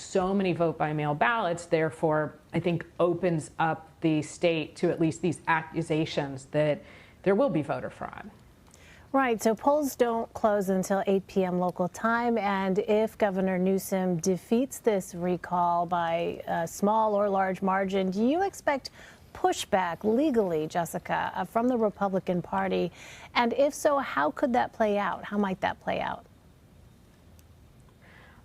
so many vote-by-mail ballots, therefore, I think opens up the state to at least these accusations that there will be voter fraud. Right, so polls don't close until 8 p.m. local time, and if Governor Newsom defeats this recall by a small or large margin, do you expect pushback legally, Jessica, from the Republican Party? And if so, how could that play out? How might that play out?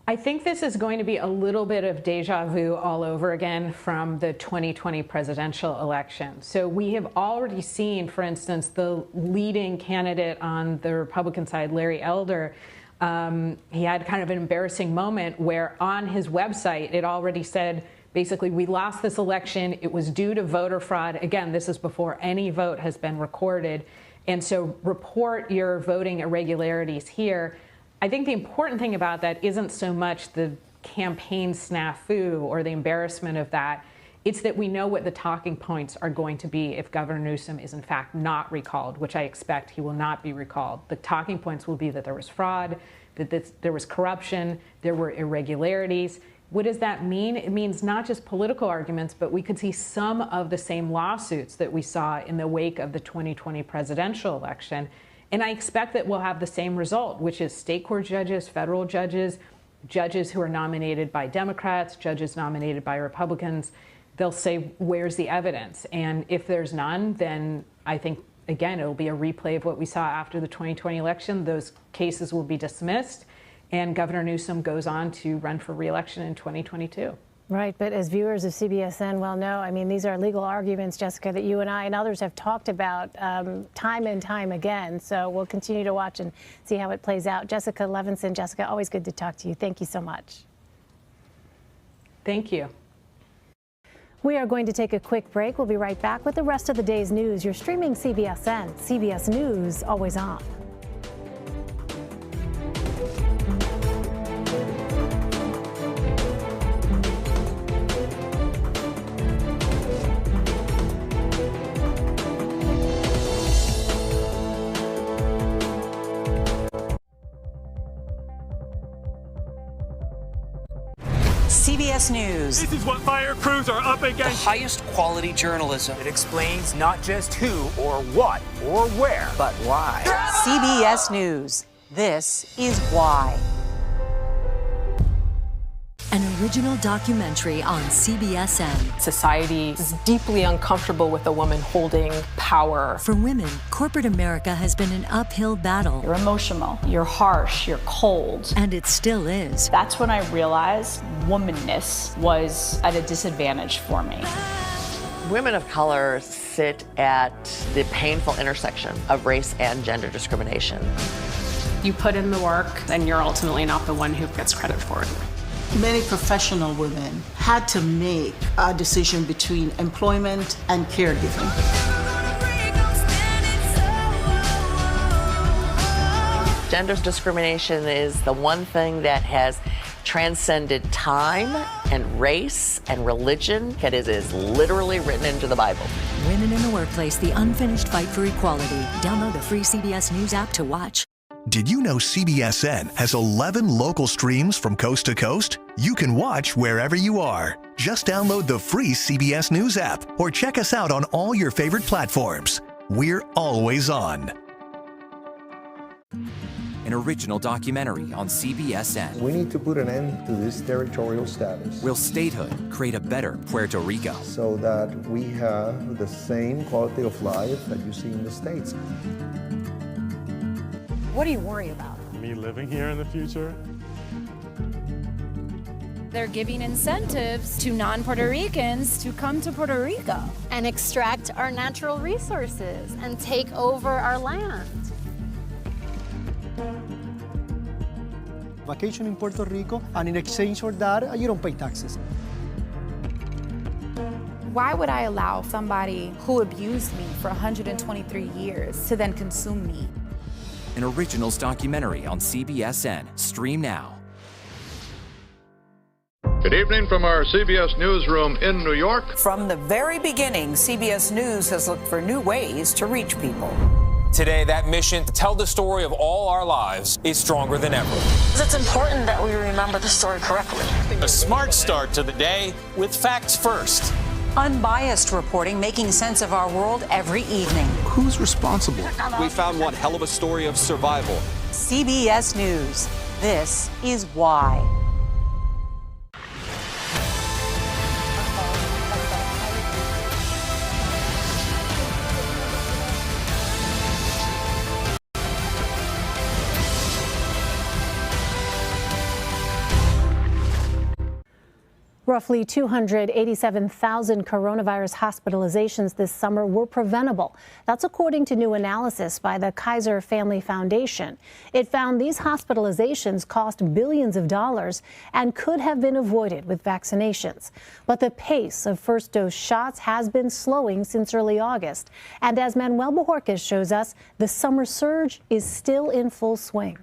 I think this is going to be a little bit of deja vu all over again from the 2020 presidential election. So we have already seen, for instance, the leading candidate on the Republican side, Larry Elder, he had kind of an embarrassing moment where on his website it already said, basically, we lost this election. It was due to voter fraud. Again, this is before any vote has been recorded. And so report your voting irregularities here. I think the important thing about that isn't so much the campaign snafu or the embarrassment of that. It's that we know what the talking points are going to be if Governor Newsom is in fact not recalled, which I expect he will not be recalled. The talking points will be that there was fraud, that there was corruption, there were irregularities. What does that mean? It means not just political arguments, but we could see some of the same lawsuits that we saw in the wake of the 2020 presidential election. And I expect that we'll have the same result, which is state court judges, federal judges, judges who are nominated by Democrats, judges nominated by Republicans. They'll say, where's the evidence? And if there's none, then I think, again, it'll be a replay of what we saw after the 2020 election. Those cases will be dismissed, and Governor Newsom goes on to run for re-election in 2022. Right, but as viewers of CBSN well know, I mean, these are legal arguments, Jessica, that you and I and others have talked about time and time again. So we'll continue to watch and see how it plays out. Jessica Levinson, Jessica, always good to talk to you. Thank you so much. Thank you. We are going to take a quick break. We'll be right back with the rest of the day's news. You're streaming CBSN, CBS News, always on. CBS News. This is what fire crews are up against. The highest quality journalism. It explains not just who or what or where, but why. CBS News. This is why. An original documentary on CBSN. Society is deeply uncomfortable with a woman holding power. For women, corporate America has been an uphill battle. You're emotional, you're harsh, you're cold. And it still is. That's when I realized womanness was at a disadvantage for me. Women of color sit at the painful intersection of race and gender discrimination. You put in the work, and you're ultimately not the one who gets credit for it. Many professional women had to make a decision between employment and caregiving. Gender discrimination is the one thing that has transcended time and race and religion. It is literally written into the Bible. Women in the Workplace, the unfinished fight for equality. Download the free CBS News app to watch. Did you know CBSN has 11 local streams from coast to coast? You can watch wherever you are. Just download the free CBS News app or check us out on all your favorite platforms. We're always on. An original documentary on CBSN. We need to put an end to this territorial status. Will statehood create a better Puerto Rico? So that we have the same quality of life that you see in the States. What do you worry about? Me living here in the future. They're giving incentives to non-Puerto Ricans to come to Puerto Rico and extract our natural resources and take over our land. Vacation in Puerto Rico, and in exchange for that, you don't pay taxes. Why would I allow somebody who abused me for 123 years to then consume me? An originals documentary on CBSN. Stream now. Good evening from our CBS Newsroom in New York. From the very beginning, CBS News has looked for new ways to reach people. Today, that mission to tell the story of all our lives is stronger than ever. It's important that we remember the story correctly. A smart start to the day with facts first. Unbiased reporting, making sense of our world every evening. Who's responsible? We found one hell of a story of survival. CBS News. This is why. Roughly 287,000 coronavirus hospitalizations this summer were preventable. That's according to new analysis by the Kaiser Family Foundation. It found these hospitalizations cost billions of dollars and could have been avoided with vaccinations. But the pace of first dose shots has been slowing since early August. And as Manuel Bojorquez shows us, the summer surge is still in full swing.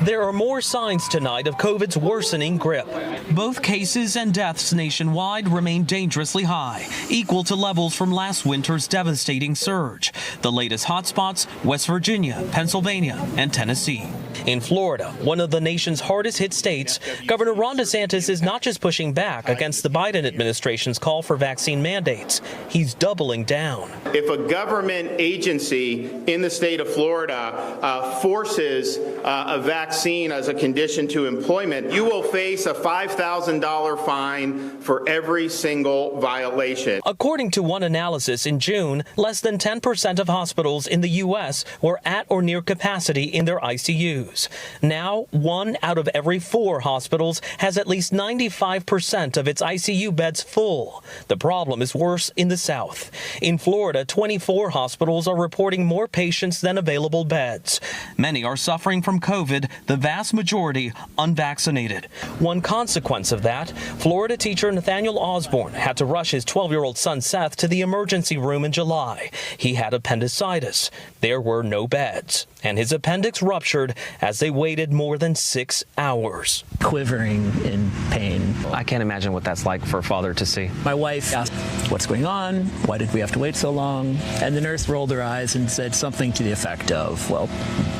There are more signs tonight of COVID's worsening grip. Both cases and deaths nationwide remain dangerously high, equal to levels from last winter's devastating surge. The latest hotspots, West Virginia, Pennsylvania, and Tennessee. In Florida, one of the nation's hardest hit states, Governor Ron DeSantis is not just pushing back against the Biden administration's call for vaccine mandates. He's doubling down. If a government agency in the state of Florida forces a vaccine as a condition to employment, you will face a $5,000 fine for every single violation. According to one analysis in June, less than 10% of hospitals in the U.S. were at or near capacity in their ICUs. Now, 1 out of every 4 hospitals has at least 95% of its ICU beds full. The problem is worse in the South. In Florida, 24 hospitals are reporting more patients than available beds. Many are suffering from COVID, the vast majority unvaccinated. One consequence of that, Florida teacher Nathaniel Osborne had to rush his 12-year-old son Seth to the emergency room in July. He had appendicitis. There were no beds, and his appendix ruptured as they waited more than 6 hours. Quivering in pain. I can't imagine what that's like for a father to see. My wife asked, "What's going on? Why did we have to wait so long?" And the nurse rolled her eyes and said something to the effect of, "Well,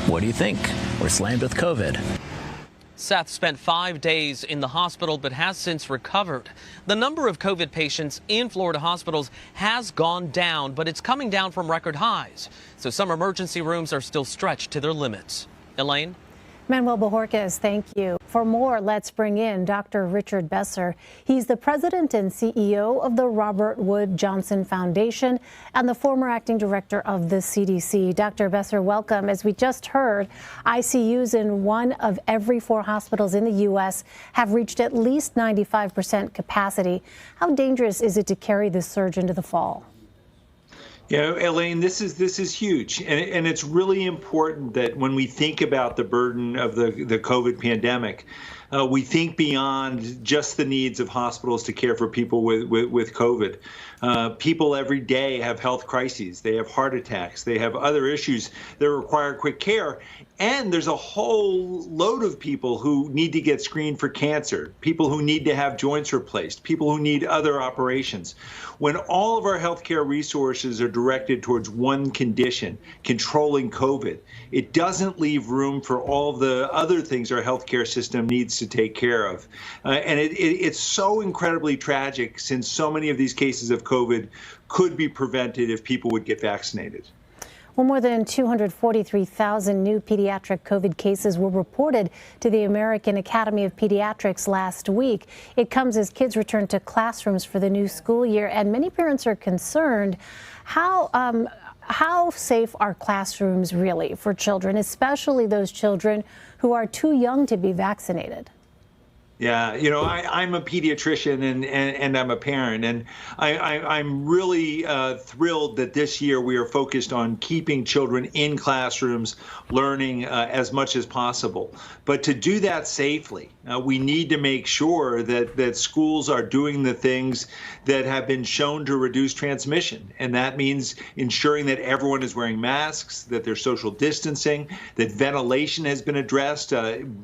what do you think? We're slammed with COVID." Seth spent 5 days in the hospital but has since recovered. The number of COVID patients in Florida hospitals has gone down, but it's coming down from record highs. So some emergency rooms are still stretched to their limits. Elaine? Manuel Bojorquez, thank you. For more, let's bring in Dr. Richard Besser. He's the president and CEO of the Robert Wood Johnson Foundation and the former acting director of the CDC. Dr. Besser, welcome. As we just heard, ICUs in 1 of every 4 hospitals in the U.S. have reached at least 95% capacity. How dangerous is it to carry this surge into the fall? You know, Elaine, this is huge, and it's really important that when we think about the burden of the COVID pandemic, we think beyond just the needs of hospitals to care for people with COVID. People every day have health crises. They have heart attacks. They have other issues that require quick care. And there's a whole load of people who need to get screened for cancer, people who need to have joints replaced, people who need other operations. When all of our healthcare resources are directed towards one condition, controlling COVID, it doesn't leave room for all the other things our healthcare system needs to take care of. And it's so incredibly tragic, since so many of these cases of COVID could be prevented if people would get vaccinated. Well, more than 243,000 new pediatric COVID cases were reported to the American Academy of Pediatrics last week. It comes as kids return to classrooms for the new school year, and many parents are concerned. How safe are classrooms really for children, especially those children who are too young to be vaccinated? Yeah, you know, I'm a pediatrician and I'm a parent, and I'm really thrilled that this year we are focused on keeping children in classrooms learning as much as possible. But to do that safely, we need to make sure that schools are doing the things that have been shown to reduce transmission. And that means ensuring that everyone is wearing masks, that there's social distancing, that ventilation has been addressed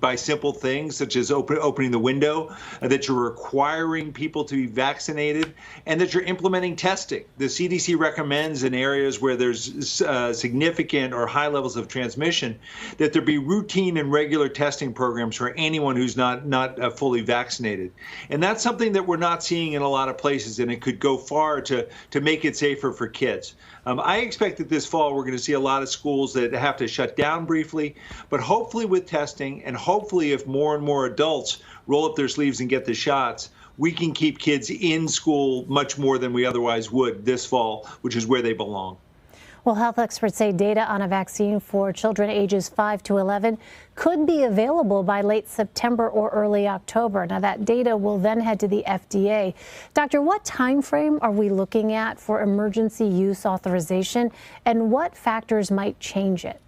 by simple things such as opening the window, that you're requiring people to be vaccinated, and that you're implementing testing. The CDC recommends in areas where there's significant or high levels of transmission that there be routine and regular testing programs for anyone who's not not fully vaccinated. And that's something that we're not seeing in a lot of places, and it could go far to make it safer for kids. I expect that this fall we're going to see a lot of schools that have to shut down briefly, but hopefully with testing, and hopefully if more and more adults roll up their sleeves and get the shots, we can keep kids in school much more than we otherwise would this fall, which is where they belong. Well, health experts say data on a vaccine for children ages 5 to 11 could be available by late September or early October. Now, that data will then head to the FDA. Doctor, what time frame are we looking at for emergency use authorization, and what factors might change it?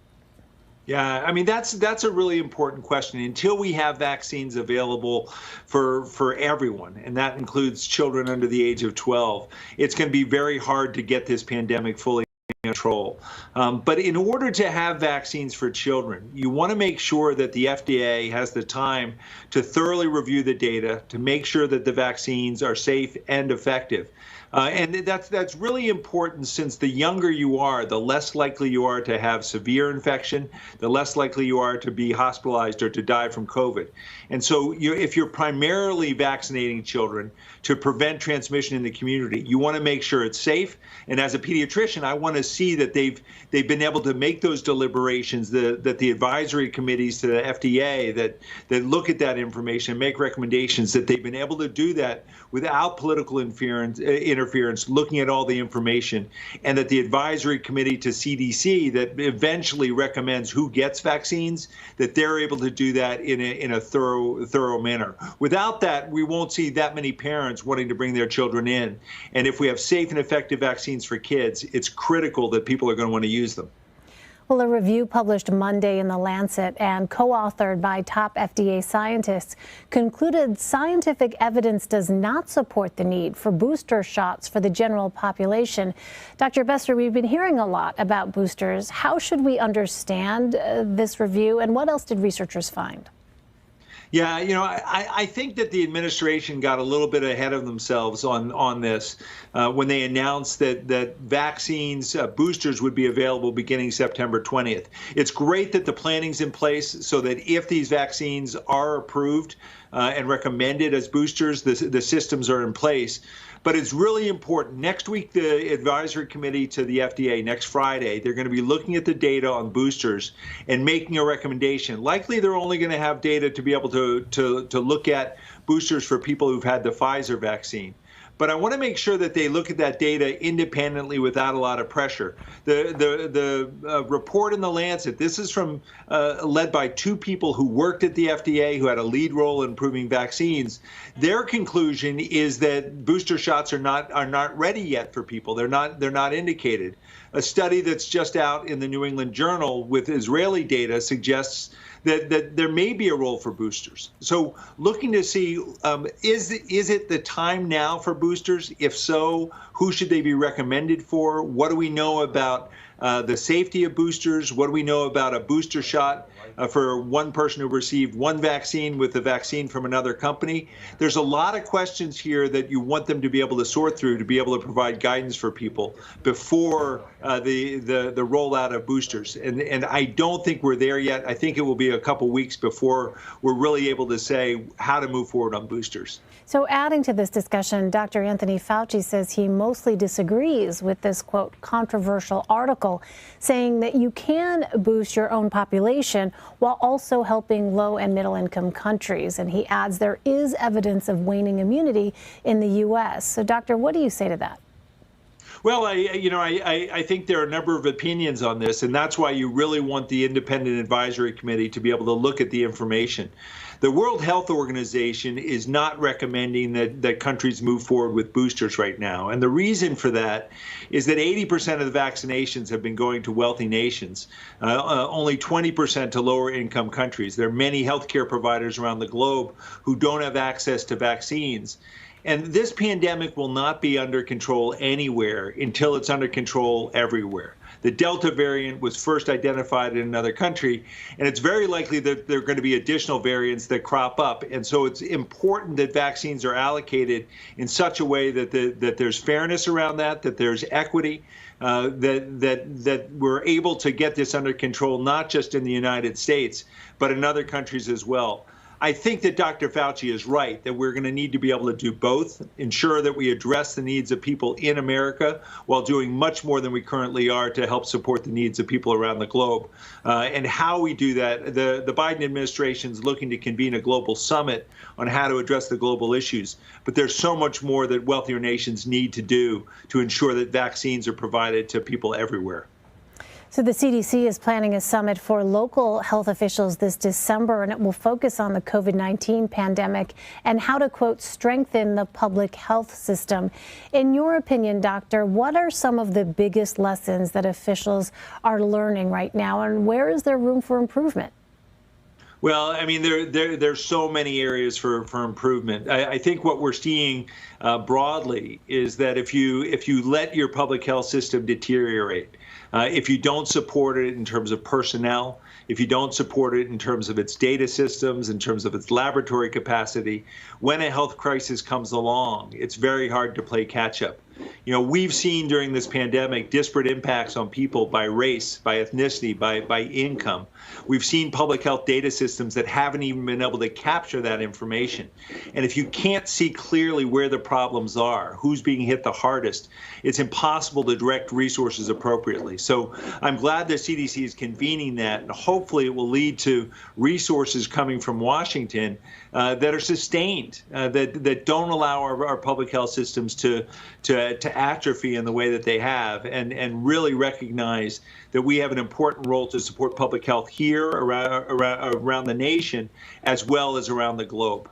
Yeah, I mean, that's a really important question. Until we have vaccines available for everyone, and that includes children under the age of 12, it's going to be very hard to get this pandemic fully control. But in order to have vaccines for children, you want to make sure that the FDA has the time to thoroughly review the data, to make sure that the vaccines are safe and effective. And that's really important, since the younger you are, the less likely you are to have severe infection, the less likely you are to be hospitalized or to die from COVID. And so if you're primarily vaccinating children to prevent transmission in the community, you want to make sure it's safe. And as a pediatrician, I want to see that they've been able to make those deliberations, that the advisory committees to the FDA that look at that information, make recommendations, that they've been able to do that without political interference, looking at all the information, and that the advisory committee to CDC that eventually recommends who gets vaccines, that they're able to do that in a thorough manner. Without that, we won't see that many parents wanting to bring their children in. And if we have safe and effective vaccines for kids, it's critical that people are going to want to use them. Well, a review published Monday in The Lancet and co-authored by top FDA scientists concluded scientific evidence does not support the need for booster shots for the general population. Dr. Besser, we've been hearing a lot about boosters. How should we understand this review, and what else did researchers find? Yeah, I think that the administration got a little bit ahead of themselves on this when they announced that vaccines, boosters would be available beginning September 20th. It's great that the planning's in place so that if these vaccines are approved and recommended as boosters, the systems are in place. But it's really important. Next week, the advisory committee to the FDA, next Friday, they're going to be looking at the data on boosters and making a recommendation. Likely, they're only going to have data to be able to look at boosters for people who've had the Pfizer vaccine. But I want to make sure that they look at that data independently without a lot of pressure. The report in The Lancet, this is from led by two people who worked at the FDA, who had a lead role in improving vaccines. Their conclusion is that booster shots are not ready yet for people. They're not indicated. A study that's just out in the New England Journal with Israeli data suggests that there may be a role for boosters. So looking to see, is it the time now for boosters? If so, who should they be recommended for? What do we know about the safety of boosters? What do we know about a booster shot for one person who received one vaccine with the vaccine from another company? There's a lot of questions here that you want them to be able to sort through to be able to provide guidance for people before the rollout of boosters. And I don't think we're there yet. I think it will be a couple weeks before we're really able to say how to move forward on boosters. So adding to this discussion, Dr. Anthony Fauci says he mostly disagrees with this, quote, controversial article, saying that you can boost your own population while also helping low and middle income countries. And he adds there is evidence of waning immunity in the U.S. So, Doctor, what do you say to that? Well, I think there are a number of opinions on this, and that's why you really want the independent advisory committee to be able to look at the information. The World Health Organization is not recommending that countries move forward with boosters right now. And the reason for that is that 80% of the vaccinations have been going to wealthy nations, only 20% to lower income countries. There are many healthcare providers around the globe who don't have access to vaccines. And this pandemic will not be under control anywhere until it's under control everywhere. The Delta variant was first identified in another country, and it's very likely that there are going to be additional variants that crop up. And so it's important that vaccines are allocated in such a way that there's fairness around that there's equity, that we're able to get this under control, not just in the United States, but in other countries as well. I think that Dr. Fauci is right, that we're going to need to be able to do both, ensure that we address the needs of people in America while doing much more than we currently are to help support the needs of people around the globe. And how we do that, the Biden administration is looking to convene a global summit on how to address the global issues. But there's so much more that wealthier nations need to do to ensure that vaccines are provided to people everywhere. So the CDC is planning a summit for local health officials this December, and it will focus on the COVID-19 pandemic and how to, quote, strengthen the public health system. In your opinion, doctor, what are some of the biggest lessons that officials are learning right now, and where is there room for improvement? Well, I mean, there's so many areas for improvement. I think what we're seeing broadly is that if you let your public health system deteriorate, if you don't support it in terms of personnel, if you don't support it in terms of its data systems, in terms of its laboratory capacity, when a health crisis comes along, it's very hard to play catch up. You know, we've seen during this pandemic disparate impacts on people by race, by ethnicity, by income. We've seen public health data systems that haven't even been able to capture that information. And if you can't see clearly where the problems are, who's being hit the hardest, it's impossible to direct resources appropriately. So I'm glad the CDC is convening that, and hopefully it will lead to resources coming from Washington that are sustained, that don't allow our public health systems to atrophy in the way that they have, and really recognize that we have an important role to support public health here around the nation as well as around the globe.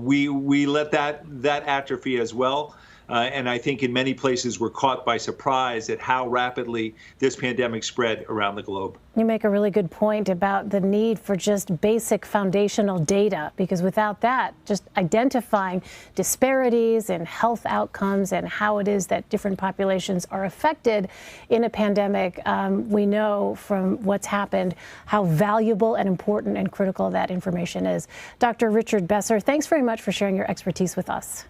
We let that atrophy as well. And I think in many places we're caught by surprise at how rapidly this pandemic spread around the globe. You make a really good point about the need for just basic foundational data, because without that, just identifying disparities in health outcomes and how it is that different populations are affected in a pandemic, we know from what's happened how valuable and important and critical that information is. Dr. Richard Besser, thanks very much for sharing your expertise with us.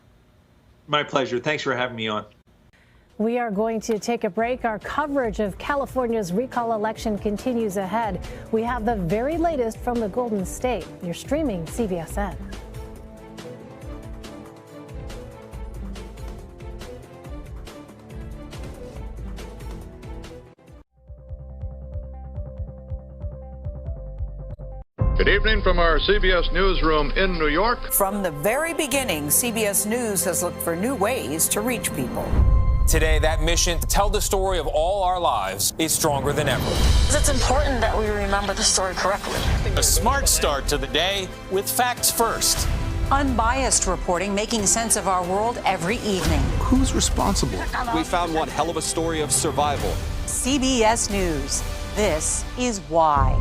My pleasure. Thanks for having me on. We are going to take a break. Our coverage of California's recall election continues ahead. We have the very latest from the Golden State. You're streaming CBSN. Good evening from our CBS newsroom in New York. From the very beginning, CBS News has looked for new ways to reach people. Today, that mission to tell the story of all our lives is stronger than ever. It's important that we remember the story correctly. A smart start to the day with facts first. Unbiased reporting, making sense of our world every evening. Who's responsible? We found one hell of a story of survival. CBS News. This is why.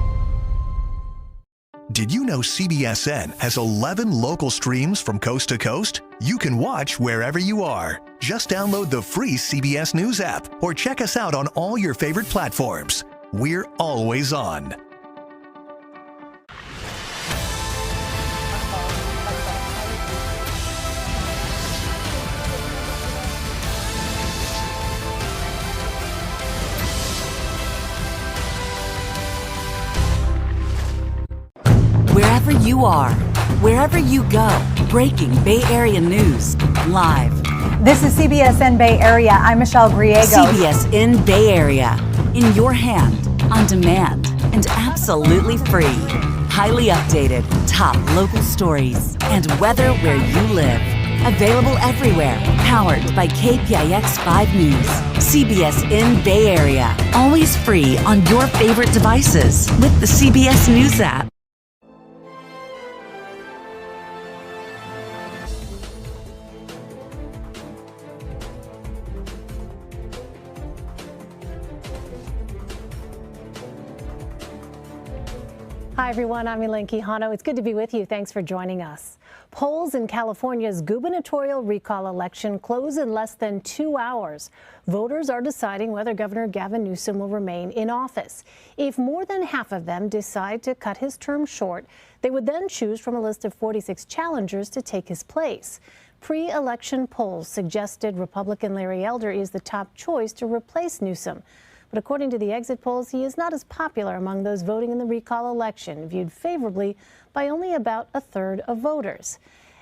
Did you know CBSN has 11 local streams from coast to coast? You can watch wherever you are. Just download the free CBS News app or check us out on all your favorite platforms. We're always on. Wherever you are, wherever you go, breaking Bay Area news live. This is CBSN Bay Area. I'm Michelle Griego. CBSN Bay Area, in your hand, on demand, and absolutely free. Highly updated, top local stories, and weather where you live. Available everywhere, powered by KPIX 5 News. CBSN Bay Area, always free on your favorite devices with the CBS News app. Hi, everyone. I'm Elaine Quijano. It's good to be with you. Thanks for joining us. Polls in California's gubernatorial recall election close in less than 2 hours. Voters are deciding whether Governor Gavin Newsom will remain in office. If more than half of them decide to cut his term short, they would then choose from a list of 46 challengers to take his place. Pre-election polls suggested Republican Larry Elder is the top choice to replace Newsom. But according to the exit polls, he is not as popular among those voting in the recall election, viewed favorably by only about a third of voters.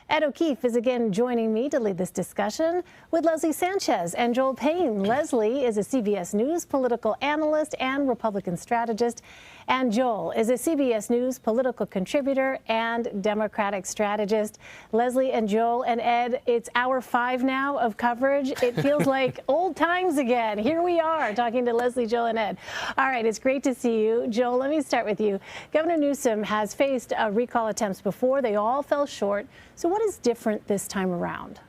Ed O'Keefe is again joining me to lead this discussion with Leslie Sanchez and Joel Payne. Leslie is a CBS News political analyst and Republican strategist, and Joel is a CBS News political contributor and Democratic strategist. Leslie and Joel and Ed, it's hour 5 now of coverage. It feels like old times again. Here we are talking to Leslie, Joel, and Ed. All right, it's great to see you. Joel, let me start with you. Governor Newsom has faced recall attempts before. They all fell short. So what is different this time around?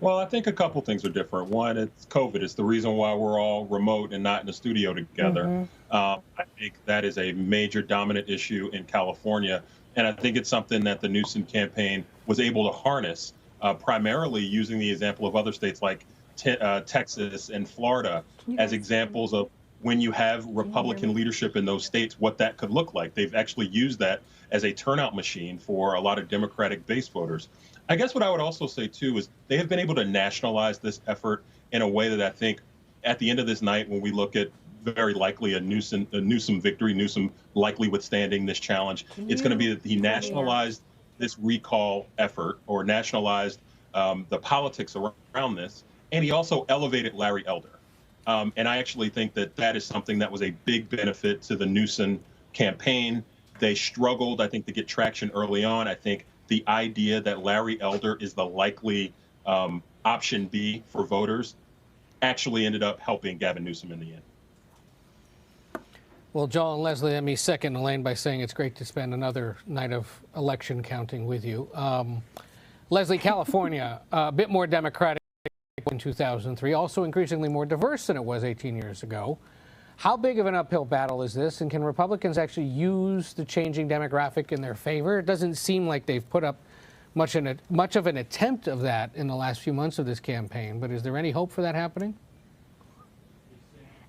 Well, I think a couple things are different. One, it's COVID. It's the reason why we're all remote and not in the studio together. I think that is a major dominant issue in California. And I think it's something that the Newsom campaign was able to harness, primarily using the example of other states like Texas and Florida as examples of when you have Republican leadership in those states, what that could look like. They've actually used that as a turnout machine for a lot of Democratic base voters. I guess what I would also say, too, is they have been able to nationalize this effort in a way that I think at the end of this night, when we look at very likely a Newsom victory, Newsom likely withstanding this challenge, it's going to be that he nationalized this recall effort or nationalized the politics around this. And he also elevated Larry Elder. And I actually think that that is something that was a big benefit to the Newsom campaign. They struggled, I think, to get traction early on. I think the idea that Larry Elder is the likely option B for voters actually ended up helping Gavin Newsom in the end. Well, Joel and Leslie, let me second Elaine by saying it's great to spend another night of election counting with you. Leslie, California, a bit more Democratic in 2003, also increasingly more diverse than it was 18 years ago. How big of an uphill battle is this, and can Republicans actually use the changing demographic in their favor? It doesn't seem like they've put up much of an attempt of that in the last few months of this campaign, but is there any hope for that happening?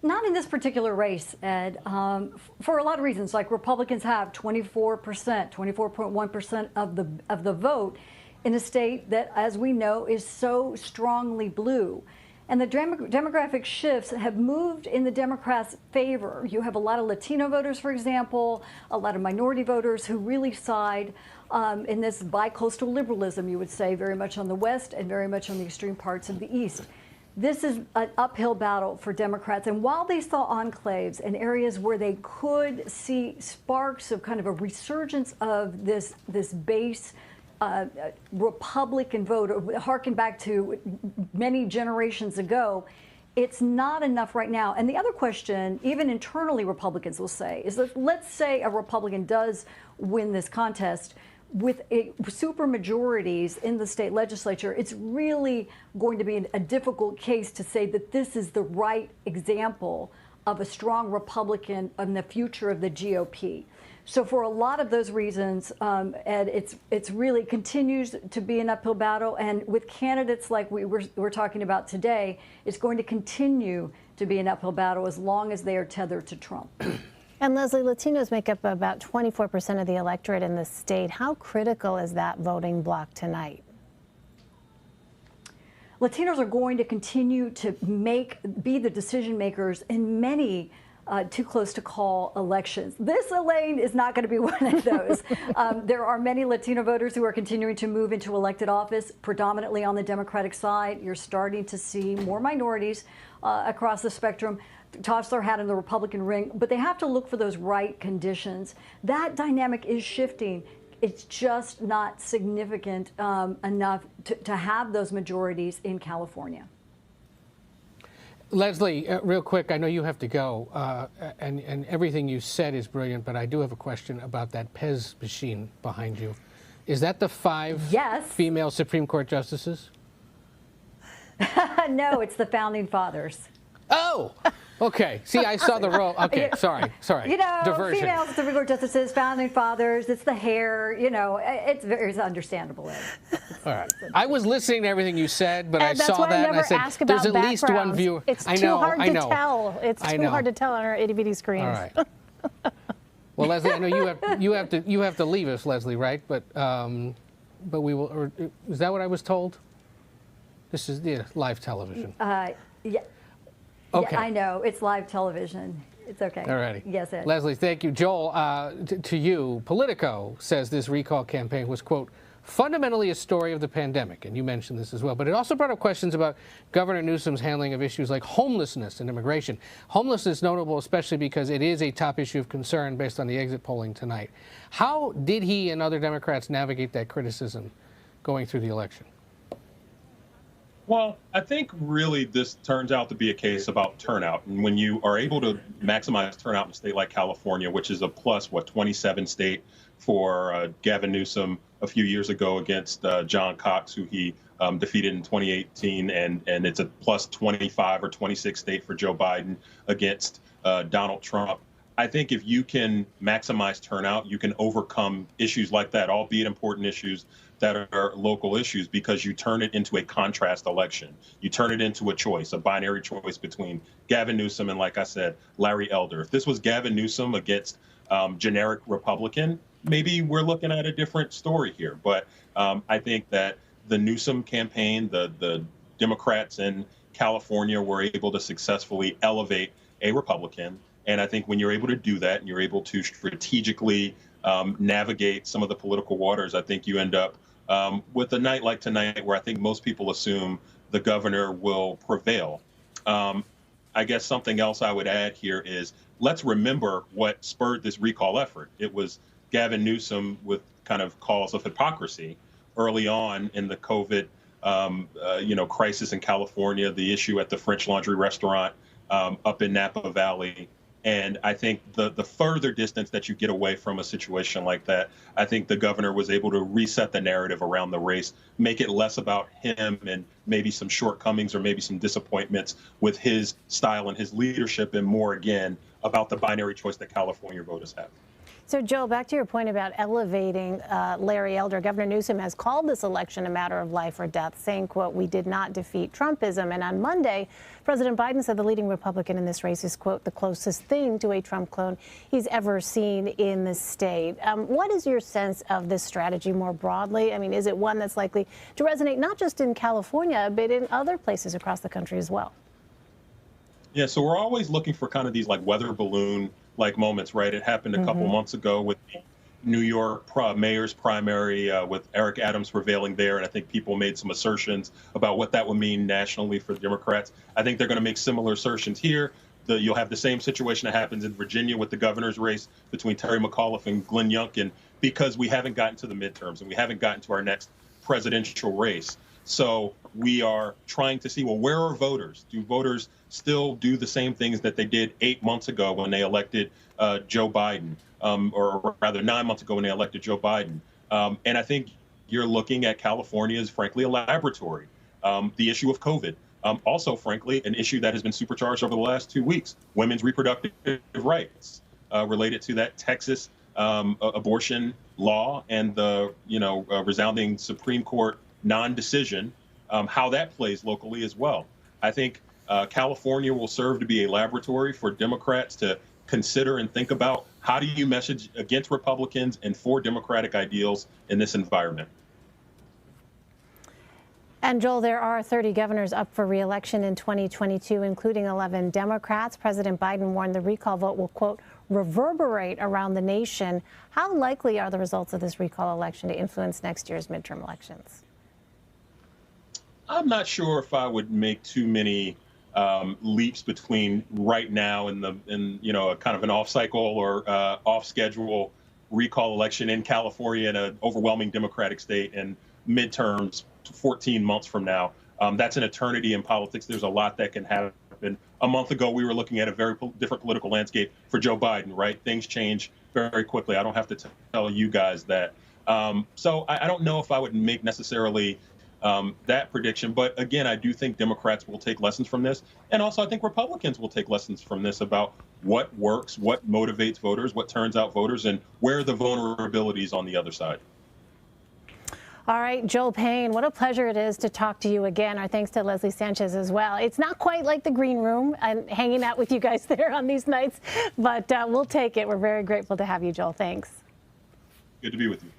Not in this particular race, Ed, for a lot of reasons. Like Republicans have 24%, 24.1% of the vote in a state that, as we know, is so strongly blue. And the demographic shifts have moved in the Democrats' favor. You have a lot of Latino voters, for example, a lot of minority voters who really side in this bi-coastal liberalism, you would say, very much on the West and very much on the extreme parts of the East. This is an uphill battle for Democrats. And while they saw enclaves and areas where they could see sparks of kind of a resurgence of this base Republican vote, harken back to many generations ago, it's not enough right now. And the other question, even internally Republicans will say, is that let's say a Republican does win this contest with super majorities in the state legislature, it's really going to be a difficult case to say that this is the right example of a strong Republican in the future of the GOP. So for a lot of those reasons, Ed, it's really continues to be an uphill battle. And with candidates like we're talking about today, it's going to continue to be an uphill battle as long as they are tethered to Trump. And Leslie, Latinos make up about 24% of the electorate in the state. How critical is that voting bloc tonight? Latinos are going to continue to be the decision makers in many too close to call elections. This, Elaine, is not going to be one of those. There are many Latino voters who are continuing to move into elected office, predominantly on the Democratic side. You're starting to see more minorities across the spectrum toss their hat in the Republican ring, but they have to look for those right conditions. That dynamic is shifting. It's just not significant enough to have those majorities in California. Leslie, real quick, I know you have to go, and everything you said is brilliant, but I do have a question about that Pez machine behind you. Is that the 5 female Supreme Court justices? No, it's the Founding Fathers. Oh! Okay. See, I saw the row. Okay, sorry. You know, diversion. Female Supreme Court justices, Founding Fathers, it's the hair, you know, it's very understandable. All right. I was listening to everything you said, but I saw that and I said, there's at least one viewer. It's too hard to tell. It's too hard to tell on our itty-bitty screens. All right. Well, Leslie, I know you have to leave us, Leslie, right? But we will. Or, is that what I was told? This is live television. Yeah. Okay. Yeah, I know. It's live television. It's okay. All righty. Yes, Ed. Leslie, thank you. Joel, to you, Politico says this recall campaign was, quote, fundamentally a story of the pandemic, and you mentioned this as well, but it also brought up questions about Governor Newsom's handling of issues like homelessness and immigration. Homelessness is notable especially because it is a top issue of concern based on the exit polling tonight. How did he and other Democrats navigate that criticism going through the election? Well, I think really this turns out to be a case about turnout. And when you are able to maximize turnout in a state like California, which is a plus, 27 state for Gavin Newsom a few years ago against John Cox, who he defeated in 2018, and it's a plus 25 or 26 state for Joe Biden against Donald Trump. I think if you can maximize turnout, you can overcome issues like that, albeit important issues that are local issues, because you turn it into a contrast election. You turn it into a choice, a binary choice between Gavin Newsom and, like I said, Larry Elder. If this was Gavin Newsom against generic Republican, maybe we're looking at a different story here. But I think that the Newsom campaign, the Democrats in California were able to successfully elevate a Republican. And I think when you're able to do that and you're able to strategically navigate some of the political waters, I think you end up with a night like tonight where I think most people assume the governor will prevail. I guess something else I would add here is let's remember what spurred this recall effort. It was Gavin Newsom with kind of calls of hypocrisy early on in the COVID crisis in California, the issue at the French Laundry restaurant up in Napa Valley. And I think the further distance that you get away from a situation like that, I think the governor was able to reset the narrative around the race, make it less about him and maybe some shortcomings or maybe some disappointments with his style and his leadership, and more, again, about the binary choice that California voters have. So, Joel, back to your point about elevating Larry Elder. Governor Newsom has called this election a matter of life or death, saying, quote, "We did not defeat Trumpism." And on Monday, President Biden said the leading Republican in this race is, quote, "the closest thing to a Trump clone he's ever seen in the state." What is your sense of this strategy more broadly? I mean, is it one that's likely to resonate not just in California, but in other places across the country as well? Yeah, so we're always looking for kind of these like weather balloon like moments, right? It happened a couple months ago with the New York mayor's primary with Eric Adams prevailing there. And I think people made some assertions about what that would mean nationally for the Democrats. I think they're going to make similar assertions here. You'll have the same situation that happens in Virginia with the governor's race between Terry McAuliffe and Glenn Youngkin, because we haven't gotten to the midterms and we haven't gotten to our next presidential race. So we are trying to see, well, where are voters? Do voters still do the same things that they did 8 months ago when they elected Joe Biden, or rather 9 months ago when they elected Joe Biden? And I think you're looking at California as, frankly, a laboratory. The issue of COVID, also, frankly, an issue that has been supercharged over the last 2 weeks. Women's reproductive rights related to that Texas abortion law and the resounding Supreme Court non-decision, how that plays locally as well. I think California will serve to be a laboratory for Democrats to consider and think about, how do you message against Republicans and for Democratic ideals in this environment? And Joel, there are 30 governors up for re-election in 2022, including 11 Democrats. President Biden warned the recall vote will, quote, reverberate around the nation. How likely are the results of this recall election to influence next year's midterm elections? I'm not sure if I would make too many leaps between right now and a kind of an off-cycle or off-schedule recall election in California in an overwhelming Democratic state and midterms 14 months from now. That's an eternity in politics. There's a lot that can happen. A month ago, we were looking at a very different political landscape for Joe Biden, right? Things change very quickly. I don't have to tell you guys that. So I don't know if I would make necessarily that prediction. But again, I do think Democrats will take lessons from this. And also, I think Republicans will take lessons from this about what works, what motivates voters, what turns out voters, and where are the vulnerabilities on the other side. All right, Joel Payne, what a pleasure it is to talk to you again. Our thanks to Leslie Sanchez as well. It's not quite like the green room and hanging out with you guys there on these nights, but we'll take it. We're very grateful to have you, Joel. Thanks. Good to be with you.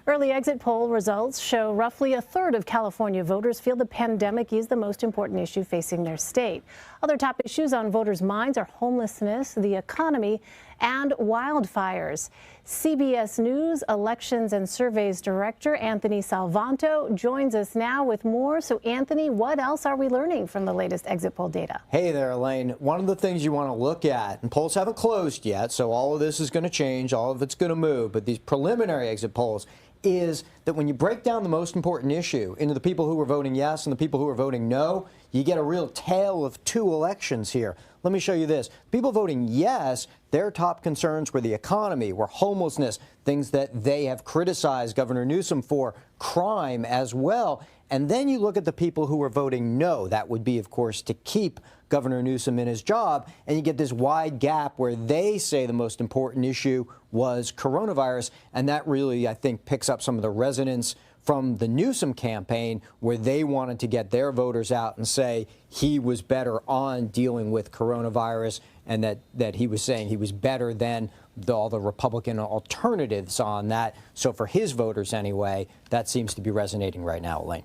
Early exit poll results show roughly a third of California voters feel the pandemic is the most important issue facing their state. Other top issues on voters' minds are homelessness, the economy, and wildfires. CBS News Elections and Surveys Director Anthony Salvanto joins us now with more. So, Anthony, what else are we learning from the latest exit poll data? Hey there, Elaine. One of the things you want to look at, and polls haven't closed yet, so all of this is going to change, all of it's going to move, but these preliminary exit polls is that when you break down the most important issue into the people who are voting yes and the people who are voting no, you get a real tale of two elections here. Let me show you this. People voting yes, their top concerns were the economy, were homelessness, things that they have criticized Governor Newsom for, crime as well. And then you look at the people who are voting no. That would be, of course, to keep Governor Newsom in his job. And you get this wide gap where they say the most important issue was coronavirus. And that really, I think, picks up some of the resonance from the Newsom campaign, where they wanted to get their voters out and say he was better on dealing with coronavirus, and that he was saying he was better than all the Republican alternatives on that. So for his voters anyway, that seems to be resonating right now, Elaine.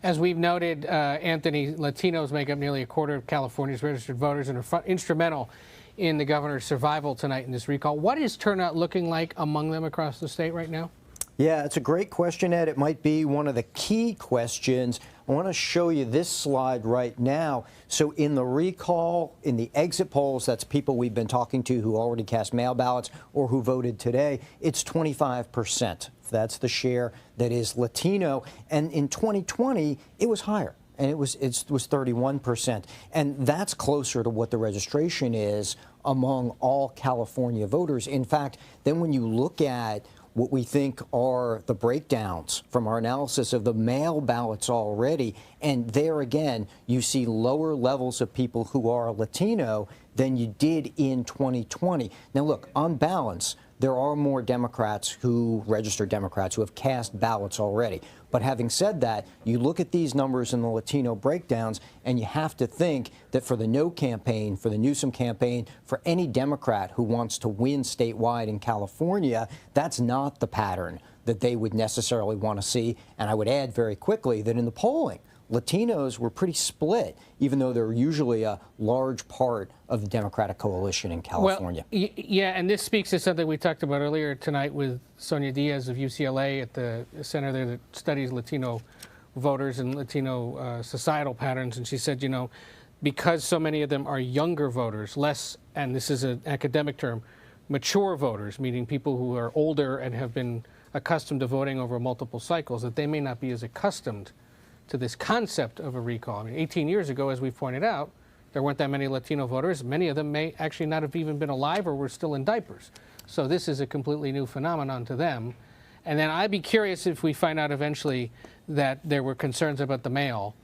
As we've noted, Anthony, Latinos make up nearly a quarter of California's registered voters and are instrumental in the governor's survival tonight in this recall. What is turnout looking like among them across the state right now? Yeah, it's a great question, Ed. It might be one of the key questions. I want to show you this slide right now. So in the recall, in the exit polls, that's people we've been talking to who already cast mail ballots or who voted today, it's 25%. That's the share that is Latino. And in 2020, it was higher. And it was 31%. And that's closer to what the registration is among all California voters. In fact, then when you look at what we think are the breakdowns from our analysis of the mail ballots already, and there again, you see lower levels of people who are Latino than you did in 2020. Now look, on balance, there are more Democrats who, registered Democrats, who have cast ballots already. But having said that, you look at these numbers in the Latino breakdowns, and you have to think that for the no campaign, for the Newsom campaign, for any Democrat who wants to win statewide in California, that's not the pattern that they would necessarily want to see. And I would add very quickly that in the polling, Latinos were pretty split, even though they're usually a large part of the Democratic coalition in California. Well, yeah, and this speaks to something we talked about earlier tonight with Sonia Diaz of UCLA at the center there that studies Latino voters and Latino societal patterns. And she said, you know, because so many of them are younger voters, less, and this is an academic term, mature voters, meaning people who are older and have been accustomed to voting over multiple cycles, that they may not be as accustomed to this concept of a recall. I mean, 18 years ago, as we pointed out, there weren't that many Latino voters. Many of them may actually not have even been alive or were still in diapers. So this is a completely new phenomenon to them. And then I'd be curious if we find out eventually that there were concerns about the mail,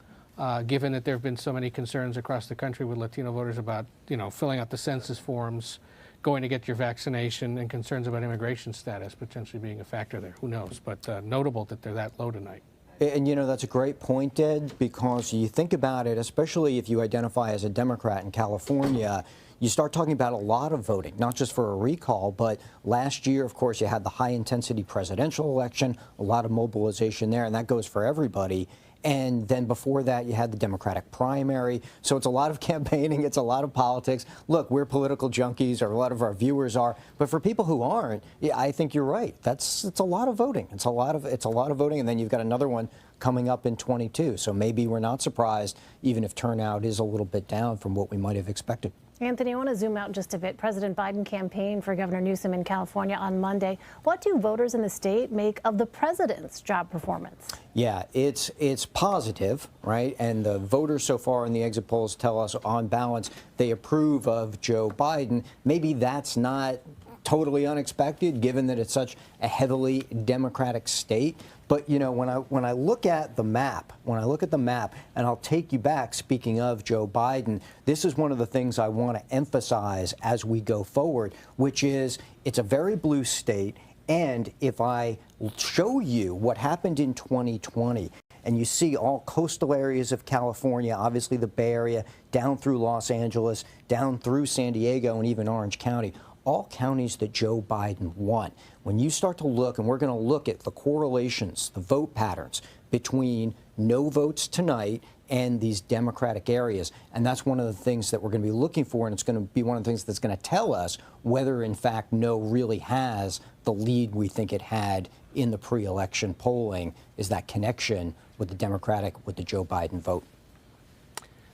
given that there have been so many concerns across the country with Latino voters about, you know, filling out the census forms, going to get your vaccination, and concerns about immigration status potentially being a factor there. Who knows? But notable that they're that low tonight. And, you know, that's a great point, Ed, because you think about it, especially if you identify as a Democrat in California, you start talking about a lot of voting, not just for a recall, but last year, of course, you had the high-intensity presidential election, a lot of mobilization there, and that goes for everybody. And then before that, you had the Democratic primary. So it's a lot of campaigning. It's a lot of politics. Look, we're political junkies, or a lot of our viewers are. But for people who aren't, yeah, I think you're right. It's a lot of voting. It's a lot of voting. And then you've got another one coming up in 22. So maybe we're not surprised, even if turnout is a little bit down from what we might have expected. Anthony, I want to zoom out just a bit. President Biden campaigned for Governor Newsom in California on Monday. What do voters in the state make of the president's job performance? Yeah, it's positive, right? And the voters so far in the exit polls tell us, on balance, they approve of Joe Biden. Maybe that's not totally unexpected, given that it's such a heavily Democratic state. But, you know, when I look at the map, and I'll take you back, speaking of Joe Biden, this is one of the things I want to emphasize as we go forward, which is it's a very blue state. And if I show you what happened in 2020, and you see all coastal areas of California, obviously the Bay Area, down through Los Angeles, down through San Diego, and even Orange County, all counties that Joe Biden won. When you start to look, and we're going to look at the correlations, the vote patterns between no votes tonight and these Democratic areas. And that's one of the things that we're going to be looking for, and it's going to be one of the things that's going to tell us whether, in fact, no really has the lead we think it had in the pre-election polling, is that connection with the Democratic, with the Joe Biden vote.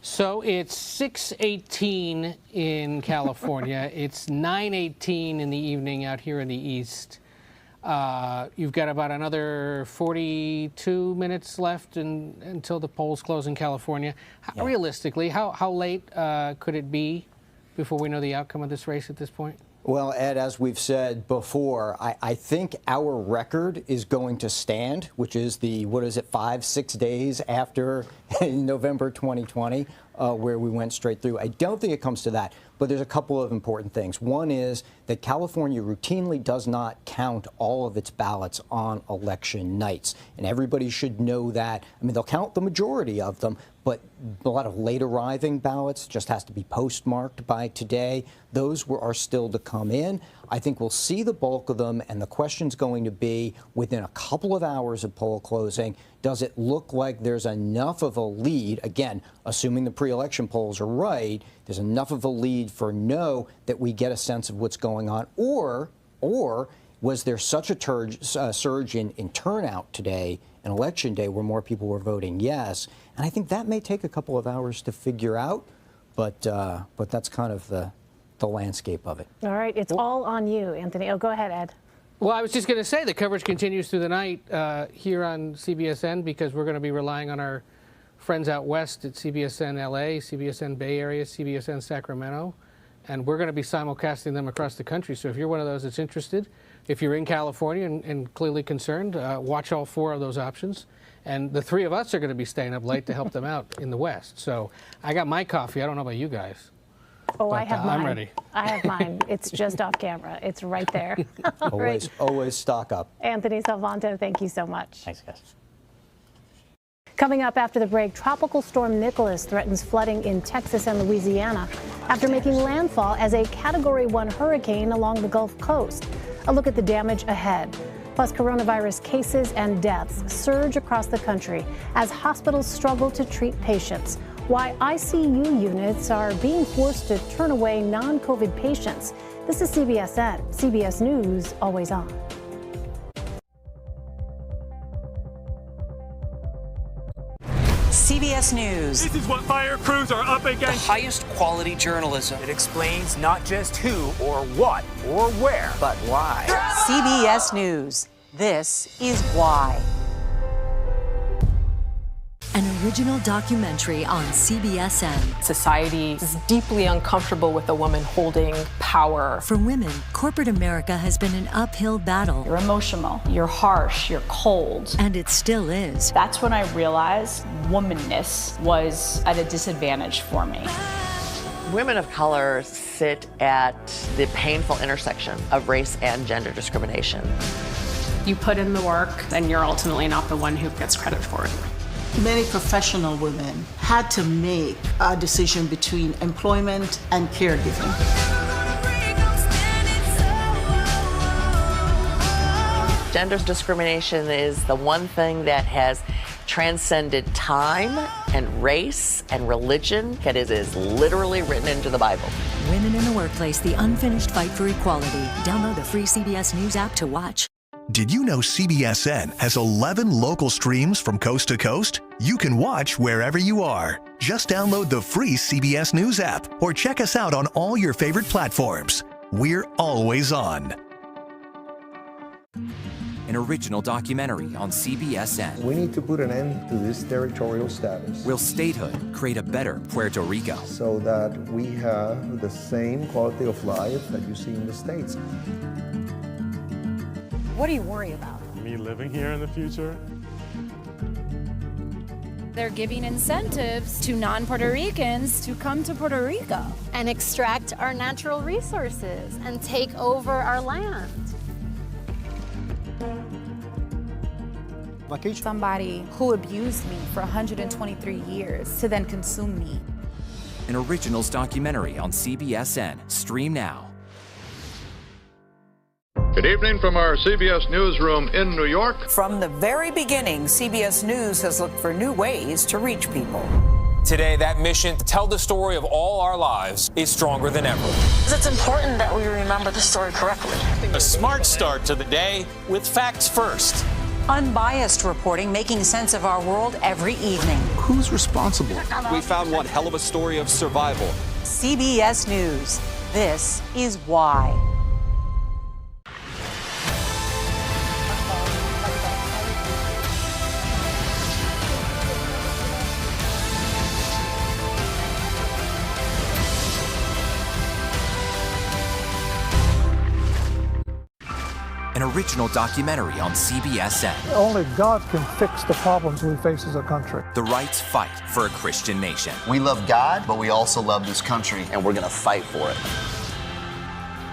So it's 6:18 in California. It's 9:18 in the evening out here in the East. You've got about another 42 minutes left until the polls close in California. Realistically, how late could it be before we know the outcome of this race at this point? Well, Ed, as we've said before, I think our record is going to stand, which is the, 5-6 days after November 2020, where we went straight through. I don't think it comes to that, but there's a couple of important things. One is that California routinely does not count all of its ballots on election nights, and everybody should know that. I mean, they'll count the majority of them, but a lot of late arriving ballots just has to be postmarked by today. Those are still to come in. I think we'll see the bulk of them, and the question's going to be, within a couple of hours of poll closing, does it look like there's enough of a lead, again, assuming the pre-election polls are right, there's enough of a lead for no that we get a sense of what's going on, or was there such a surge in turnout today, an election day, where more people were voting yes? And I think that may take a couple of hours to figure out, but that's kind of the landscape of it. All right, it's all on you, Anthony. Oh, go ahead, Ed. Well, I was just going to say the coverage continues through the night here on CBSN, because we're going to be relying on our friends out west at CBSN LA, CBSN Bay Area, CBSN Sacramento, and we're going to be simulcasting them across the country. So if you're one of those that's interested, if you're in California and clearly concerned, watch all 4 of those options. And the 3 of us are going to be staying up late to help them out in the West. So I got my coffee. I don't know about you guys. Oh, I have mine. I'm ready. I have mine. It's just off camera. It's right there. Always stock up. Anthony Salvanto, thank you so much. Thanks, guys. Coming up after the break, Tropical Storm Nicholas threatens flooding in Texas and Louisiana after making landfall as a Category 1 hurricane along the Gulf Coast. A look at the damage ahead. Plus, coronavirus cases and deaths surge across the country as hospitals struggle to treat patients. Why ICU units are being forced to turn away non-COVID patients. This is CBSN, CBS News, always on. CBS News. This is what fire crews are up against. The highest quality journalism. It explains not just who or what or where, but why. CBS News. This is why. An original documentary on CBSN. Society is deeply uncomfortable with a woman holding power. For women, corporate America has been an uphill battle. You're emotional, you're harsh, you're cold. And it still is. That's when I realized womanness was at a disadvantage for me. Women of color sit at the painful intersection of race and gender discrimination. You put in the work, and you're ultimately not the one who gets credit for it. Many professional women had to make a decision between employment and caregiving. Gender discrimination is the one thing that has transcended time and race and religion, and it is literally written into the Bible. Women in the Workplace, the unfinished fight for equality. Download the free CBS News app to watch. Did you know CBSN has 11 local streams from coast to coast? You can watch wherever you are. Just download the free CBS News app or check us out on all your favorite platforms. We're always on. An original documentary on CBSN. We need to put an end to this territorial status. Will statehood create a better Puerto Rico? So that we have the same quality of life that you see in the States. What do you worry about? Me living here in the future. They're giving incentives to non-Puerto Ricans to come to Puerto Rico and extract our natural resources and take over our land. Somebody who abused me for 123 years to then consume me. An originals documentary on CBSN. Stream now. Good evening from our CBS newsroom in New York. From the very beginning, CBS News has looked for new ways to reach people. Today, that mission to tell the story of all our lives is stronger than ever. It's important that we remember the story correctly. A smart start to the day with facts first. Unbiased reporting, making sense of our world every evening. Who's responsible? We found one hell of a story of survival. CBS News. This is why. An original documentary on CBSN. Only God can fix the problems we face as a country. The right's fight for a Christian nation. We love God, but we also love this country, and we're going to fight for it.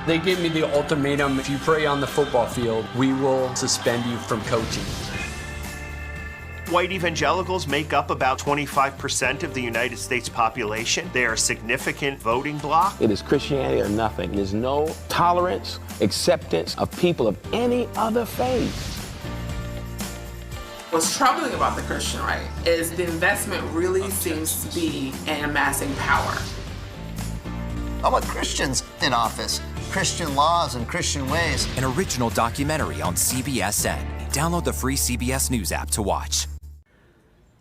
They gave me the ultimatum: if you pray on the football field, we will suspend you from coaching. White evangelicals make up about 25% of the United States population. They are a significant voting bloc. It is Christianity or nothing. There's no tolerance, acceptance of people of any other faith. What's troubling about the Christian right is the investment really seems to be in amassing power. I want Christians in office, Christian laws and Christian ways. An original documentary on CBSN. Download the free CBS News app to watch.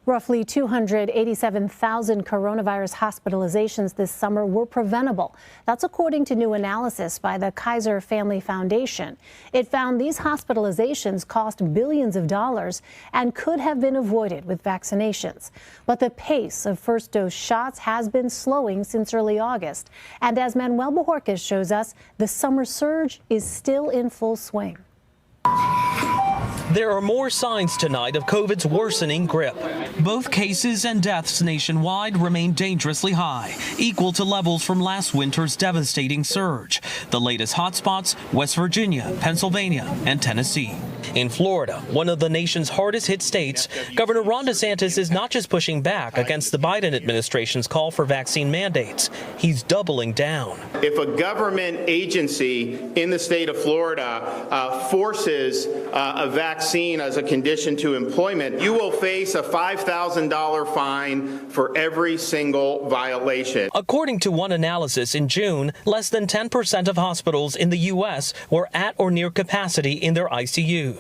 Roughly 287,000 coronavirus hospitalizations this summer were preventable. That's according to new analysis by the Kaiser Family Foundation. It found these hospitalizations cost billions of dollars and could have been avoided with vaccinations. But the pace of first dose shots has been slowing since early August. And as Manuel Bojorquez shows us, the summer surge is still in full swing. There are more signs tonight of COVID's worsening grip. Both cases and deaths nationwide remain dangerously high, equal to levels from last winter's devastating surge. The latest hotspots: West Virginia, Pennsylvania, and Tennessee. In Florida, one of the nation's hardest hit states, Governor Ron DeSantis is not just pushing back against the Biden administration's call for vaccine mandates. He's doubling down. If a government agency in the state of Florida forces a vaccine as a condition to employment, you will face a $5,000 fine for every single violation. According to one analysis in June, less than 10% of hospitals in the U.S. were at or near capacity in their ICUs.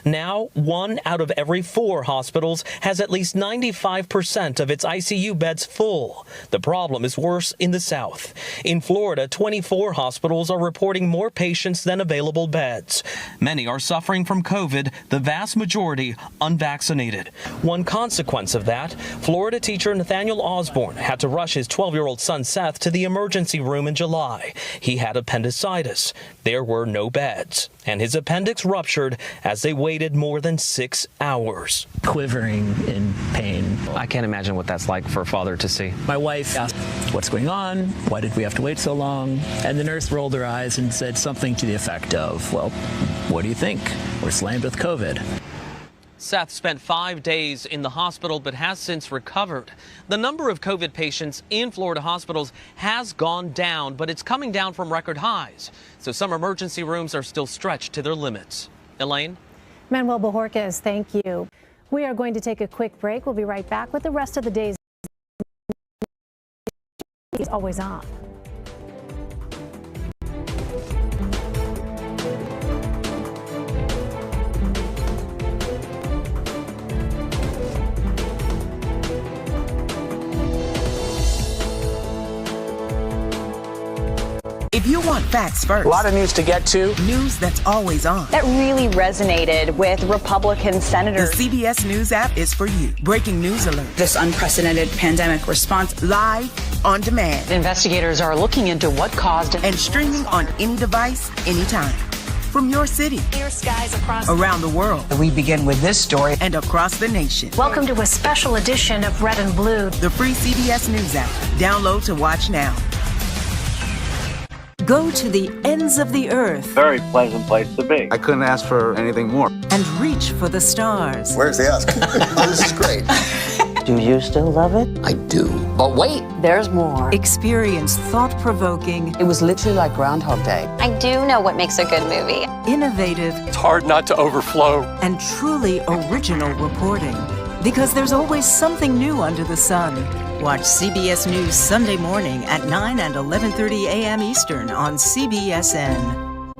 Now, 1 out of every 4 hospitals has at least 95% of its ICU beds full. The problem is worse in the South. In Florida, 24 hospitals are reporting more patients than available beds. Many are suffering from COVID, the vast majority unvaccinated. One consequence of that, Florida teacher Nathaniel Osborne had to rush his 12-year-old son Seth to the emergency room in July. He had appendicitis. There were no beds, and his appendix ruptured as they waited more than 6 hours. Quivering in pain. I can't imagine what that's like for a father to see. My wife asked, "What's going on? Why did we have to wait so long?" And the nurse rolled her eyes and said something to the effect of, "Well, what do you think? We're slammed with COVID." Seth spent 5 days in the hospital but has since recovered. The number of COVID patients in Florida hospitals has gone down, but it's coming down from record highs. So some emergency rooms are still stretched to their limits. Elaine? Manuel Bojorquez, thank you. We are going to take a quick break. We'll be right back with the rest of the day's Always On. If you want facts first, A lot of news to get to. news that's always on. That really resonated with Republican senators. The CBS News app is for you. Breaking news alert. This unprecedented pandemic response. Live, on demand. Investigators are looking into what caused it. And streaming on any device, anytime. From your city. Clear skies across Around the world. We begin with this story. And across the nation. Welcome to a special edition of Red and Blue. The free CBS News app. Download to watch now. Go to the ends of the earth. Very pleasant place to be. I couldn't ask for anything more. And reach for the stars. Where's the ask? This is great. Do you still love it? I do. But wait, there's more. Experience thought-provoking. It was literally like Groundhog Day. I do know what makes a good movie. Innovative. It's hard not to overflow. And truly original reporting. Because there's always something new under the sun. Watch CBS News Sunday morning at 9 and 11:30 a.m. Eastern on CBSN.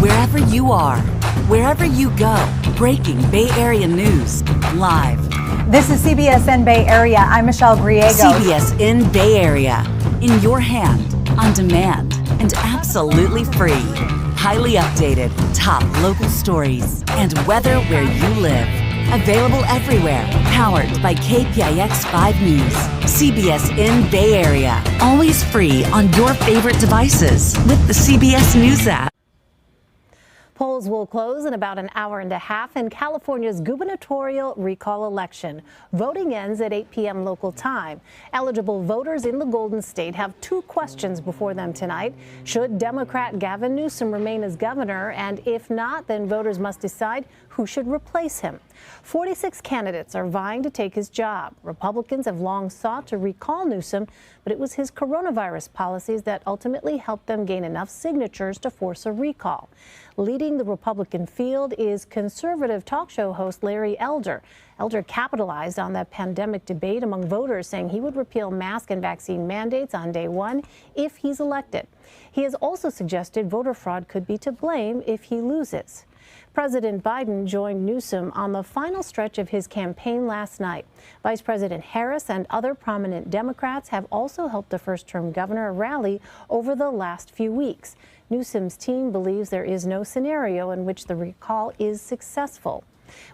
Wherever you are, wherever you go, breaking Bay Area news, live. This is CBSN Bay Area. I'm Michelle Griego. CBSN Bay Area. In your hand, on demand, and absolutely free. Highly updated, top local stories, and weather where you live. Available everywhere. Powered by KPIX 5 News. CBSN Bay Area. Always free on your favorite devices with the CBS News app. Polls will close in about an hour and a half in California's gubernatorial recall election. Voting ends at 8 p.m. local time. Eligible voters in the Golden State have 2 questions before them tonight. Should Democrat Gavin Newsom remain as governor? And if not, then voters must decide who should replace him. 46 candidates are vying to take his job. Republicans have long sought to recall Newsom, but it was his coronavirus policies that ultimately helped them gain enough signatures to force a recall. Leading the Republican field is conservative talk show host Larry Elder. Elder capitalized on that pandemic debate among voters, saying he would repeal mask and vaccine mandates on day 1 if he's elected. He has also suggested voter fraud could be to blame if he loses. President Biden joined Newsom on the final stretch of his campaign last night. Vice President Harris and other prominent Democrats have also helped the first-term governor rally over the last few weeks. Newsom's team believes there is no scenario in which the recall is successful.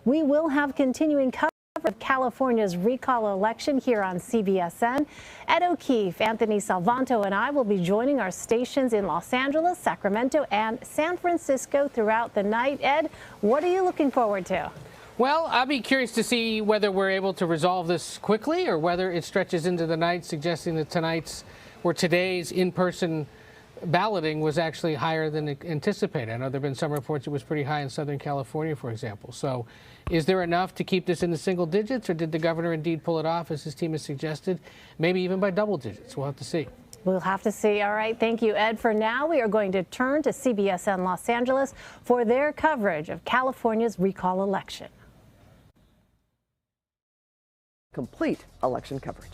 We will have continuing coverage of California's recall election here on CBSN. Ed O'Keefe, Anthony Salvanto, and I will be joining our stations in Los Angeles, Sacramento, and San Francisco throughout the night. Ed, what are you looking forward to? Well, I'll be curious to see whether we're able to resolve this quickly or whether it stretches into the night, suggesting that today's in-person balloting was actually higher than anticipated. I know there have been some reports it was pretty high in Southern California, for example. So is there enough to keep this in the single digits, or did the governor indeed pull it off, as his team has suggested, maybe even by double digits? We'll have to see. We'll have to see. All right. Thank you, Ed. For now, we are going to turn to CBSN Los Angeles for their coverage of California's recall election. Complete election coverage.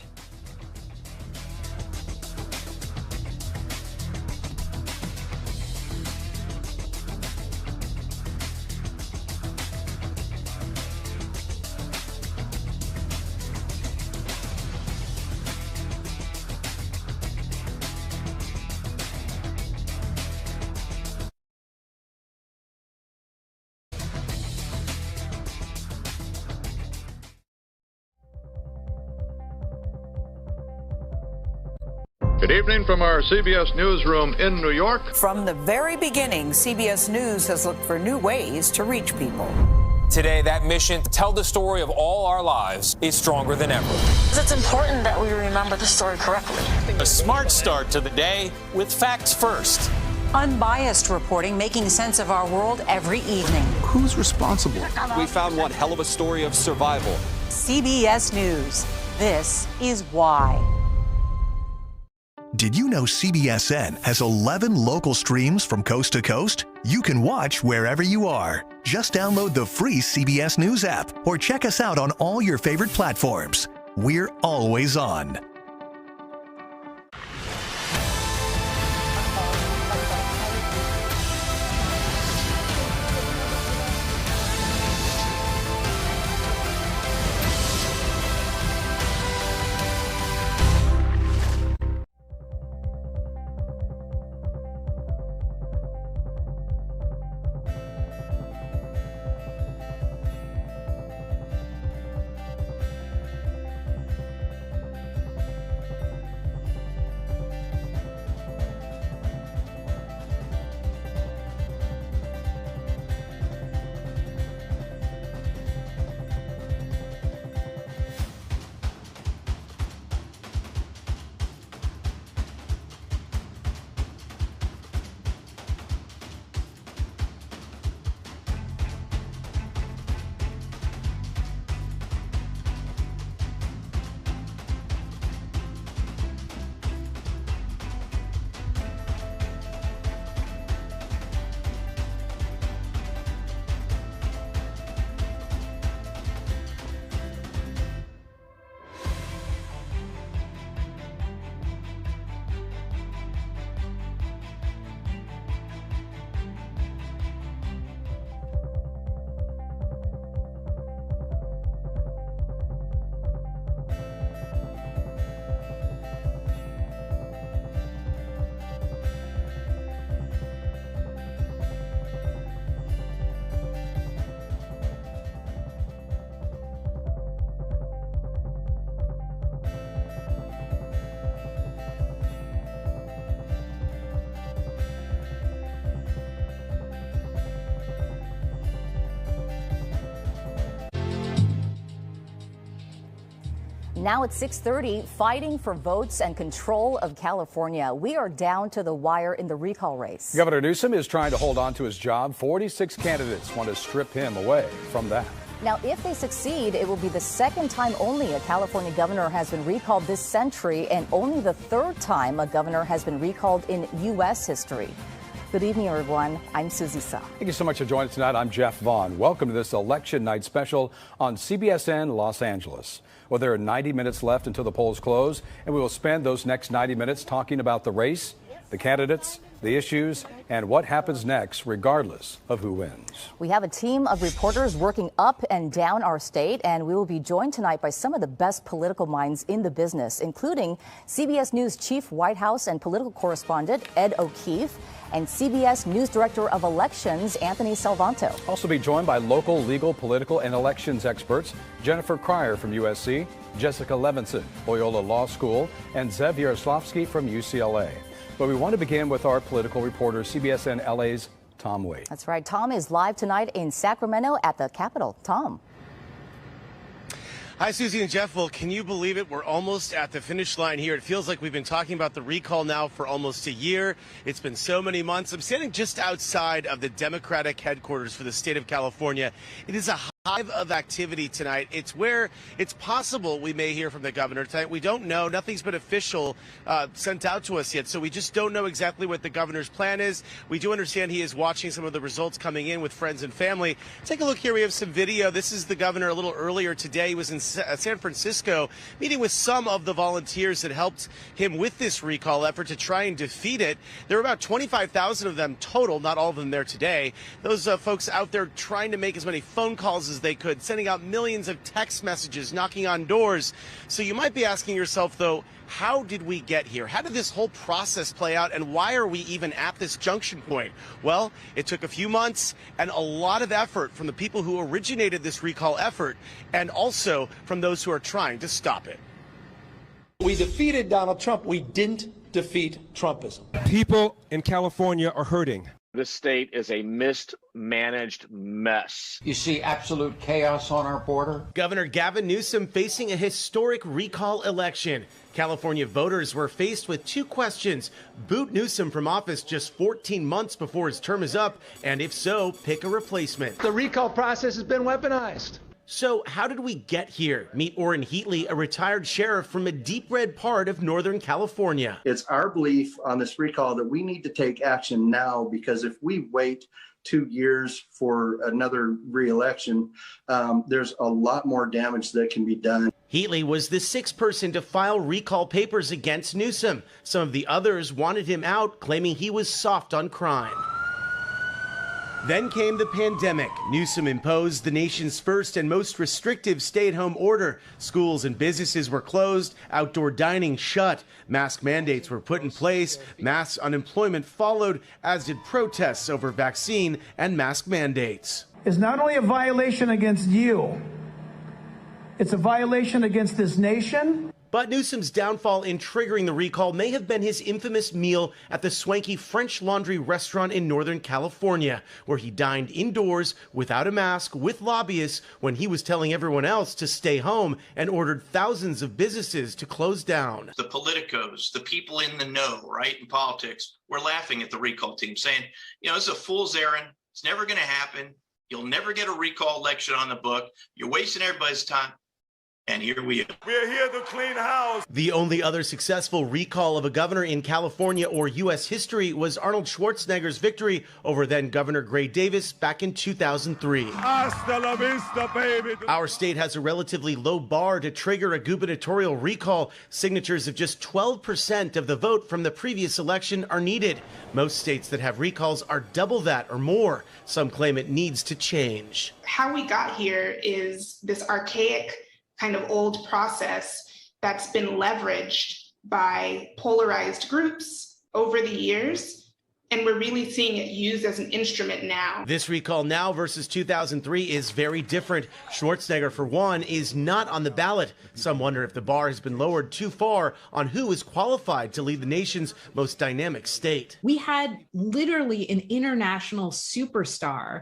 Good evening from our CBS newsroom in New York. From the very beginning, CBS News has looked for new ways to reach people. Today, that mission to tell the story of all our lives is stronger than ever. It's important that we remember the story correctly. A smart start to the day with facts first. Unbiased reporting, making sense of our world every evening. Who's responsible? We found one hell of a story of survival. CBS News. This is why. Did you know CBSN has 11 local streams from coast to coast? You can watch wherever you are. Just download the free CBS News app or check us out on all your favorite platforms. We're always on. Now at 6:30, fighting for votes and control of California. We are down to the wire in the recall race. Governor Newsom is trying to hold on to his job. 46 candidates want to strip him away from that. Now, if they succeed, it will be the second time only a California governor has been recalled this century, and only the third time a governor has been recalled in U.S. history. Good evening, everyone. I'm Susie Sa. Thank you so much for joining us tonight. I'm Jeff Vaughn. Welcome to this election night special on CBSN Los Angeles. Well, there are 90 minutes left until the polls close, and we will spend those next 90 minutes talking about the race, the candidates, the issues, and what happens next, regardless of who wins. We have a team of reporters working up and down our state, and we will be joined tonight by some of the best political minds in the business, including CBS News Chief White House and political correspondent Ed O'Keefe and CBS News Director of Elections Anthony Salvanto. Also be joined by local, legal, political, and elections experts Jennifer Cryer from USC, Jessica Levinson, Loyola Law School, and Zev Yaroslavsky from UCLA. But we want to begin with our political reporter, CBSN LA's Tom Wade. That's right. Tom is live tonight in Sacramento at the Capitol. Tom. Hi, Susie and Jeff. Well, can you believe it? We're almost at the finish line here. It feels like we've been talking about the recall now for almost a year. It's been so many months. I'm standing just outside of the Democratic headquarters for the state of California. It is a hive of activity tonight. It's where it's possible we may hear from the governor tonight. We don't know. Nothing's been official sent out to us yet, so we just don't know exactly what the governor's plan is. We do understand he is watching some of the results coming in with friends and family. Take a look here. We have some video. This is the governor a little earlier today. He was in San Francisco meeting with some of the volunteers that helped him with this recall effort to try and defeat it. There were about 25,000 of them total, not all of them there today. Those folks out there trying to make as many phone calls as they could, sending out millions of text messages, knocking on doors. So you might be asking yourself, though, how did we get here? How did this whole process play out, and why are we even at this junction point? Well, it took a few months and a lot of effort from the people who originated this recall effort, and also from those who are trying to stop it. We defeated Donald Trump. We didn't defeat Trumpism. People in California are hurting. This state is a mismanaged mess. You see absolute chaos on our border. Governor Gavin Newsom facing a historic recall election. California voters were faced with two questions: boot Newsom from office just 14 months before his term is up, and if so, pick a replacement. The recall process has been weaponized. So how did we get here? Meet Orrin Heatley, a retired sheriff from a deep red part of Northern California. It's our belief on this recall that we need to take action now, because if we wait 2 years for another re-election, there's a lot more damage that can be done. Heatley was the sixth person to file recall papers against Newsom. Some of the others wanted him out, claiming he was soft on crime. Then came the pandemic. Newsom imposed the nation's first and most restrictive stay-at-home order. Schools and businesses were closed, outdoor dining shut, mask mandates were put in place, mass unemployment followed, as did protests over vaccine and mask mandates. It's not only a violation against you, it's a violation against this nation. But Newsom's downfall in triggering the recall may have been his infamous meal at the swanky French Laundry restaurant in Northern California, where he dined indoors without a mask with lobbyists when he was telling everyone else to stay home, and ordered thousands of businesses to close down. The politicos, the people in the know, right, in politics, were laughing at the recall team, saying, you know, this is a fool's errand. It's never going to happen. You'll never get a recall election on the book. You're wasting everybody's time. And here we are. We're here to clean house. The only other successful recall of a governor in California or U.S. history was Arnold Schwarzenegger's victory over then Governor Gray Davis back in 2003. Hasta la vista, baby. Our state has a relatively low bar to trigger a gubernatorial recall. Signatures of just 12% of the vote from the previous election are needed. Most states that have recalls are double that or more. Some claim it needs to change. How we got here is this archaic kind of old process that's been leveraged by polarized groups over the years, and we're really seeing it used as an instrument now. This recall now versus 2003 is very different. Schwarzenegger, for one, is not on the ballot. Some wonder if the bar has been lowered too far on who is qualified to lead the nation's most dynamic state. We had literally an international superstar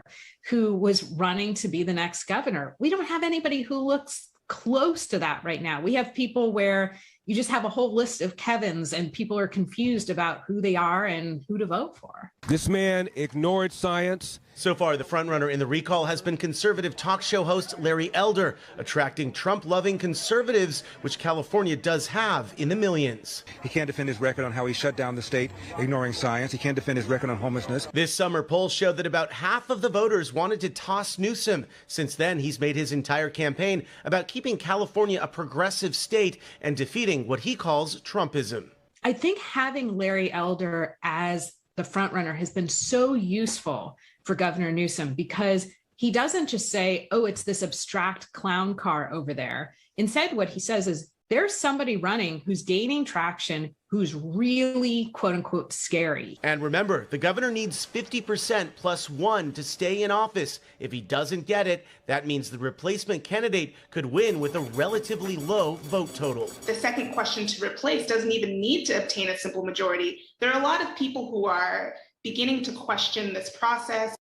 who was running to be the next governor. We don't have anybody who looks close to that right now. We have people where you just have a whole list of Kevins and people are confused about who they are and who to vote for. This man ignored science. So far, the frontrunner in the recall has been conservative talk show host Larry Elder, attracting Trump-loving conservatives, which California does have in the millions. He can't defend his record on how he shut down the state, ignoring science. He can't defend his record on homelessness. This summer, polls showed that about half of the voters wanted to toss Newsom. Since then, he's made his entire campaign about keeping California a progressive state and defeating what he calls Trumpism. I think having Larry Elder as the frontrunner has been so useful for Governor Newsom, because he doesn't just say, oh, it's this abstract clown car over there. Instead, what he says is there's somebody running who's gaining traction, who's really, quote unquote, scary. And remember, the governor needs 50% plus one to stay in office. If he doesn't get it, that means the replacement candidate could win with a relatively low vote total. The second question to replace doesn't even need to obtain a simple majority. There are a lot of people who are beginning to question this process.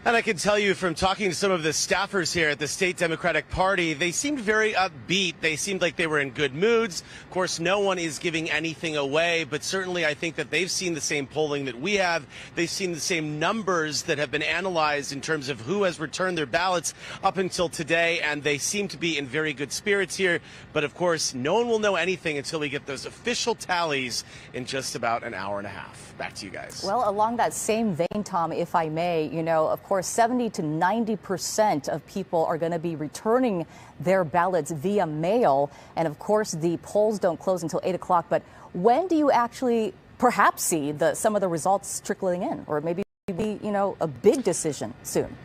And I can tell you from talking to some of the staffers here at the state Democratic Party, they seemed very upbeat. They seemed like they were in good moods. Of course, no one is giving anything away, but certainly I think that they've seen the same polling that we have. They've seen the same numbers that have been analyzed in terms of who has returned their ballots up until today, and they seem to be in very good spirits here. But of course, no one will know anything until we get those official tallies in just about an hour and a half. Back to you guys. Well, along that same vein, Tom, if I may, of course, 70 to 90% of people are going to be returning their ballots via mail. And of course, the polls don't close until 8 o'clock. But when do you actually perhaps see some of the results trickling in, or maybe a big decision soon?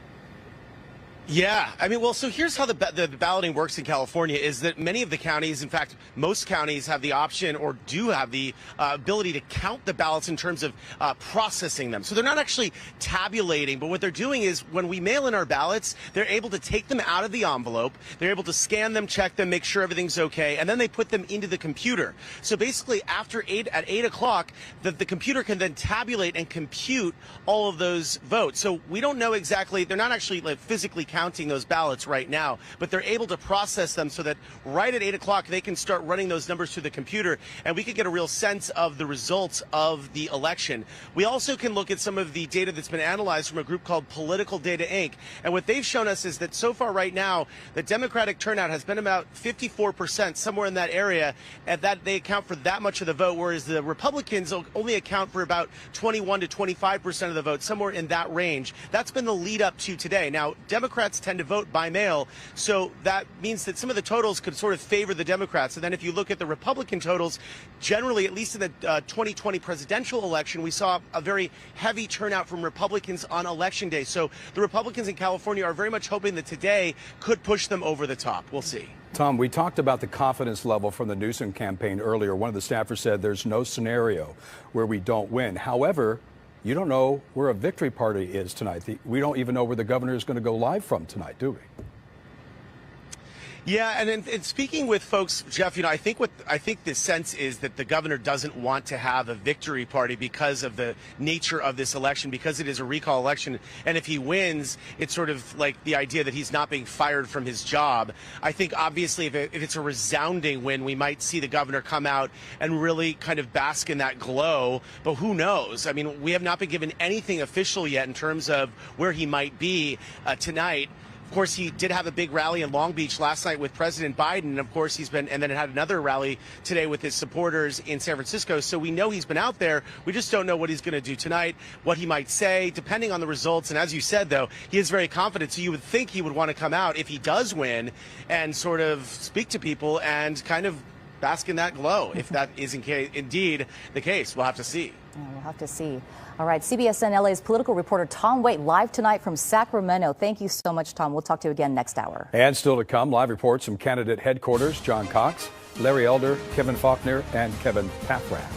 Yeah, I mean, well, so here's how the balloting works in California is that many of the counties, in fact, most counties have the option or do have the ability to count the ballots in terms of processing them. So they're not actually tabulating, but what they're doing is when we mail in our ballots, they're able to take them out of the envelope, they're able to scan them, check them, make sure everything's okay, and then they put them into the computer. So basically, at 8 o'clock, the computer can then tabulate and compute all of those votes. So we don't know exactly, they're not actually physically counting those ballots right now, but they're able to process them so that right at 8 o'clock they can start running those numbers through the computer, and we could get a real sense of the results of the election. We also can look at some of the data that's been analyzed from a group called Political Data Inc. And what they've shown us is that so far right now, the Democratic turnout has been about 54%, somewhere in that area, and that they account for that much of the vote, whereas the Republicans only account for about 21 to 25% of the vote, somewhere in that range. That's been the lead up to today. Now, Democrats tend to vote by mail, so that means that some of the totals could sort of favor the Democrats. And then if you look at the Republican totals, generally, at least in the 2020 presidential election, we saw a very heavy turnout from Republicans on election day. So the Republicans in California are very much hoping that today could push them over the top. We'll see. Tom, we talked about the confidence level from the Newsom campaign earlier. One of the staffers said there's no scenario where we don't win. However, you don't know where a victory party is tonight. We don't even know where the governor is going to go live from tonight, do we? Yeah, and in speaking with folks, Jeff, I think the sense is that the governor doesn't want to have a victory party because of the nature of this election, because it is a recall election. And if he wins, it's sort of like the idea that he's not being fired from his job. I think obviously if it's a resounding win, we might see the governor come out and really kind of bask in that glow. But who knows? I mean, we have not been given anything official yet in terms of where he might be tonight. Of course, he did have a big rally in Long Beach last night with President Biden. And of course, and then had another rally today with his supporters in San Francisco. So we know he's been out there. We just don't know what he's going to do tonight, what he might say, depending on the results. And as you said, though, he is very confident. So you would think he would want to come out if he does win and sort of speak to people and kind of bask in that glow. If that is indeed the case, we'll have to see. Yeah, we'll have to see. All right, CBSN LA's political reporter Tom Waite live tonight from Sacramento. Thank you so much, Tom. We'll talk to you again next hour. And still to come, live reports from candidate headquarters, John Cox, Larry Elder, Kevin Faulkner, and Kevin Paffrath.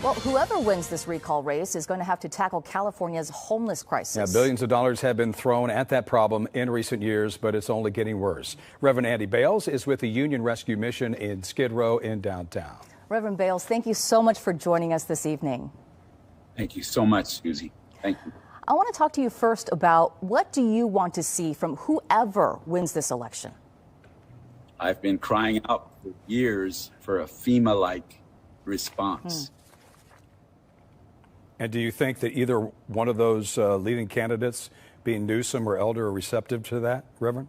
Well, whoever wins this recall race is going to have to tackle California's homeless crisis. Yeah, billions of dollars have been thrown at that problem in recent years, but it's only getting worse. Reverend Andy Bales is with the Union Rescue Mission in Skid Row in downtown. Reverend Bales, thank you so much for joining us this evening. Thank you so much, Susie. Thank you. I want to talk to you first about what do you want to see from whoever wins this election? I've been crying out for years for a FEMA-like response. And do you think that either one of those leading candidates, being Newsom or Elder, are receptive to that, Reverend?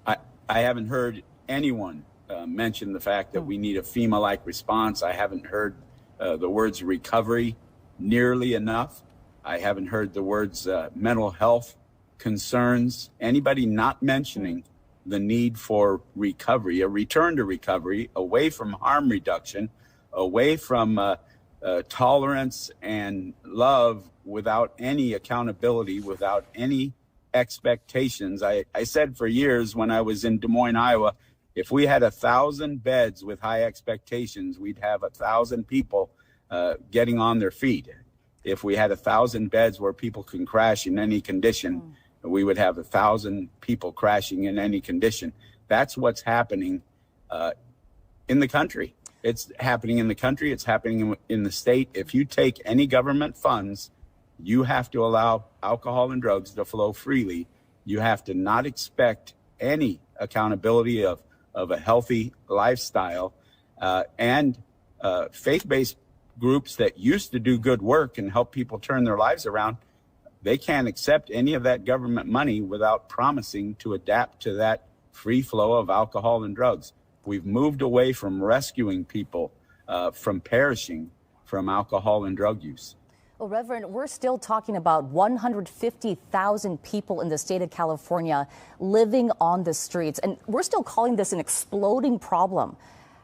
I haven't heard anyone mention the fact that we need a FEMA-like response. I haven't heard the words recovery nearly enough. I haven't heard the words mental health concerns. Anybody not mentioning the need for recovery, a return to recovery, away from harm reduction, away from tolerance and love without any accountability, without any expectations. I said for years when I was in Des Moines, Iowa, if we had 1,000 beds with high expectations, we'd have 1,000 people getting on their feet. If we had 1,000 beds where people can crash in any condition, we would have 1,000 people crashing in any condition. That's what's happening in the country. It's happening in the country. It's happening in the state. If you take any government funds, you have to allow alcohol and drugs to flow freely. You have to not expect any accountability of a healthy lifestyle, and faith-based groups that used to do good work and help people turn their lives around, they can't accept any of that government money without promising to adapt to that free flow of alcohol and drugs. We've moved away from rescuing people from perishing from alcohol and drug use. Well, Reverend, we're still talking about 150,000 people in the state of California living on the streets, and we're still calling this an exploding problem.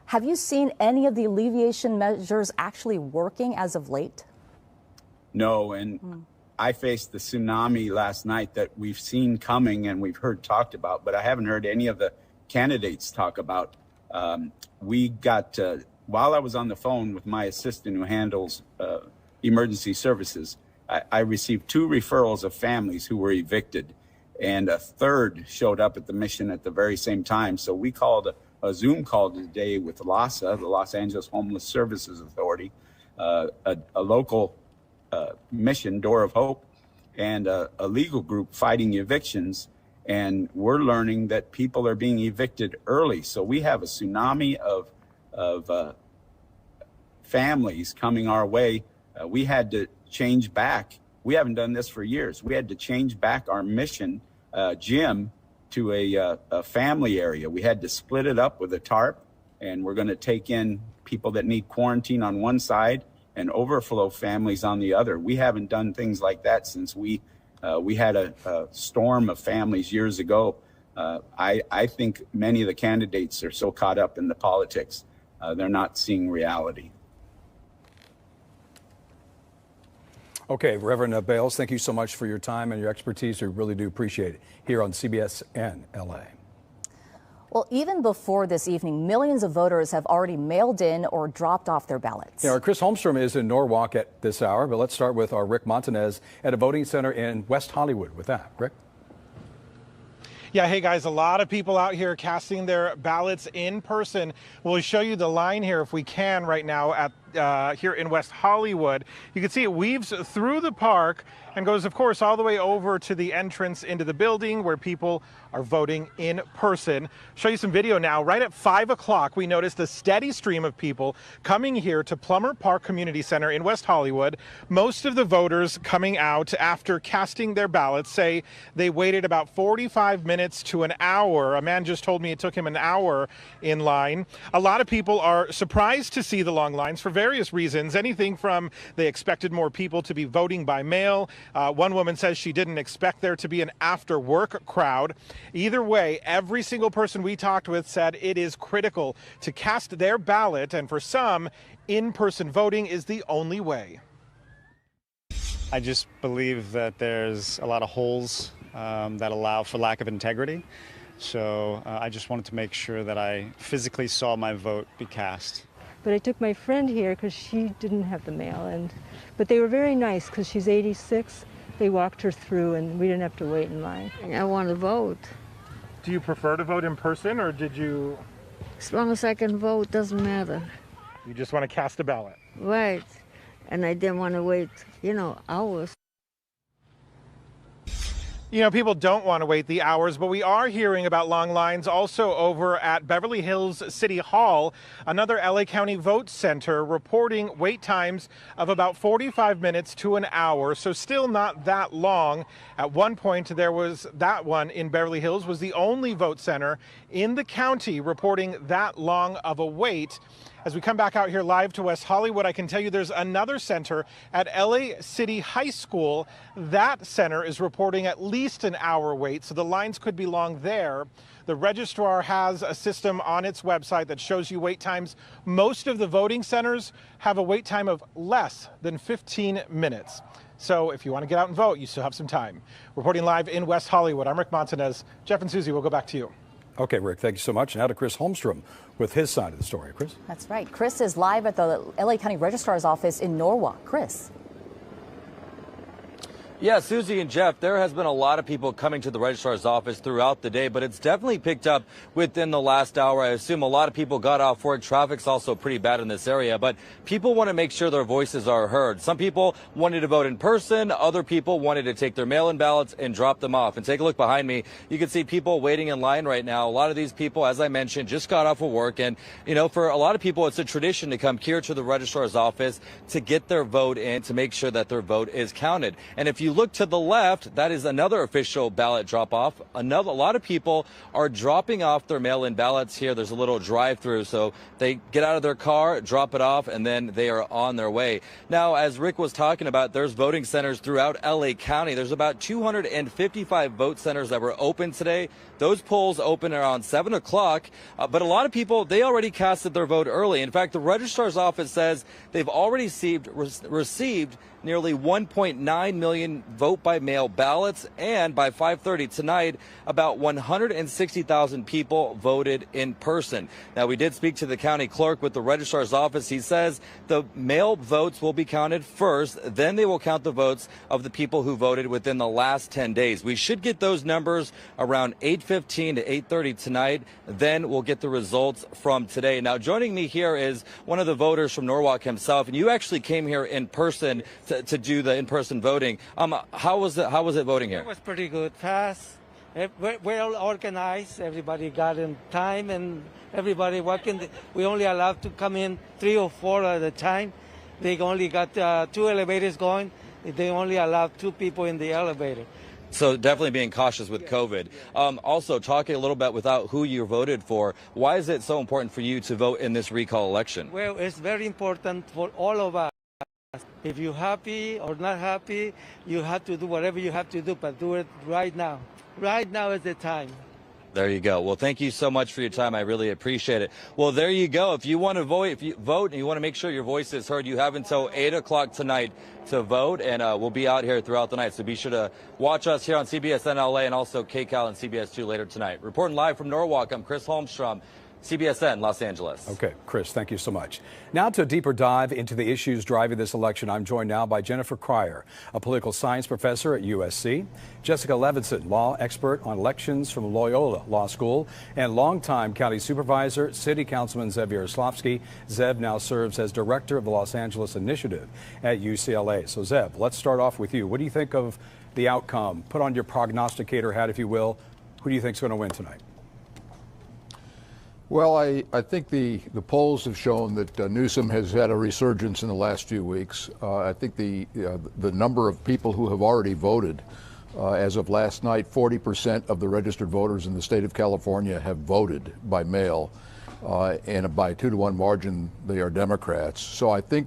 Have you seen any of the alleviation measures actually working as of late? No, and I faced the tsunami last night that we've seen coming and we've heard talked about, but I haven't heard any of the candidates talk about. We got, while I was on the phone with my assistant who handles emergency services, I received 2 referrals of families who were evicted, and a third showed up at the mission at the very same time. So we called a Zoom call today with LAHSA, the Los Angeles Homeless Services Authority, a local mission, Door of Hope, and a legal group fighting evictions. And we're learning that people are being evicted early. So we have a tsunami of families coming our way. We had to change back. We haven't done this for years. We had to change back our mission, gym, to a family area. We had to split it up with a tarp, and we're going to take in people that need quarantine on one side and overflow families on the other. We haven't done things like that since we had a storm of families years ago. I think many of the candidates are so caught up in the politics, they're not seeing reality. Okay, Reverend Bales, thank you so much for your time and your expertise. We really do appreciate it here on CBSN LA. Well, even before this evening, millions of voters have already mailed in or dropped off their ballots. Our Chris Holmstrom is in Norwalk at this hour, but let's start with our Rick Montanez at a voting center in West Hollywood with that. Rick? Yeah, hey guys, a lot of people out here casting their ballots in person. We'll show you the line here if we can right now at here in West Hollywood. You can see it weaves through the park and goes, of course, all the way over to the entrance into the building where people are voting in person. Show you some video now. Right at 5 o'clock, we noticed a steady stream of people coming here to Plummer Park Community Center in West Hollywood. Most of the voters coming out after casting their ballots say they waited about 45 minutes to an hour. A man just told me it took him an hour in line. A lot of people are surprised to see the long lines for various reasons. Anything from they expected more people to be voting by mail. One woman says she didn't expect there to be an after work crowd. Either way, every single person we talked with said it is critical to cast their ballot, and for some, in-person voting is the only way. I just believe that there's a lot of holes that allow for lack of integrity. So I just wanted to make sure that I physically saw my vote be cast. But I took my friend here because she didn't have the mail, but they were very nice because she's 86. They walked her through and we didn't have to wait in line. I want to vote. Do you prefer to vote in person, or did you? As long as I can vote, doesn't matter. You just want to cast a ballot? Right. And I didn't want to wait, hours. You know, people don't want to wait the hours, but we are hearing about long lines also over at Beverly Hills City Hall, another LA County vote center, reporting wait times of about 45 minutes to an hour, so still not that long. At one point, there was that one in Beverly Hills was the only vote center in the county reporting that long of a wait. As we come back out here live to West Hollywood, I can tell you there's another center at LA City High School. That center is reporting at least an hour wait, so the lines could be long there. The registrar has a system on its website that shows you wait times. Most of the voting centers have a wait time of less than 15 minutes. So if you want to get out and vote, you still have some time. Reporting live in West Hollywood, I'm Rick Montanez. Jeff and Susie, we'll go back to you. Okay, Rick, thank you so much. Now to Chris Holmstrom with his side of the story. Chris? That's right. Chris is live at the LA County Registrar's office in Norwalk. Chris. Yeah, Susie and Jeff, there has been a lot of people coming to the registrar's office throughout the day, but it's definitely picked up within the last hour. I assume a lot of people got off work. Traffic's also pretty bad in this area, but people want to make sure their voices are heard. Some people wanted to vote in person. Other people wanted to take their mail-in ballots and drop them off. And take a look behind me. You can see people waiting in line right now. A lot of these people, as I mentioned, just got off of work. And, you know, for a lot of people, it's a tradition to come here to the registrar's office to get their vote in, to make sure that their vote is counted. And if you look to the left, that is another official ballot drop-off. A lot of people are dropping off their mail-in ballots here. There's a little drive-through, so they get out of their car, drop it off, and then they are on their way. Now, as Rick was talking about, there's voting centers throughout LA County. There's about 255 vote centers that were open today. Those polls open around 7 o'clock, but a lot of people, they already casted their vote early. In fact, the registrar's office says they've already received nearly 1.9 million vote-by-mail ballots, and by 5:30 tonight, about 160,000 people voted in person. Now, we did speak to the county clerk with the registrar's office. He says the mail votes will be counted first, then they will count the votes of the people who voted within the last 10 days. We should get those numbers around 8:15 to 8:30 tonight, then we'll get the results from today. Now, joining me here is one of the voters from Norwalk himself, and you actually came here in person to do the in-person voting. How was it voting here? It was pretty good, fast, well organized. Everybody got in time, and everybody working. We only allowed to come in 3 or 4 at a time. They only got 2 elevators going. They only allowed 2 people in the elevator. So definitely being cautious with COVID. Also, talking a little bit about who you voted for, why is it so important for you to vote in this recall election? Well, it's very important for all of us. If you're happy or not happy, you have to do whatever you have to do, but do it right now. Right now is the time. There you go. Well, thank you so much for your time. I really appreciate it. Well, there you go. If you want to vote, and you want to make sure your voice is heard, you have until 8 o'clock tonight to vote, and we'll be out here throughout the night. So be sure to watch us here on CBSN LA and also KCAL and CBS 2 later tonight. Reporting live from Norwalk, I'm Chris Holmstrom, CBSN Los Angeles. Okay, Chris, thank you so much. Now to a deeper dive into the issues driving this election, I'm joined now by Jennifer Cryer, a political science professor at USC, Jessica Levinson, law expert on elections from Loyola Law School, and longtime county supervisor, City Councilman Zev Yaroslavsky. Zev now serves as director of the Los Angeles Initiative at UCLA. So Zev, let's start off with you. What do you think of the outcome? Put on your prognosticator hat, if you will. Who do you think is going to win tonight? Well, I think the polls have shown that Newsom has had a resurgence in the last few weeks. I think the number of people who have already voted, as of last night, 40% of the registered voters in the state of California have voted by mail, and by a 2-to-1 margin, they are Democrats. So I think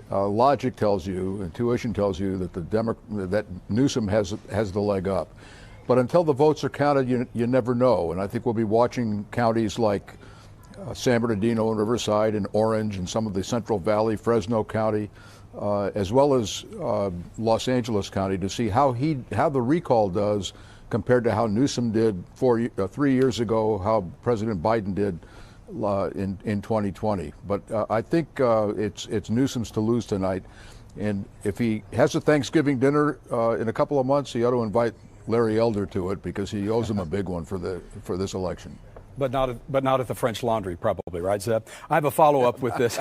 logic tells you, intuition tells you that that Newsom has the leg up. But until the votes are counted, you never know. And I think we'll be watching counties like San Bernardino and Riverside and Orange and some of the Central Valley, Fresno County, as well as Los Angeles County, to see how the recall does compared to how Newsom did 3 years ago, how President Biden did in 2020. But I think it's Newsom's to lose tonight. And if he has a Thanksgiving dinner in a couple of months, he ought to invite Larry Elder to it, because he owes him a big one for this election. But not at the French Laundry, probably, right, Zeb? I have a follow-up with this.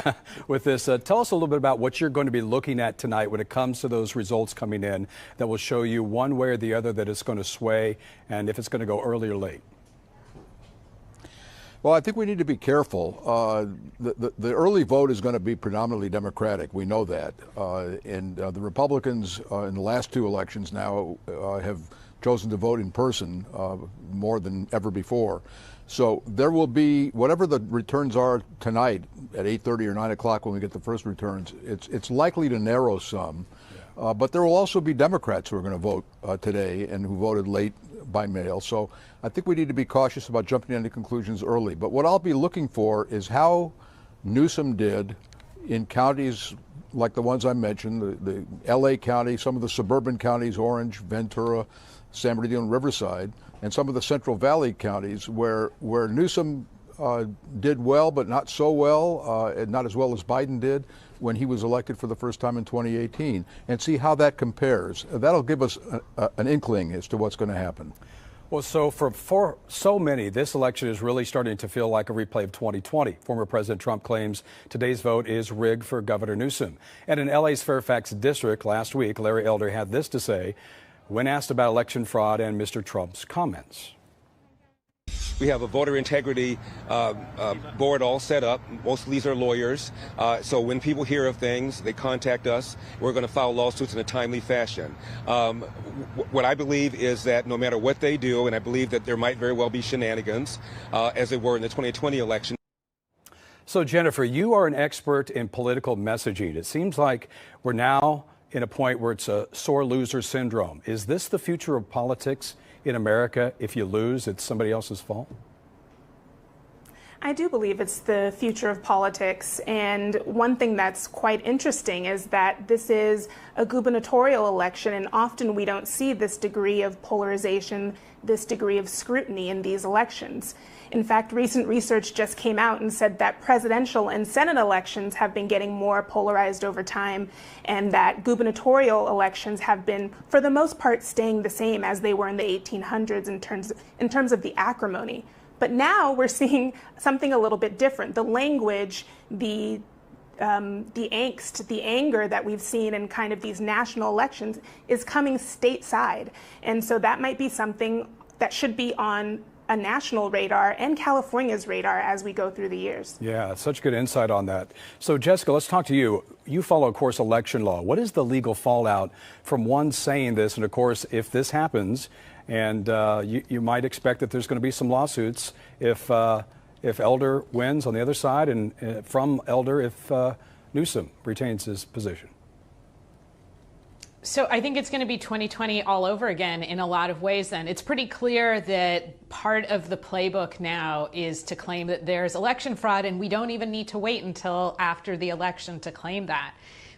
Tell us a little bit about what you're going to be looking at tonight when it comes to those results coming in that will show you one way or the other that it's going to sway, and if it's going to go early or late. Well, I think we need to be careful. The early vote is going to be predominantly Democratic. We know that. And the Republicans in the last two elections now have chosen to vote in person more than ever before. So there will be, whatever the returns are tonight at 8:30 or 9 o'clock when we get the first returns, it's likely to narrow some. But there will also be Democrats who are going to vote today and who voted late by mail. So I think we need to be cautious about jumping into conclusions early. But what I'll be looking for is how Newsom did in counties like the ones I mentioned, the LA County, some of the suburban counties, Orange, Ventura, San Bernardino, and Riverside, and some of the Central Valley counties where Newsom did well, but not so well, and not as well as Biden did when he was elected for the first time in 2018, and see how that compares. That'll give us an inkling as to what's going to happen. Well, so for so many, this election is really starting to feel like a replay of 2020. Former President Trump claims today's vote is rigged for Governor Newsom. And in LA's Fairfax district last week, Larry Elder had this to say when asked about election fraud and Mr. Trump's comments. We have a voter integrity board all set up. Most of these are lawyers. So when people hear of things, they contact us. We're going to file lawsuits in a timely fashion. What I believe is that no matter what they do, and I believe that there might very well be shenanigans, as there were in the 2020 election. So, Jennifer, you are an expert in political messaging. It seems like we're now in a point where it's a sore loser syndrome. Is this the future of politics in America? If you lose, it's somebody else's fault? I do believe it's the future of politics. And one thing that's quite interesting is that this is a gubernatorial election, and often we don't see this degree of polarization, this degree of scrutiny in these elections. In fact, recent research just came out and said that presidential and Senate elections have been getting more polarized over time, and that gubernatorial elections have been, for the most part, staying the same as they were in the 1800s in terms of the acrimony. But now we're seeing something a little bit different. The language, the angst, the anger that we've seen in kind of these national elections is coming stateside. And so that might be something that should be on a national radar and California's radar as we go through the years. Yeah, such good insight on that. So, Jessica, let's talk to you. You follow, of course, election law. What is the legal fallout from one saying this? And, of course, if this happens, and you might expect that there's going to be some lawsuits if Elder wins on the other side, and from Elder if Newsom retains his position. So I think it's going to be 2020 all over again in a lot of ways then. It's pretty clear that part of the playbook now is to claim that there's election fraud, and we don't even need to wait until after the election to claim that.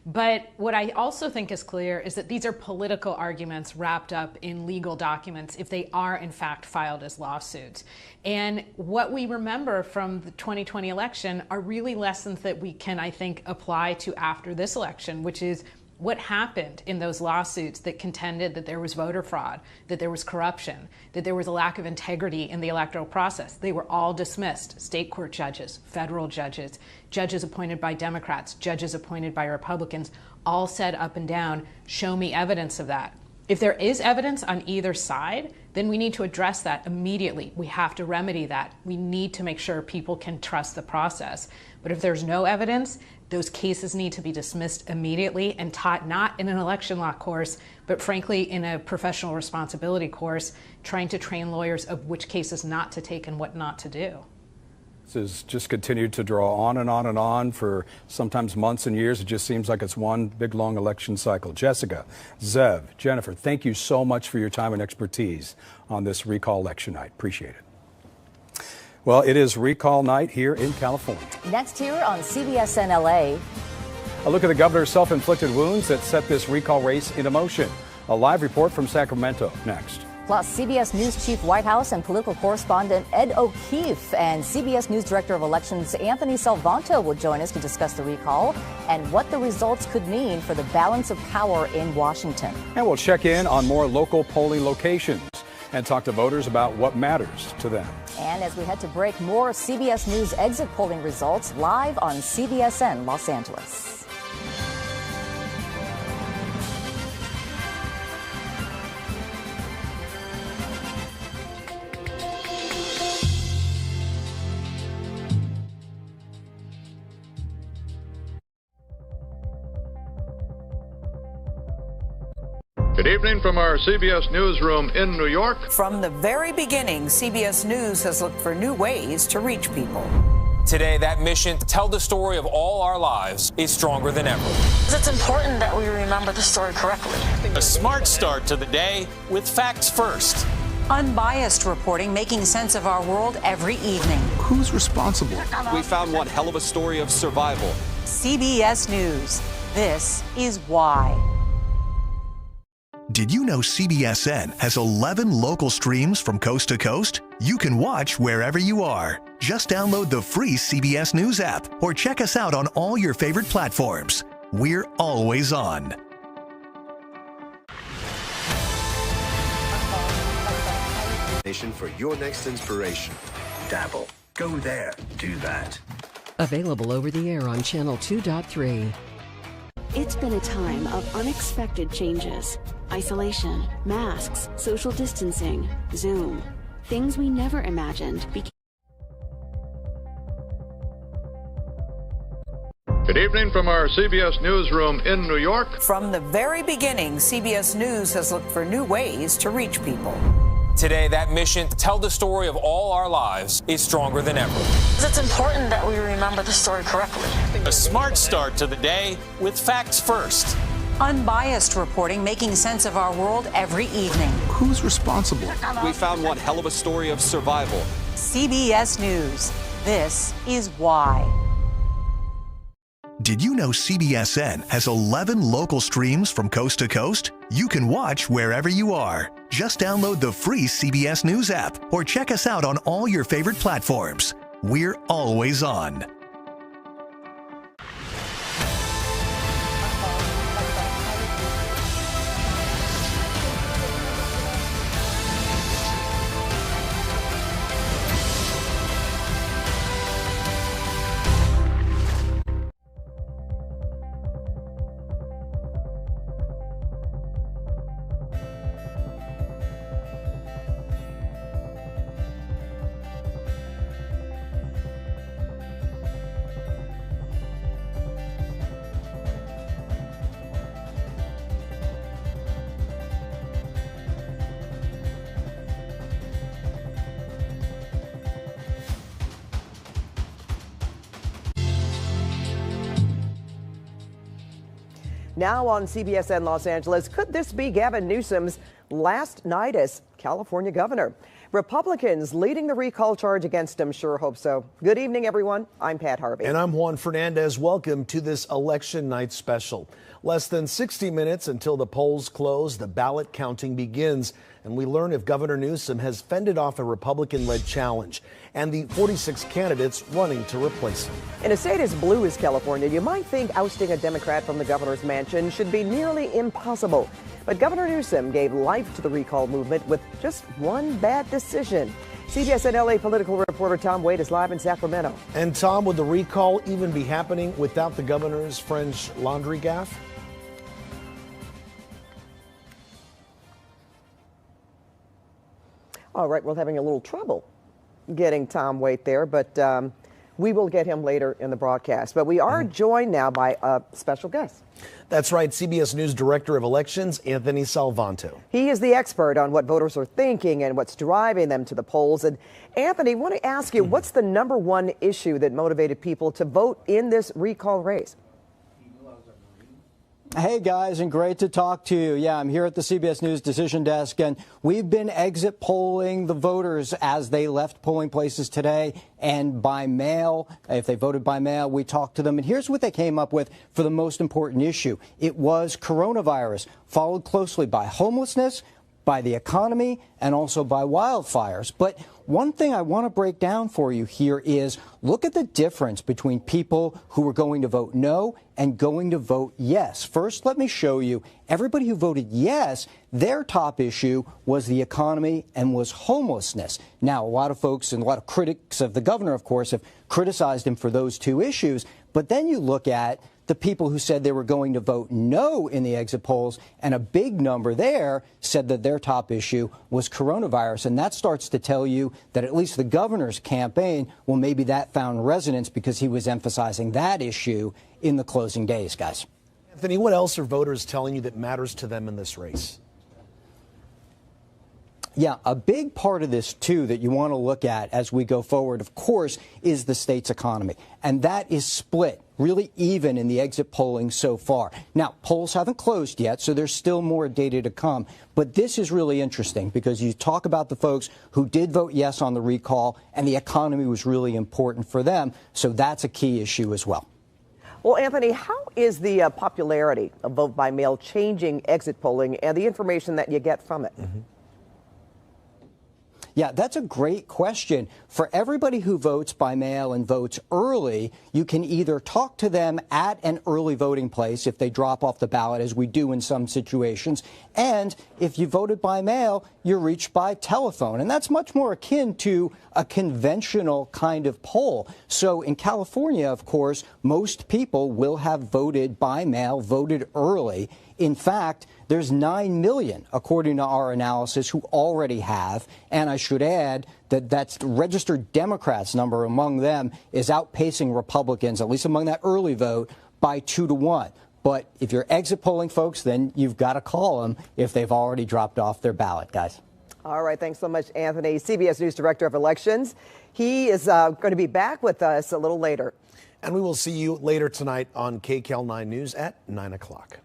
But what I also think is clear is that these are political arguments wrapped up in legal documents if they are in fact filed as lawsuits. And what we remember from the 2020 election are really lessons that we can, I think, apply to after this election, which is what happened in those lawsuits that contended that there was voter fraud, that there was corruption, that there was a lack of integrity in the electoral process. They were all dismissed. State court judges, federal judges, judges appointed by Democrats, judges appointed by Republicans, all said up and down, show me evidence of that. If there is evidence on either side, then we need to address that immediately. We have to remedy that. We need to make sure people can trust the process. But if there's no evidence, those cases need to be dismissed immediately and taught not in an election law course, but frankly in a professional responsibility course, trying to train lawyers of which cases not to take and what not to do. This has just continued to draw on and on and on for sometimes months and years. It just seems like it's one big, long election cycle. Jessica, Zev, Jennifer, thank you so much for your time and expertise on this recall election night. Appreciate it. Well, it is recall night here in California. Next here on CBSN LA. A look at the governor's self-inflicted wounds that set this recall race into motion. A live report from Sacramento next. Plus, CBS News Chief White House and political correspondent Ed O'Keefe and CBS News Director of Elections Anthony Salvanto will join us to discuss the recall and what the results could mean for the balance of power in Washington. And we'll check in on more local polling locations. and talk to voters about what matters to them. And as we head to break, more CBS News exit polling results live on CBSN Los Angeles. Good evening from our CBS newsroom in New York. From the very beginning, CBS News has looked for new ways to reach people. Today, that mission to tell the story of all our lives is stronger than ever. It's important that we remember the story correctly. A smart start to the day with facts first. Unbiased reporting, making sense of our world every evening. Who's responsible? We found one hell of a story of survival. CBS News. This is why. Did you know CBSN has 11 local streams from coast to coast? You can watch wherever you are. Just download the free CBS News app or check us out on all your favorite platforms. We're always on. For your next inspiration. Dabble. Go there. Do that. Available over the air on Channel 2.3. It's been a time of unexpected changes. Isolation, masks, social distancing, Zoom. Things we never imagined became. Good evening from our CBS newsroom in New York. From the very beginning, CBS News has looked for new ways to reach people. Today, that mission to tell the story of all our lives is stronger than ever. It's important that we remember the story correctly. A smart start to the day with facts first. Unbiased reporting, making sense of our world every evening. Who's responsible? We found one hell of a story of survival. CBS News. This is why. Did you know CBSN has 11 local streams from coast to coast? You can watch wherever you are. Just download the free CBS News app or check us out on all your favorite platforms. We're always on. Now on CBSN Los Angeles, could this be Gavin Newsom's last night as California governor? Republicans leading the recall charge against him sure hope so. Good evening, everyone. I'm Pat Harvey. And I'm Juan Fernandez. Welcome to this election night special. Less than 60 minutes until the polls close, the ballot counting begins, and we learn if Governor Newsom has fended off a Republican-led challenge and the 46 candidates running to replace him. In a state as blue as California, you might think ousting a Democrat from the governor's mansion should be nearly impossible. But Governor Newsom gave life to the recall movement with just one bad decision. CBSN LA political reporter Tom Wade is live in Sacramento. And Tom, would the recall even be happening without the governor's French laundry gaffe? All right, we're having a little trouble getting Tom Waite there, but we will get him later in the broadcast. But we are joined now by a special guest. That's right, CBS News Director of Elections, Anthony Salvanto. He is the expert on what voters are thinking and what's driving them to the polls. And Anthony, I want to ask you, what's the number one issue that motivated people to vote in this recall race? Hey guys, and great to talk to you. Yeah, I'm here at the CBS News decision desk, and we've been exit polling the voters as they left polling places today and by mail. If they voted by mail, we talked to them, and here's what they came up with for the most important issue. It was coronavirus, followed closely by homelessness, by the economy and also by wildfires. But one thing I want to break down for you here is look at the difference between people who are going to vote no and going to vote yes. First, let me show you everybody who voted yes, their top issue was the economy and was homelessness. Now, a lot of folks and a lot of critics of the governor, of course, have criticized him for those two issues. But then you look at the people who said they were going to vote no in the exit polls, and a big number there said that their top issue was coronavirus. And that starts to tell you that at least the governor's campaign, well, maybe that found resonance because he was emphasizing that issue in the closing days, guys. Anthony, what else are voters telling you that matters to them in this race? Yeah, a big part of this, too, that you want to look at as we go forward, of course, is the state's economy. And that is split really even in the exit polling so far. Now, polls haven't closed yet, so there's still more data to come. But this is really interesting because you talk about the folks who did vote yes on the recall, and the economy was really important for them. So that's a key issue as well. Well, Anthony, how is the popularity of vote by mail changing exit polling and the information that you get from it? Yeah, that's a great question. For everybody who votes by mail and votes early, you can either talk to them at an early voting place if they drop off the ballot, as we do in some situations. And if you voted by mail, you're reached by telephone. And that's much more akin to a conventional kind of poll. So in California, of course, most people will have voted by mail, voted early. In fact, there's 9 million, according to our analysis, who already have. And I should add that that's registered Democrats number among them is outpacing Republicans, at least among that early vote, by 2 to 1. But if you're exit polling folks, then you've got to call them if they've already dropped off their ballot, guys. All right. Thanks so much, Anthony, CBS News Director of Elections. He is going to be back with us a little later. And we will see you later tonight on KCAL 9 News at 9 o'clock.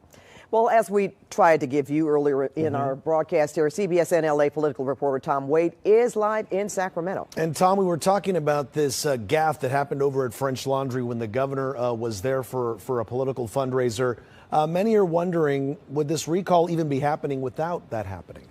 Well, as we tried to give you earlier in our broadcast here, CBS LA political reporter Tom Waite is live in Sacramento. And Tom, we were talking about this gaffe that happened over at French Laundry when the governor was there for a political fundraiser. Many are wondering, would this recall even be happening without that happening?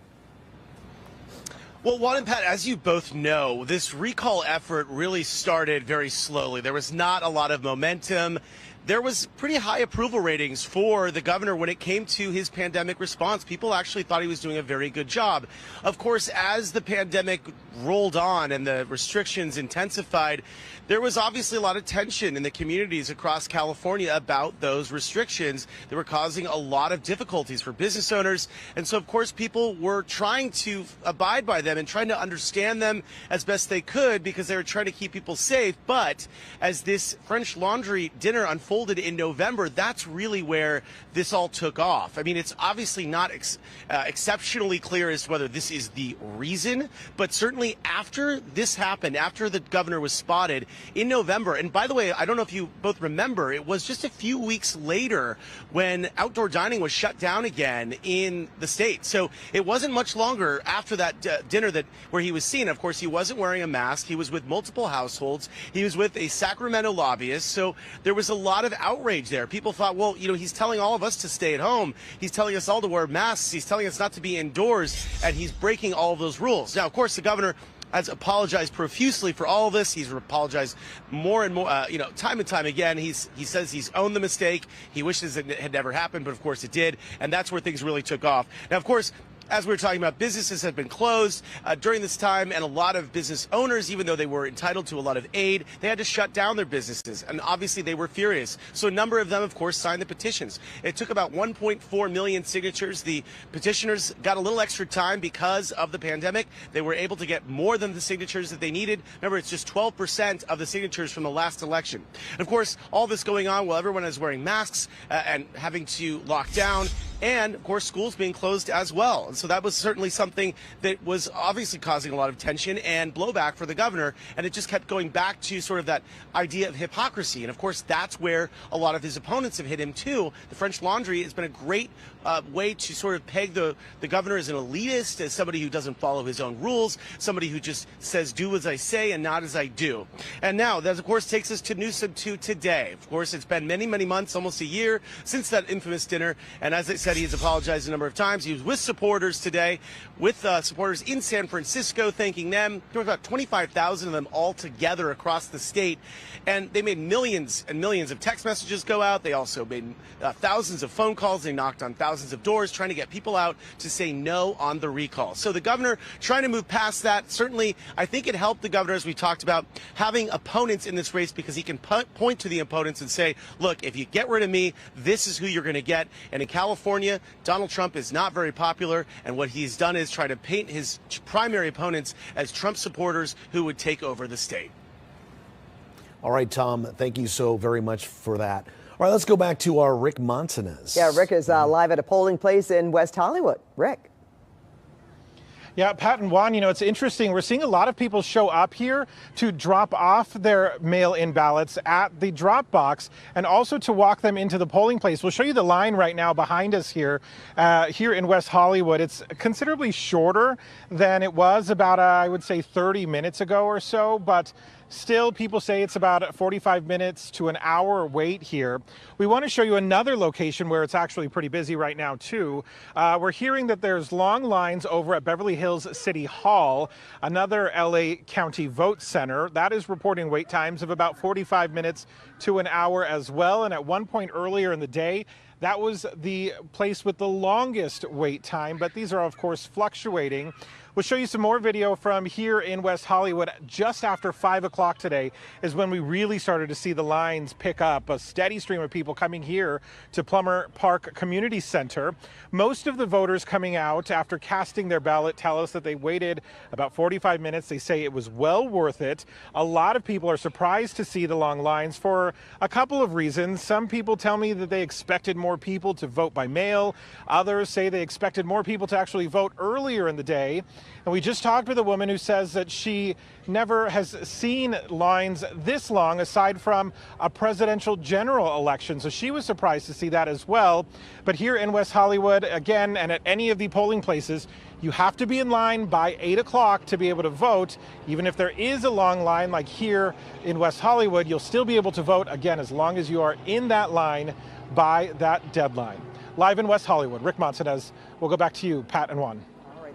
Well, Juan and Pat, as you both know, this recall effort really started very slowly. There was not a lot of momentum. There was pretty high approval ratings for the governor when it came to his pandemic response. People actually thought he was doing a very good job. Of course, as the pandemic rolled on and the restrictions intensified, there was obviously a lot of tension in the communities across California about those restrictions that were causing a lot of difficulties for business owners. And so, of course, people were trying to abide by them and trying to understand them as best they could because they were trying to keep people safe. But as this French Laundry dinner unfolded in November, that's really where this all took off. I mean, it's obviously not exceptionally clear as to whether this is the reason, but certainly after this happened, after the governor was spotted in November, and by the way, I don't know if you both remember, it was just a few weeks later when outdoor dining was shut down again in the state. So it wasn't much longer after that dinner where he was seen. Of course, he wasn't wearing a mask. He was with multiple households. He was with a Sacramento lobbyist. So there was a lot of outrage there. People thought, well, you know, he's telling all of us to stay at home. He's telling us all to wear masks. He's telling us not to be indoors, and he's breaking all of those rules. Now, of course, the governor has apologized profusely for all of this. He's apologized more and more, time and time again. He says he's owned the mistake. He wishes it had never happened, but of course it did. And that's where things really took off. Now, of course, as we were talking about, businesses have been closed during this time, and a lot of business owners, even though they were entitled to a lot of aid, they had to shut down their businesses. And obviously they were furious. So a number of them, of course, signed the petitions. It took about 1.4 million signatures. The petitioners got a little extra time because of the pandemic. They were able to get more than the signatures that they needed. Remember, it's just 12% of the signatures from the last election. And of course, all this going on while everyone is wearing masks and having to lock down, and of course, schools being closed as well. And so that was certainly something that was obviously causing a lot of tension and blowback for the governor. And it just kept going back to sort of that idea of hypocrisy. And of course, that's where a lot of his opponents have hit him too. The French Laundry has been a great way to sort of peg the governor as an elitist, as somebody who doesn't follow his own rules, somebody who just says, do as I say and not as I do. And now that, of course, takes us to Newsom to today. Of course, it's been many, many months, almost a year since that infamous dinner. And as I said, said he has apologized a number of times. He was with supporters today, with supporters in San Francisco, thanking them. There were about 25,000 of them all together across the state. And they made millions and millions of text messages go out. They also made thousands of phone calls. They knocked on thousands of doors trying to get people out to say no on the recall. So the governor trying to move past that. Certainly, I think it helped the governor, as we talked about, having opponents in this race, because he can point to the opponents and say, look, if you get rid of me, this is who you're going to get. And in California, Donald Trump is not very popular. And what he's done is try to paint his primary opponents as Trump supporters who would take over the state. All right, Tom, thank you so very much for that. All right, let's go back to our Rick Montanez. Yeah, Rick is live at a polling place in West Hollywood. Rick. Yeah, Pat and Juan, you know, it's interesting. We're seeing a lot of people show up here to drop off their mail-in ballots at the drop box and also to walk them into the polling place. We'll show you the line right now behind us here, here in West Hollywood. It's considerably shorter than it was about, I would say, 30 minutes ago or so, but still, people say it's about 45 minutes to an hour wait here. We want to show you another location where it's actually pretty busy right now, too. We're hearing that there's long lines over at Beverly Hills City Hall, another LA County vote center. That is reporting wait times of about 45 minutes to an hour as well. And at one point earlier in the day, that was the place with the longest wait time, but these are, of course, fluctuating. We'll show you some more video from here in West Hollywood. Just after 5 o'clock today is when we really started to see the lines pick up. A steady stream of people coming here to Plummer Park Community Center. Most of the voters coming out after casting their ballot tell us that they waited about 45 minutes. They say it was well worth it. A lot of people are surprised to see the long lines for a couple of reasons. Some people tell me that they expected more people to vote by mail. Others say they expected more people to actually vote earlier in the day. And we just talked with a woman who says that she never has seen lines this long aside from a presidential general election. So she was surprised to see that as well. But here in West Hollywood, again, and at any of the polling places, you have to be in line by 8 o'clock to be able to vote. Even if there is a long line like here in West Hollywood, you'll still be able to vote, again, as long as you are in that line by that deadline. Live in West Hollywood, Rick Montanez. We'll go back to you, Pat and Juan.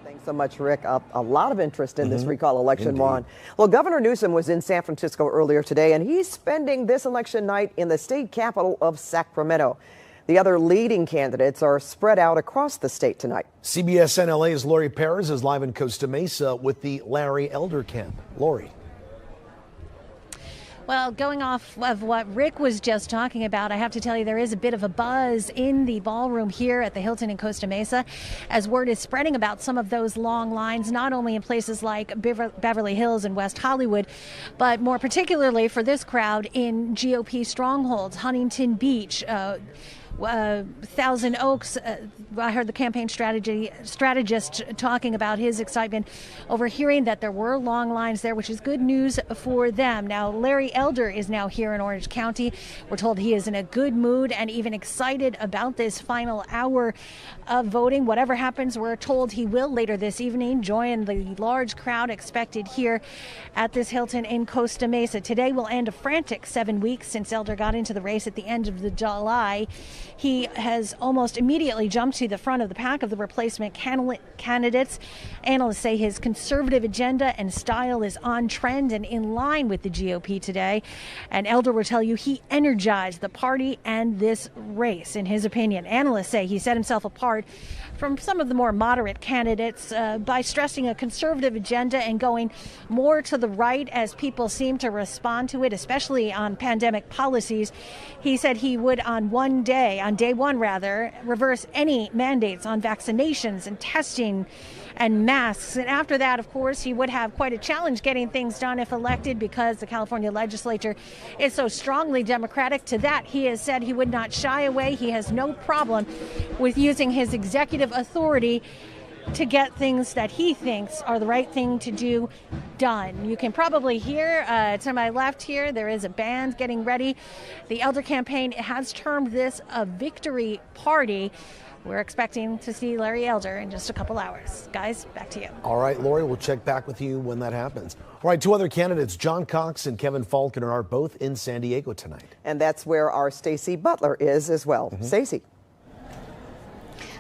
Thanks so much, Rick. A lot of interest in this recall election, Juan. Well, Governor Newsom was in San Francisco earlier today, and he's spending this election night in the state capital of Sacramento. The other leading candidates are spread out across the state tonight. CBS NLA's Lori Perez is live in Costa Mesa with the Larry Elder camp. Lori. Well, going off of what Rick was just talking about, I have to tell you there is a bit of a buzz in the ballroom here at the Hilton in Costa Mesa as word is spreading about some of those long lines, not only in places like Beverly Hills and West Hollywood, but more particularly for this crowd in GOP strongholds, Huntington Beach, Thousand Oaks. I heard the campaign strategist talking about his excitement over hearing that there were long lines there, which is good news for them. Now, Larry Elder is now here in Orange County. We're told he is in a good mood and even excited about this final hour of voting. Whatever happens, we're told he will later this evening join the large crowd expected here at this Hilton in Costa Mesa. Today will end a frantic 7 weeks since Elder got into the race at the end of July. He has almost immediately jumped to the front of the pack of the replacement candidates. Analysts say his conservative agenda and style is on trend and in line with the GOP today. And Elder will tell you he energized the party and this race, in his opinion. Analysts say he set himself apart from some of the more moderate candidates by stressing a conservative agenda and going more to the right as people seem to respond to it, especially on pandemic policies. He said he would on day one, reverse any mandates on vaccinations and testing and masks. And after that, of course, he would have quite a challenge getting things done if elected because the California legislature is so strongly Democratic. To that, he has said he would not shy away. He has no problem with using his executive authority to get things that he thinks are the right thing to do done. You can probably hear to my left here, there is a band getting ready. The Elder campaign has termed this a victory party. We're expecting to see Larry Elder in just a couple hours. Guys, back to you. All right, Lori, we'll check back with you when that happens. All right, two other candidates, John Cox and Kevin Falconer, are both in San Diego tonight. And that's where our Stacey Butler is as well. Stacey.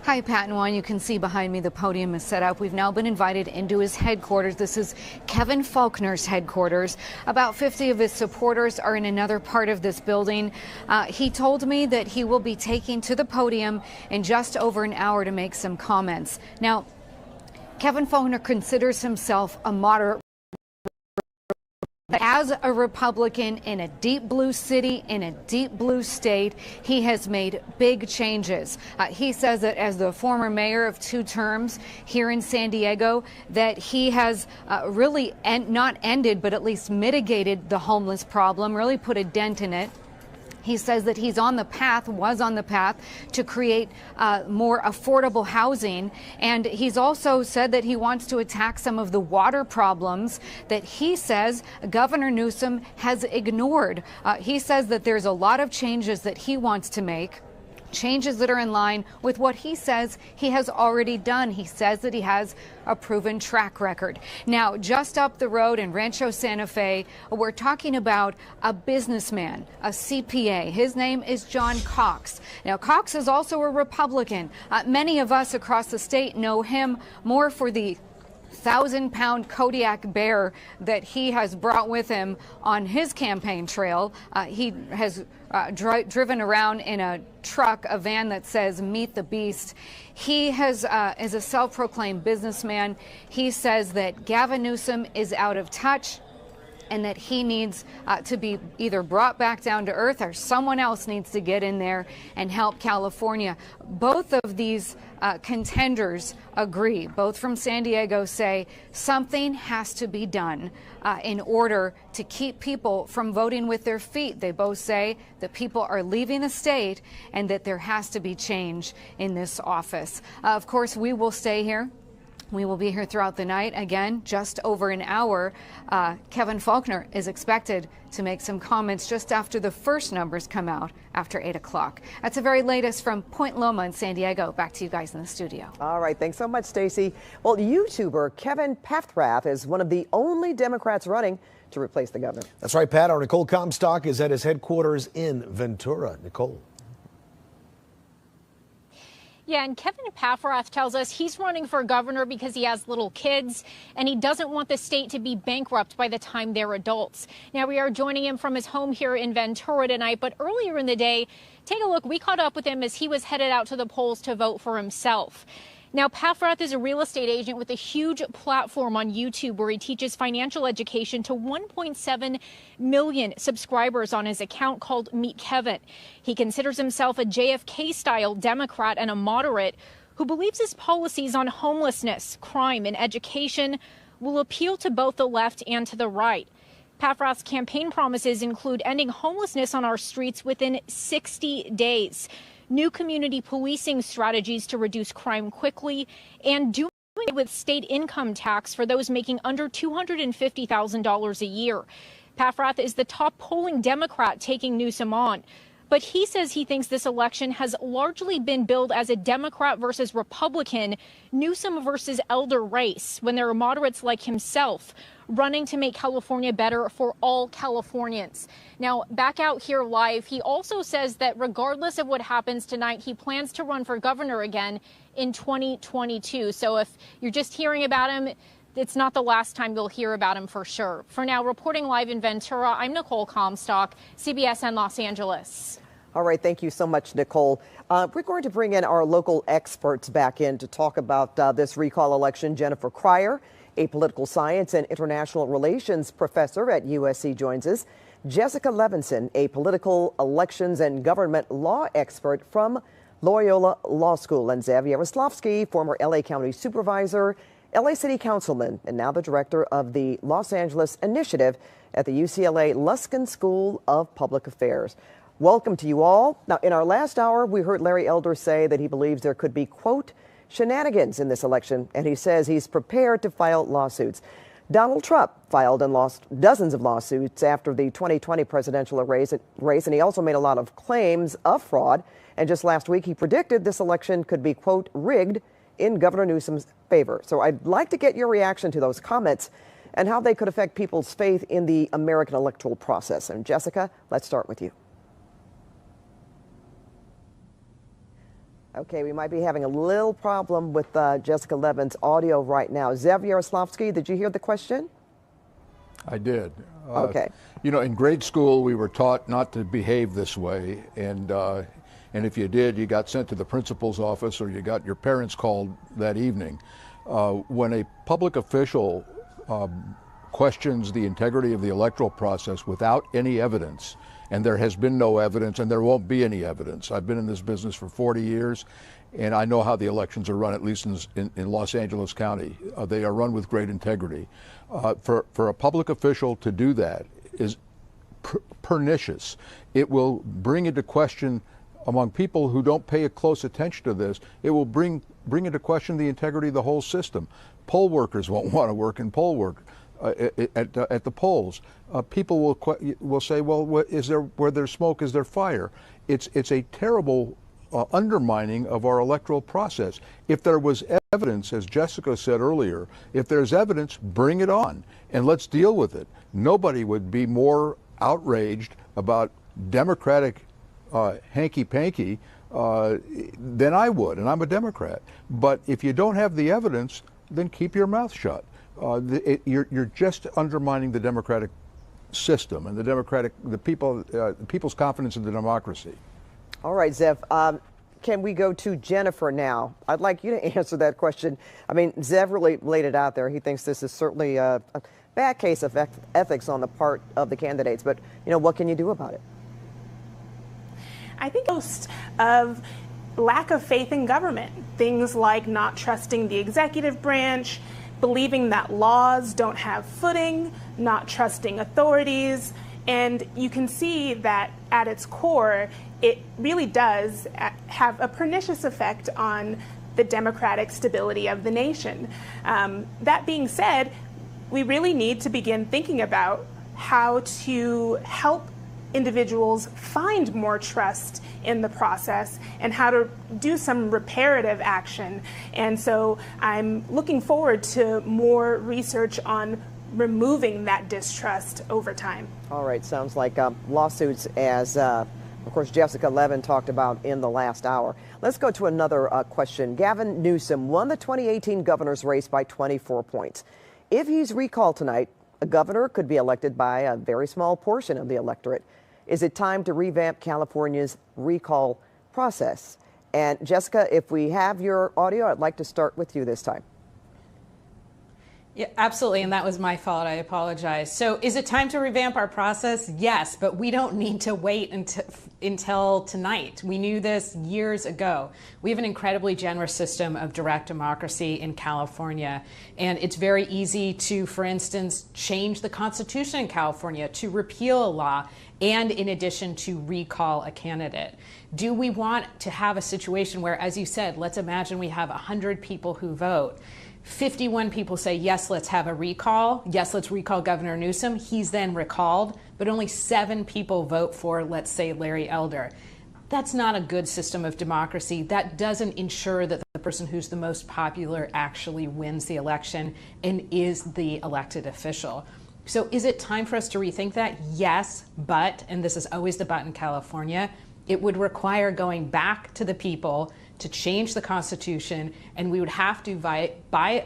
Hi, Pat and Juan. You can see behind me the podium is set up. We've now been invited into his headquarters. This is Kevin Faulconer's headquarters. About 50 of his supporters are in another part of this building. He told me that he will be taking to the podium in just over an hour to make some comments. Now, Kevin Faulconer considers himself a moderate. As a Republican in a deep blue city, in a deep blue state, he has made big changes. He says that as the former mayor of 2 terms here in San Diego, that he has really not ended, but at least mitigated the homeless problem, really put a dent in it. He says that he's on the path, was on the path to create more affordable housing. And he's also said that he wants to attack some of the water problems that he says Governor Newsom has ignored. He says that there's a lot of changes that he wants to make. Changes that are in line with what he says he has already done. He says that he has a proven track record. Now, just up the road in Rancho Santa Fe, we're talking about a businessman, a CPA. His name is John Cox. Now, Cox is also a Republican. Many of us across the state know him more for the 1,000-pound Kodiak bear that he has brought with him on his campaign trail. He has driven around in a truck, a van that says "Meet the Beast." He is a self-proclaimed businessman. He says that Gavin Newsom is out of touch and that he needs to be either brought back down to earth or someone else needs to get in there and help California. Both of these contenders agree. Both from San Diego say something has to be done in order to keep people from voting with their feet. They both say that people are leaving the state and that there has to be change in this office. Of course, we will stay here. We will be here throughout the night. Again, just over an hour. Kevin Faulconer is expected to make some comments just after the first numbers come out after 8 o'clock. That's the very latest from Point Loma in San Diego. Back to you guys in the studio. All right. Thanks so much, Stacey. Well, YouTuber Kevin Paffrath is one of the only Democrats running to replace the governor. That's right, Pat. Our Nicole Comstock is at his headquarters in Ventura. Nicole. Yeah, and Kevin Paffrath tells us he's running for governor because he has little kids and he doesn't want the state to be bankrupt by the time they're adults. Now, we are joining him from his home here in Ventura tonight, but earlier in the day, take a look. We caught up with him as he was headed out to the polls to vote for himself. Now, Paffrath is a real estate agent with a huge platform on YouTube where he teaches financial education to 1.7 million subscribers on his account called Meet Kevin. He considers himself a JFK-style Democrat and a moderate who believes his policies on homelessness, crime, and education will appeal to both the left and to the right. Paffrath's campaign promises include ending homelessness on our streets within 60 days. New community policing strategies to reduce crime quickly, and doing it with state income tax for those making under $250,000 a year. Paffrath is the top polling Democrat taking Newsom on. But he says he thinks this election has largely been billed as a Democrat versus Republican, Newsom versus Elder race, when there are moderates like himself running to make California better for all Californians. Now, back out here live, he also says that regardless of what happens tonight, he plans to run for governor again in 2022. So if you're just hearing about him, it's not the last time you'll hear about him for sure. For now, reporting live in Ventura, I'm Nicole Comstock, CBSN Los Angeles. All right. Thank you so much, Nicole. We're going to bring in our local experts back in to talk about this recall election. Jennifer Cryer, a political science and international relations professor at USC, joins us. Jessica Levinson, a political elections and government law expert from Loyola Law School, and Zev Yaroslavsky, former LA County supervisor, LA City Councilman, and now the director of the Los Angeles Initiative at the UCLA Luskin School of Public Affairs. Welcome to you all. Now, in our last hour, we heard Larry Elder say that he believes there could be, quote, shenanigans in this election, and he says he's prepared to file lawsuits. Donald Trump filed and lost dozens of lawsuits after the 2020 presidential race, and he also made a lot of claims of fraud. And just last week, he predicted this election could be, quote, rigged in Governor Newsom's favor. So I'd like to get your reaction to those comments and how they could affect people's faith in the American electoral process. And Jessica, let's start with you. Okay, we might be having a little problem with Jessica Levin's audio right now. Zev Yaroslavsky, did you hear the question? I did. Okay. You know, in grade school, we were taught not to behave this way, and if you did, you got sent to the principal's office or you got your parents called that evening. When a public official questions the integrity of the electoral process without any evidence, and there has been no evidence and there won't be any evidence. I've been in this business for 40 years, and I know how the elections are run, at least in Los Angeles County. They are run with great integrity. For a public official to do that is pernicious. It will bring into question, among people who don't pay a close attention to this, it will bring into question the integrity of the whole system. Poll workers won't want to work in poll work. At the polls, people will say, "Well, where there's smoke, is there fire?" It's a terrible undermining of our electoral process. If there was evidence, as Jessica said earlier, if there's evidence, bring it on and let's deal with it. Nobody would be more outraged about Democratic hanky-panky than I would, and I'm a Democrat. But if you don't have the evidence, then keep your mouth shut. You're just undermining the democratic system and the people's confidence in the democracy. All right, Zev. Can we go to Jennifer now? I'd like you to answer that question. I mean, Zev really laid it out there. He thinks this is certainly a bad case of ethics on the part of the candidates. But, you know, what can you do about it? I think most of lack of faith in government, things like not trusting the executive branch, believing that laws don't have footing, not trusting authorities. And you can see that at its core, it really does have a pernicious effect on the democratic stability of the nation. That being said, we really need to begin thinking about how to help individuals find more trust in the process and how to do some reparative action. And so I'm looking forward to more research on removing that distrust over time. All right, sounds like lawsuits, as of course Jessica Levin talked about in the last hour. Let's go to another question. Gavin Newsom won the 2018 governor's race by 24 points. If he's recalled tonight, a governor could be elected by a very small portion of the electorate. Is it time to revamp California's recall process? And Jessica, if we have your audio, I'd like to start with you this time. Yeah, absolutely, and that was my fault. I apologize. So is it time to revamp our process? Yes, but we don't need to wait until tonight. We knew this years ago. We have an incredibly generous system of direct democracy in California, and it's very easy to, for instance, change the Constitution in California, to repeal a law, and in addition to recall a candidate. Do we want to have a situation where, as you said, let's imagine we have 100 people who vote. 51 people say, yes, let's have a recall. Yes, let's recall Governor Newsom. He's then recalled, but only 7 people vote for, let's say, Larry Elder. That's not a good system of democracy. That doesn't ensure that the person who's the most popular actually wins the election and is the elected official. So is it time for us to rethink that? Yes, but, and this is always the but in California, it would require going back to the people to change the Constitution, and we would have to, by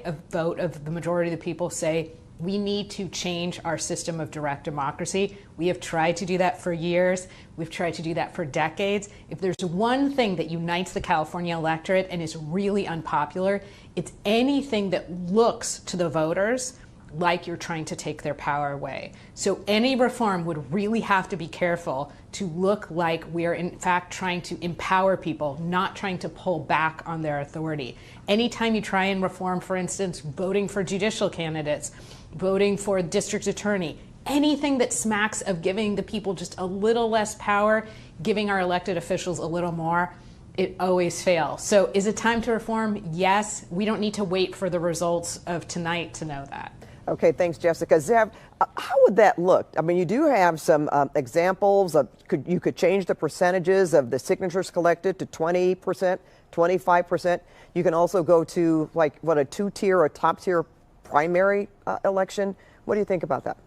a vote of the majority of the people, say, we need to change our system of direct democracy. We have tried to do that for years. We've tried to do that for decades. If there's one thing that unites the California electorate and is really unpopular, it's anything that looks to the voters like you're trying to take their power away. So any reform would really have to be careful to look like we are in fact trying to empower people, not trying to pull back on their authority. Anytime you try and reform, for instance, voting for judicial candidates, voting for a district attorney, anything that smacks of giving the people just a little less power, giving our elected officials a little more, it always fails. So is it time to reform? Yes. We don't need to wait for the results of tonight to know that. Okay, thanks, Jessica. Zev, how would that look? I mean, you do have some examples of, you could change the percentages of the signatures collected to 20%, 25%. You can also go to, like, what, a 2-tier or top-tier primary election. What do you think about that?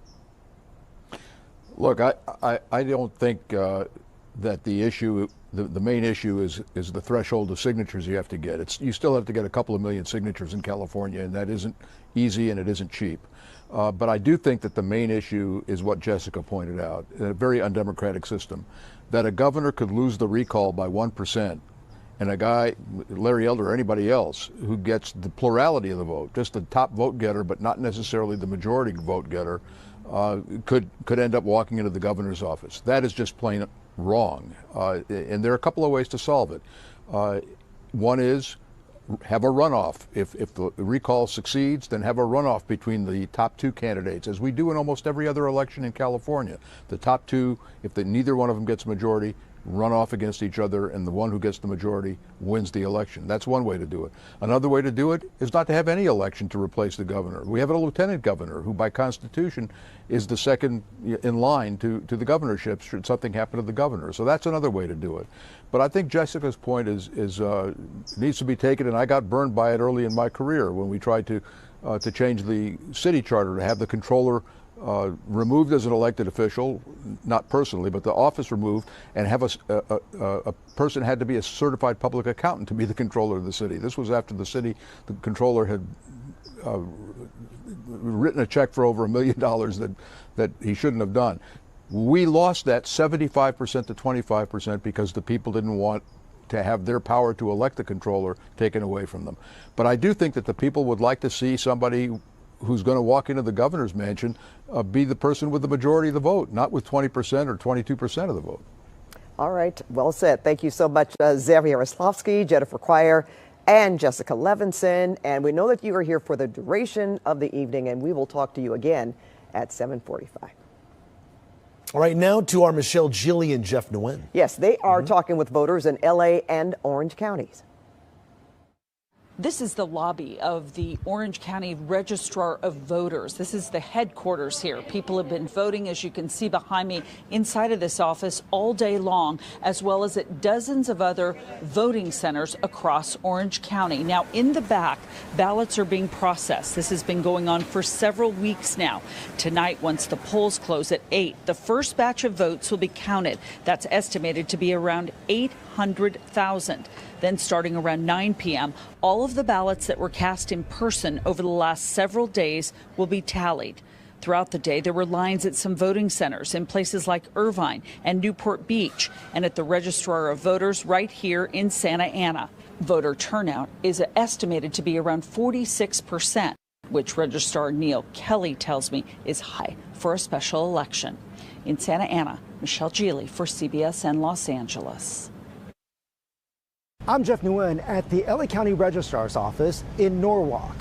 Look, I don't think that the issue, the main issue is the threshold of signatures you have to get. You still have to get a couple of million signatures in California, and that isn't easy and it isn't cheap. But I do think that the main issue is what Jessica pointed out, a very undemocratic system, that a governor could lose the recall by 1%, and a guy, Larry Elder or anybody else, who gets the plurality of the vote, just the top vote getter, but not necessarily the majority vote getter, could end up walking into the governor's office. That is just plain wrong. And there are a couple of ways to solve it. One is have a runoff. If the recall succeeds, then have a runoff between the top two candidates, as we do in almost every other election in California. The top two, if neither one of them gets a majority, run off against each other, and the one who gets the majority wins the election. That's one way to do it. Another way to do it is not to have any election to replace the governor. We have a lieutenant governor who, by Constitution, is the second in line to the governorship should something happen to the governor. So that's another way to do it. But I think Jessica's point needs to be taken, and I got burned by it early in my career when we tried to change the city charter to have the controller removed as an elected official, not personally, but the office removed, and have a person had to be a certified public accountant to be the controller of the city. This was after the controller had written a check for over $1 million that he shouldn't have done. We lost that 75% to 25% because the people didn't want to have their power to elect the controller taken away from them. But I do think that the people would like to see somebody who's going to walk into the governor's mansion be the person with the majority of the vote, not with 20% or 22% of the vote. All right, well said. Thank you so much, Xavier Yaroslawski, Jennifer Quire, and Jessica Levinson. And we know that you are here for the duration of the evening, and we will talk to you again at 7:45. All right, now to our Michelle Gilly and Jeff Nguyen. Yes, they are talking with voters in L.A. and Orange counties. This is the lobby of the Orange County Registrar of Voters. This is the headquarters here. People have been voting, as you can see behind me, inside of this office all day long, as well as at dozens of other voting centers across Orange County. Now, in the back, ballots are being processed. This has been going on for several weeks now. Tonight, once the polls close at 8, the first batch of votes will be counted. That's estimated to be around 800,000. Then starting around 9 p.m., all of the ballots that were cast in person over the last several days will be tallied. Throughout the day, there were lines at some voting centers in places like Irvine and Newport Beach, and at the Registrar of Voters right here in Santa Ana. Voter turnout is estimated to be around 46%, which Registrar Neil Kelly tells me is high for a special election. In Santa Ana, Michelle Gilly for CBS and Los Angeles. I'm Jeff Nguyen at the LA County Registrar's office in Norwalk.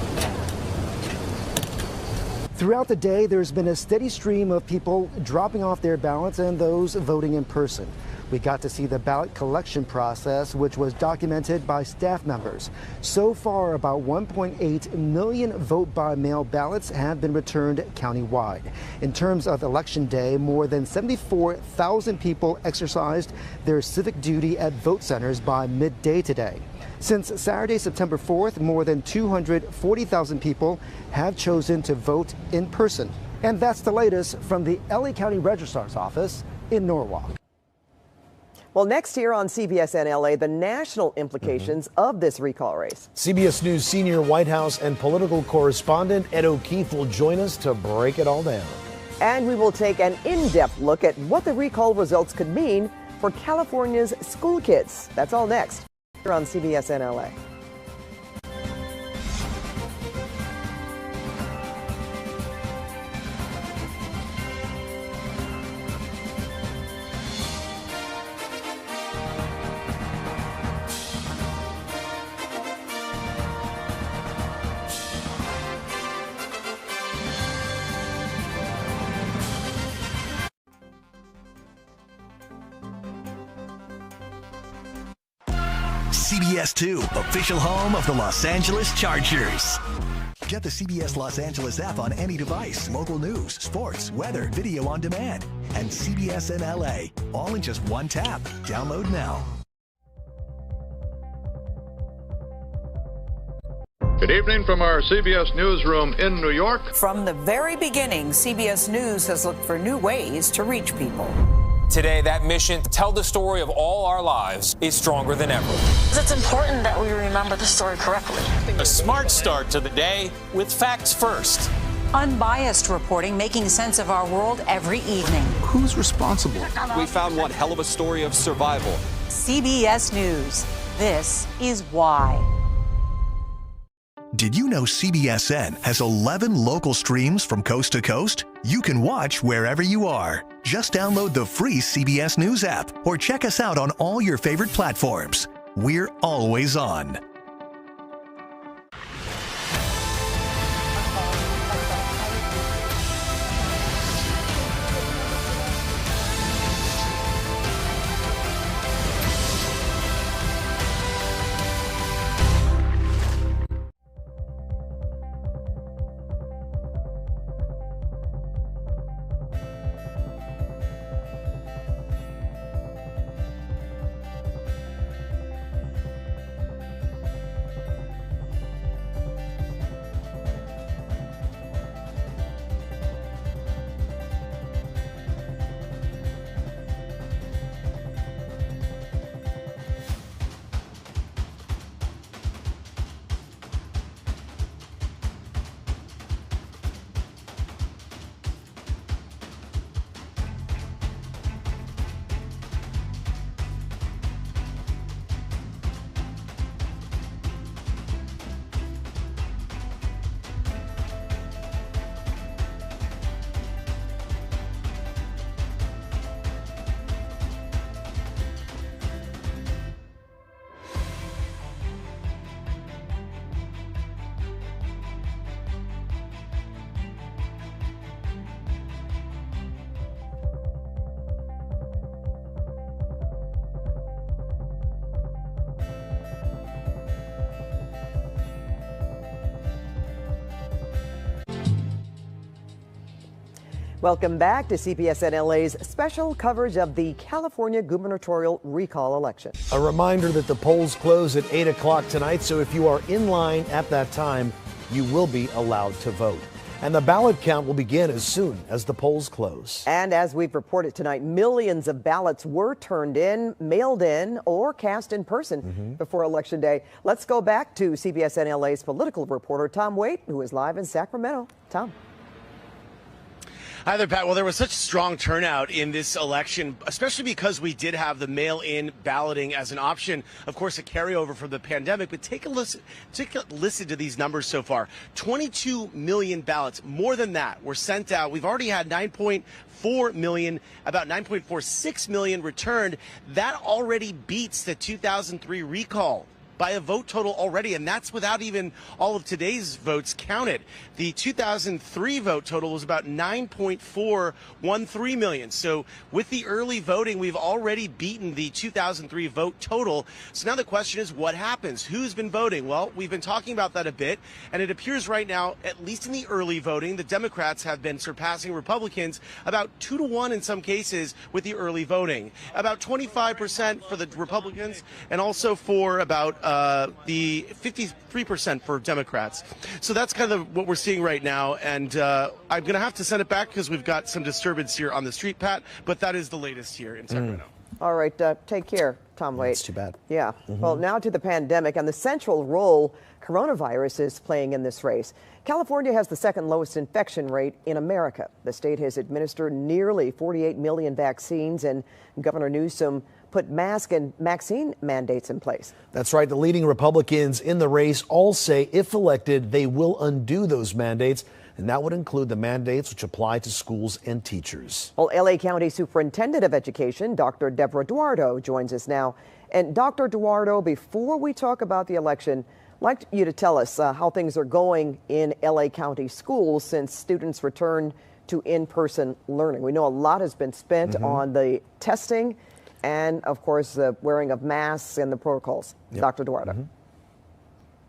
Throughout the day, there's been a steady stream of people dropping off their ballots and those voting in person. We got to see the ballot collection process, which was documented by staff members. So far, about 1.8 million vote-by-mail ballots have been returned countywide. In terms of Election Day, more than 74,000 people exercised their civic duty at vote centers by midday today. Since Saturday, September 4th, more than 240,000 people have chosen to vote in person. And that's the latest from the LA County Registrar's office in Norwalk. Well, next here on CBS and LA, the national implications of this recall race. CBS News senior White House and political correspondent Ed O'Keefe will join us to break it all down. And we will take an in-depth look at what the recall results could mean for California's school kids. That's all next here on CBS and LA. CBS 2, official home of the Los Angeles Chargers. Get the CBS Los Angeles app on any device. Local news, sports, weather, video on demand. And CBS in LA, all in just one tap. Download now. Good evening from our CBS newsroom in New York. From the very beginning, CBS News has looked for new ways to reach people. Today, that mission to tell the story of all our lives is stronger than ever. It's important that we remember the story correctly. A smart start to the day with facts first. Unbiased reporting, making sense of our world every evening. Who's responsible? We found one hell of a story of survival. CBS News. This is why. Did you know CBSN has 11 local streams from coast to coast? You can watch wherever you are. Just download the free CBS News app or check us out on all your favorite platforms. We're always on. Welcome back to CBS LA's special coverage of the California gubernatorial recall election. A reminder that the polls close at 8 o'clock tonight, so if you are in line at that time, you will be allowed to vote. And the ballot count will begin as soon as the polls close. And as we've reported tonight, millions of ballots were turned in, mailed in, or cast in person before Election Day. Let's go back to CBS LA's political reporter Tom Waite, who is live in Sacramento. Tom. Hi there, Pat. Well, there was such strong turnout in this election, especially because we did have the mail-in balloting as an option. Of course, a carryover from the pandemic. But take a listen to these numbers so far. 22 million ballots, more than that, were sent out. We've already had 9.4 million, about 9.46 million returned. That already beats the 2003 recall by a vote total already, and that's without even all of today's votes counted. The 2003 vote total was about 9.413 million. So with the early voting, we've already beaten the 2003 vote total. So now the question is, what happens? Who's been voting? Well, we've been talking about that a bit, and it appears right now, at least in the early voting, the Democrats have been surpassing Republicans about 2-1 in some cases with the early voting. About 25% for the Republicans, and also for about the 53% for Democrats. So that's kind of what we're seeing right now. And I'm going to have to send it back because we've got some disturbance here on the street, Pat. But that is the latest here in Sacramento. All right. Take care, Tom Waite. That's too bad. Yeah. Well, now to the pandemic and the central role coronavirus is playing in this race. California has the second lowest infection rate in America. The state has administered nearly 48 million vaccines, and Governor Newsom put mask and vaccine mandates in place. That's right. The leading Republicans in the race all say if elected, they will undo those mandates. And that would include the mandates which apply to schools and teachers. Well, LA County Superintendent of Education, Dr. Deborah Duardo, joins us now. And Dr. Duardo, before we talk about the election, I'd like you to tell us how things are going in LA County schools since students returned to in-person learning. We know a lot has been spent on the testing and, of course, the wearing of masks and the protocols. Dr. Duardo.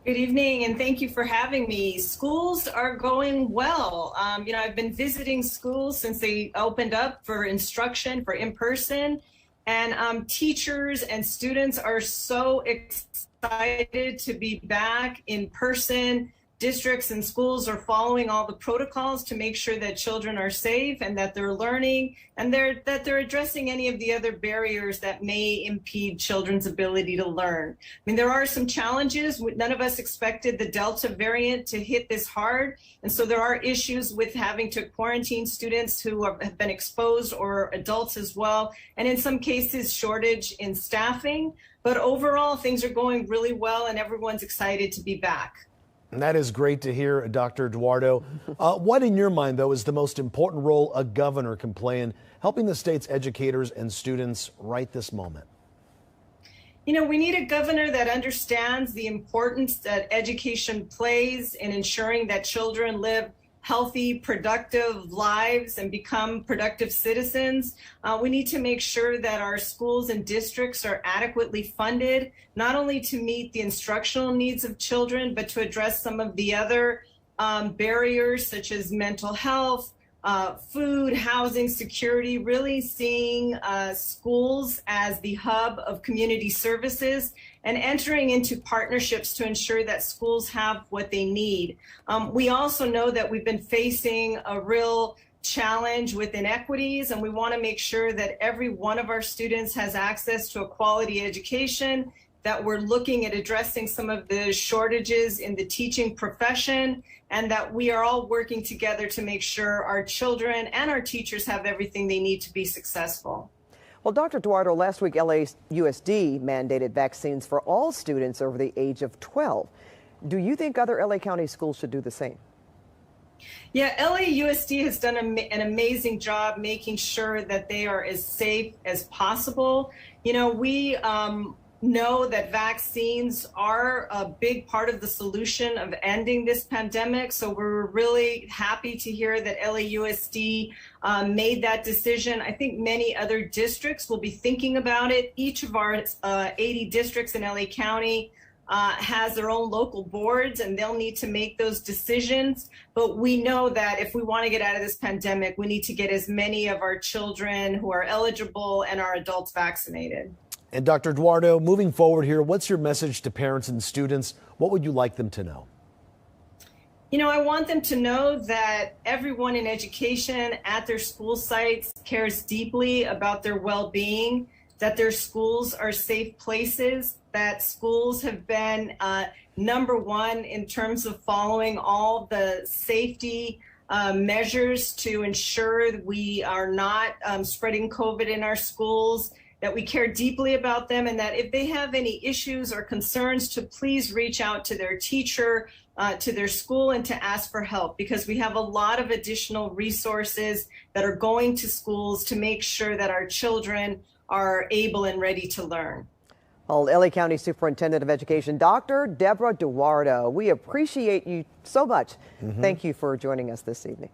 Good evening, and thank you for having me. Schools are going well. I've been visiting schools since they opened up for instruction, for in-person, and teachers and students are so excited to be back in person. districts and schools are following all the protocols to make sure that children are safe and that they're learning and that they're addressing any of the other barriers that may impede children's ability to learn. I mean, there are some challenges. None of us expected the Delta variant to hit this hard. And so there are issues with having to quarantine students who have been exposed, or adults as well. And in some cases, shortage in staffing. But overall, things are going really well and everyone's excited to be back. And that is great to hear, Dr. Eduardo. What, in your mind, though, is the most important role a governor can play in helping the state's educators and students right this moment? You know, we need a governor that understands the importance that education plays in ensuring that children live healthy, productive lives and become productive citizens. We need to make sure that our schools and districts are adequately funded, not only to meet the instructional needs of children, but to address some of the other barriers such as mental health, food, housing, security, really seeing schools as the hub of community services and entering into partnerships to ensure that schools have what they need. We also know that we've been facing a real challenge with inequities, and we want to make sure that every one of our students has access to a quality education, that we're looking at addressing some of the shortages in the teaching profession, and that we are all working together to make sure our children and our teachers have everything they need to be successful. Well, Dr. Eduardo, last week LAUSD mandated vaccines for all students over the age of 12. Do you think other LA County schools should do the same? Yeah, LAUSD has done an amazing job making sure that they are as safe as possible. You know, we know that vaccines are a big part of the solution of ending this pandemic. So we're really happy to hear that LAUSD made that decision. I think many other districts will be thinking about it. Each of our 80 districts in LA County has their own local boards, and they'll need to make those decisions. But we know that if we want to get out of this pandemic, we need to get as many of our children who are eligible and our adults vaccinated. And Dr. Eduardo, moving forward here, what's your message to parents and students? What would you like them to know? You know, I want them to know that everyone in education at their school sites cares deeply about their well-being, that their schools are safe places, that schools have been #1 in terms of following all the safety measures to ensure that we are not spreading COVID in our schools, that we care deeply about them, and that if they have any issues or concerns, to please reach out to their teacher, to their school, and to ask for help, because we have a lot of additional resources that are going to schools to make sure that our children are able and ready to learn. Well, LA County Superintendent of Education, Dr. Deborah Eduardo, we appreciate you so much. Thank you for joining us this evening.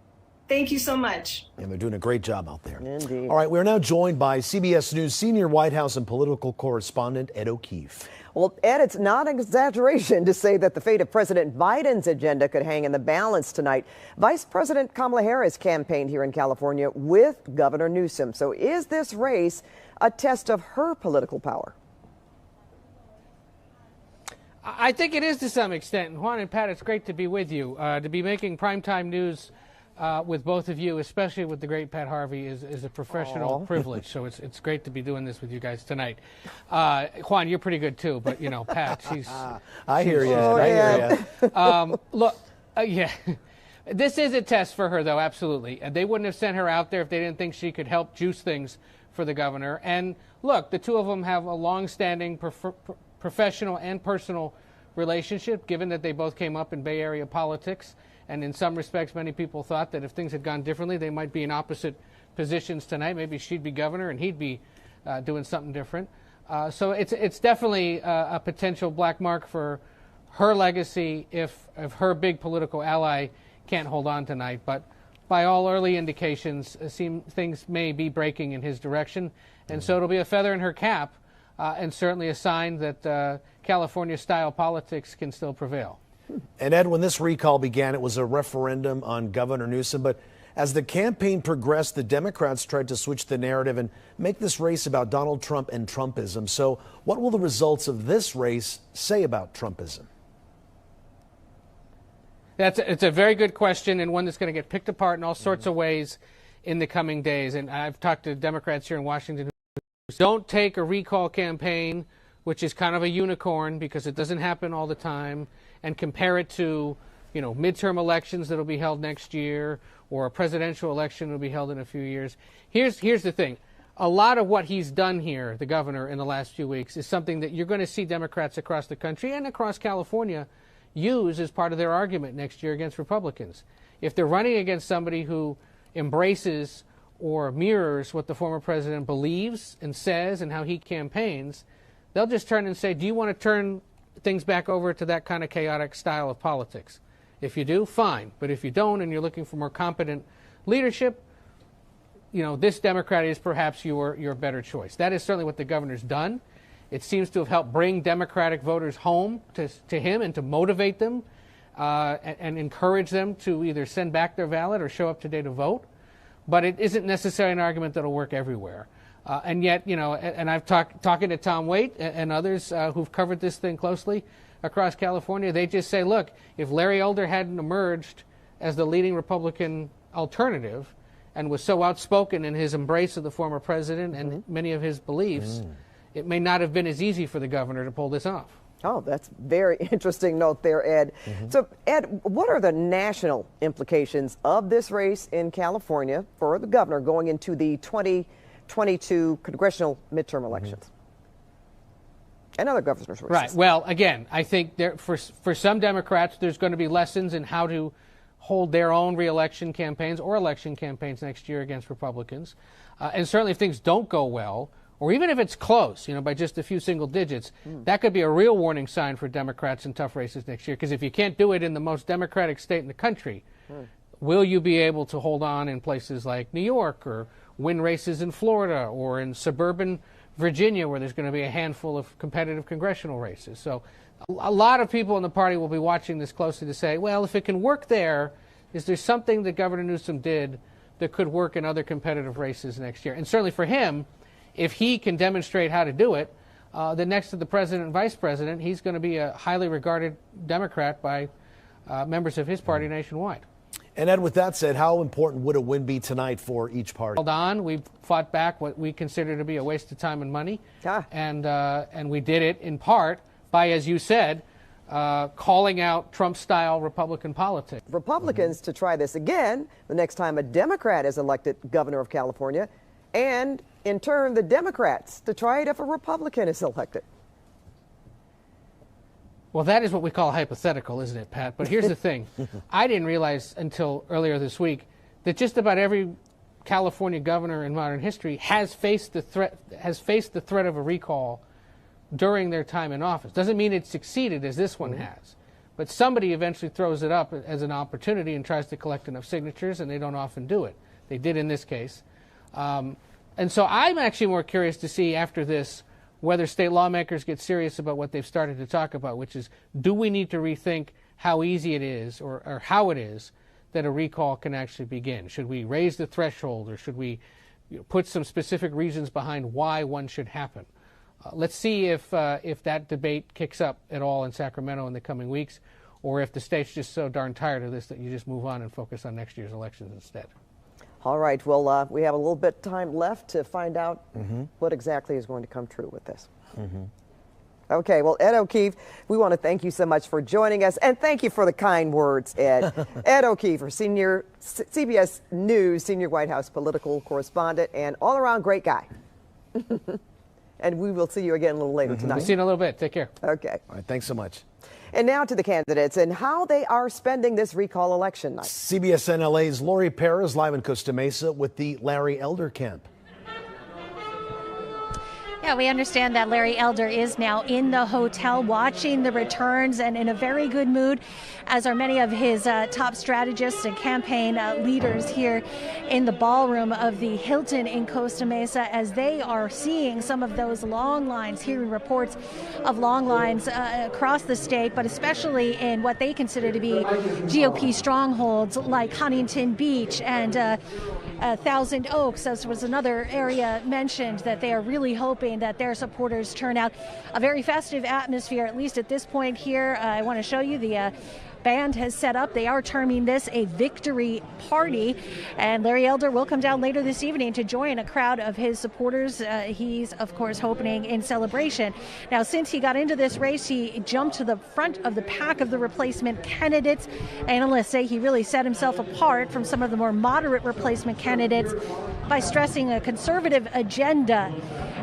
Thank you so much. And they're doing a great job out there. Indeed. All right, we're now joined by CBS News senior White House and political correspondent Ed O'Keefe. Well, Ed, it's not an exaggeration to say that the fate of President Biden's agenda could hang in the balance tonight. Vice President Kamala Harris campaigned here in California with Governor Newsom. So is this race a test of her political power? I think it is to some extent. And Juan and Pat, it's great to be with you. To be making primetime news with both of you, especially with the great Pat Harvey, is a professional privilege. So it's great to be doing this with you guys tonight. Juan, you're pretty good too, but you know, Pat, she's. I hear you. I hear you. Look, yeah, this is a test for her, though. Absolutely, they wouldn't have sent her out there if they didn't think she could help juice things for the governor. And look, the two of them have a long-standing professional and personal relationship, given that they both came up in Bay Area politics. And in some respects, many people thought that if things had gone differently, they might be in opposite positions tonight. Maybe she'd be governor and he'd be doing something different. So it's definitely a potential black mark for her legacy if her big political ally can't hold on tonight. But by all early indications, things may be breaking in his direction. And so it'll be a feather in her cap and certainly a sign that California-style politics can still prevail. And Ed, when this recall began, it was a referendum on Governor Newsom. But as the campaign progressed, the Democrats tried to switch the narrative and make this race about Donald Trump and Trumpism. So what will the results of this race say about Trumpism? It's a very good question, and one that's going to get picked apart in all sorts of ways in the coming days. And I've talked to Democrats here in Washington who don't take a recall campaign, which is kind of a unicorn because it doesn't happen all the time, and compare it to, midterm elections that will be held next year or a presidential election that will be held in a few years. Here's the thing. A lot of what he's done here, the governor, in the last few weeks is something that you're going to see Democrats across the country and across California use as part of their argument next year against Republicans. If they're running against somebody who embraces or mirrors what the former president believes and says and how he campaigns, they'll just turn and say, do you want to turn things back over to that kind of chaotic style of politics? If you do, fine. But if you don't and you're looking for more competent leadership, this Democrat is perhaps your better choice. That is certainly what the governor's done. It seems to have helped bring Democratic voters home to him and to motivate them and encourage them to either send back their ballot or show up today to vote. But it isn't necessarily an argument that will work everywhere. And yet, and I've talking to Tom Waite and others who've covered this thing closely across California, they just say, look, if Larry Elder hadn't emerged as the leading Republican alternative and was so outspoken in his embrace of the former president and many of his beliefs, it may not have been as easy for the governor to pull this off. Oh, that's very interesting note there, Ed. So, Ed, what are the national implications of this race in California for the governor going into the 2022 congressional midterm elections? And other governor's races. Right. Well, again, I think for some Democrats, there's going to be lessons in how to hold their own reelection campaigns or election campaigns next year against Republicans. And certainly if things don't go well, or even if it's close, by just a few single digits, that could be a real warning sign for Democrats in tough races next year. Because if you can't do it in the most Democratic state in the country, will you be able to hold on in places like New York or win races in Florida or in suburban Virginia where there's going to be a handful of competitive congressional races? So a lot of people in the party will be watching this closely to say, well, if it can work there, is there something that Governor Newsom did that could work in other competitive races next year? And certainly for him, if he can demonstrate how to do it, then next to the president and vice president, he's going to be a highly regarded Democrat by members of his party nationwide. And Ed, with that said, how important would a win be tonight for each party? Hold on. We fought back what we consider to be a waste of time and money. And we did it in part by, as you said, calling out Trump-style Republican politics. Republicans to try this again the next time a Democrat is elected governor of California, and in turn the Democrats to try it if a Republican is elected. Well, that is what we call a hypothetical, isn't it, Pat? But here's the thing. I didn't realize until earlier this week that just about every California governor in modern history has faced the threat of a recall during their time in office. Doesn't mean it succeeded as this one has. But somebody eventually throws it up as an opportunity and tries to collect enough signatures, and they don't often do it. They did in this case. And so I'm actually more curious to see after this whether state lawmakers get serious about what they've started to talk about, which is, do we need to rethink how easy it is or how it is that a recall can actually begin? Should we raise the threshold, or should we put some specific reasons behind why one should happen? Let's see if that debate kicks up at all in Sacramento in the coming weeks, or if the state's just so darn tired of this that you just move on and focus on next year's elections instead. All right. Well, we have a little bit of time left to find out what exactly is going to come true with this. Okay. Well, Ed O'Keefe, we want to thank you so much for joining us, and thank you for the kind words, Ed. Ed O'Keefe, senior CBS News, senior White House political correspondent, and all-around great guy. And we will see you again a little later tonight. We'll see you in a little bit. Take care. Okay. All right. Thanks so much. And now to the candidates and how they are spending this recall election night. CBS NLA's Lori Perez live in Costa Mesa with the Larry Elder camp. Yeah, we understand that Larry Elder is now in the hotel watching the returns and in a very good mood, as are many of his top strategists and campaign leaders here in the ballroom of the Hilton in Costa Mesa, as they are seeing some of those long lines, hearing reports of long lines across the state, but especially in what they consider to be GOP strongholds like Huntington Beach and Thousand Oaks, as was another area mentioned, that they are really hoping that their supporters turn out. A very festive atmosphere, at least at this point here. I want to show you the band has set up. They are terming this a victory party. And Larry Elder will come down later this evening to join a crowd of his supporters. He's, of course, hoping in celebration. Now, since he got into this race, he jumped to the front of the pack of the replacement candidates. Analysts say he really set himself apart from some of the more moderate replacement candidates by stressing a conservative agenda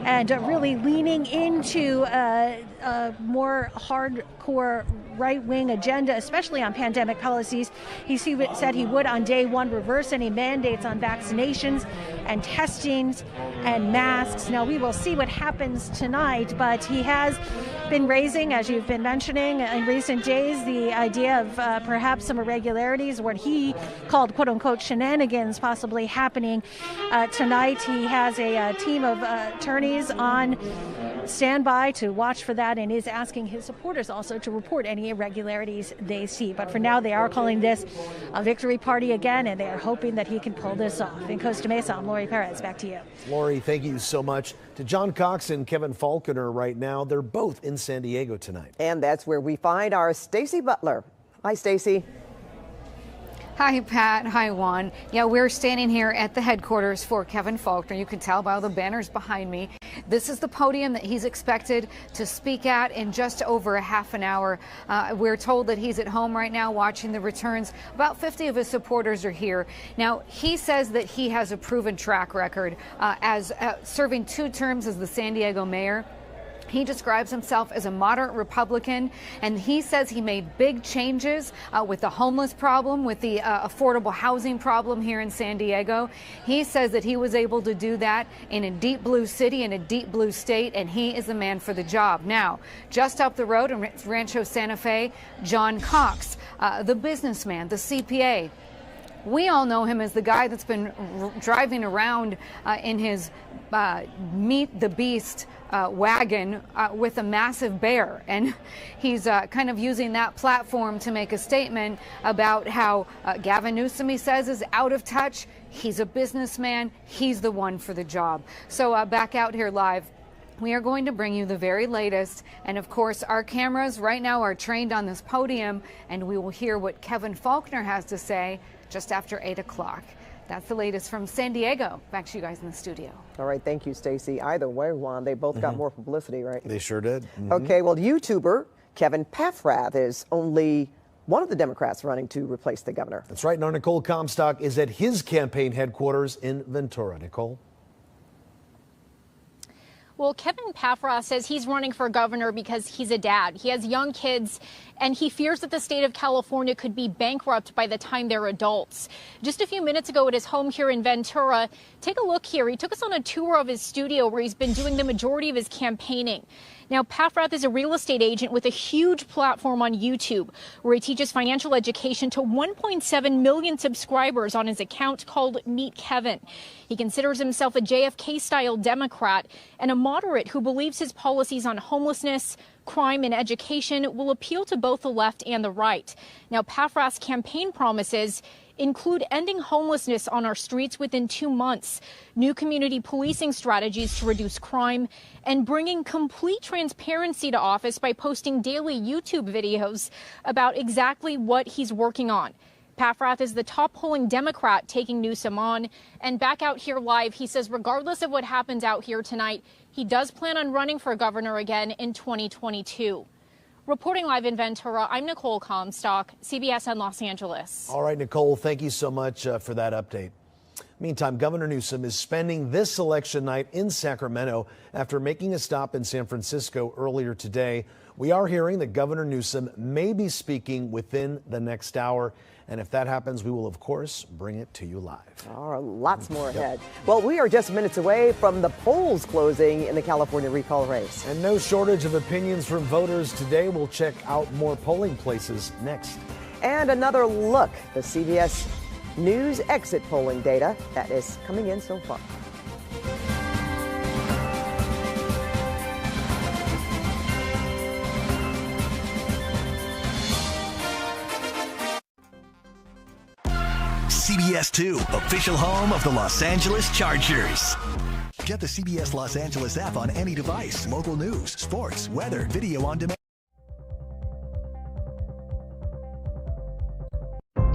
and really leaning into a more hardcore right-wing agenda, especially on pandemic policies. He said he would on day one reverse any mandates on vaccinations and testings and masks. Now, we will see what happens tonight, but he has been raising, as you've been mentioning in recent days, the idea of perhaps some irregularities, what he called quote-unquote shenanigans possibly happening tonight. He has a team of attorneys on standby to watch for that and is asking his supporters also to report any irregularities they see. But for now, they are calling this a victory party again, and they are hoping that he can pull this off. In Costa Mesa, I'm Lori Perez. Back to you. Lori, thank you so much. To John Cox and Kevin Faulconer right now. They're both in San Diego tonight. And that's where we find our Stacey Butler. Hi, Stacey. Hi, Pat. Hi, Juan. Yeah, we're standing here at the headquarters for Kevin Faulconer. You can tell by all the banners behind me. This is the podium that he's expected to speak at in just over a half an hour. We're told that he's at home right now watching the returns. About 50 of his supporters are here. Now, he says that he has a proven track record as serving 2 terms as the San Diego mayor. He describes himself as a moderate Republican, and he says he made big changes with the homeless problem, with the affordable housing problem here in San Diego. He says that he was able to do that in a deep blue city, in a deep blue state, and he is the man for the job. Now, just up the road in Rancho Santa Fe, John Cox, the businessman, the CPA. We all know him as the guy that's been driving around in his Meet the Beast wagon with a massive bear. And he's kind of using that platform to make a statement about how Gavin Newsom, he says, is out of touch. He's a businessman. He's the one for the job. So back out here live. We are going to bring you the very latest. And of course, our cameras right now are trained on this podium, and we will hear what Kevin Faulconer has to say just after 8 o'clock. That's the latest from San Diego. Back to you guys in the studio. All right. Thank you, Stacey. Either way, Juan, they both got more publicity, right? They sure did. Okay. Well, YouTuber Kevin Paffrath is only one of the Democrats running to replace the governor. That's right. Now, Nicole Comstock is at his campaign headquarters in Ventura. Nicole? Well, Kevin Paffrath says he's running for governor because he's a dad. He has young kids, and he fears that the state of California could be bankrupt by the time they're adults. Just a few minutes ago at his home here in Ventura, take a look here. He took us on a tour of his studio where he's been doing the majority of his campaigning. Now, Paffrath is a real estate agent with a huge platform on YouTube where he teaches financial education to 1.7 million subscribers on his account called Meet Kevin. He considers himself a JFK-style Democrat and a moderate who believes his policies on homelessness, crime, and education will appeal to both the left and the right. Now, Paffrath's campaign promises include ending homelessness on our streets within 2 months, new community policing strategies to reduce crime, and bringing complete transparency to office by posting daily YouTube videos about exactly what he's working on. Paffrath is the top polling Democrat taking Newsom on. And back out here live, he says regardless of what happens out here tonight, he does plan on running for governor again in 2022. Reporting live in Ventura, I'm Nicole Comstock, CBS in Los Angeles. All right, Nicole, thank you so much for that update. Meantime, Governor Newsom is spending this election night in Sacramento after making a stop in San Francisco earlier today. We are hearing that Governor Newsom may be speaking within the next hour. And if that happens, we will, of course, bring it to you live. Lots more ahead. Well, we are just minutes away from the polls closing in the California recall race. And no shortage of opinions from voters today. We'll check out more polling places next. And another look, the CBS News exit polling data that is coming in so far. CBS 2, official home of the Los Angeles Chargers. Get the CBS Los Angeles app on any device. Local news, sports, weather, video on demand.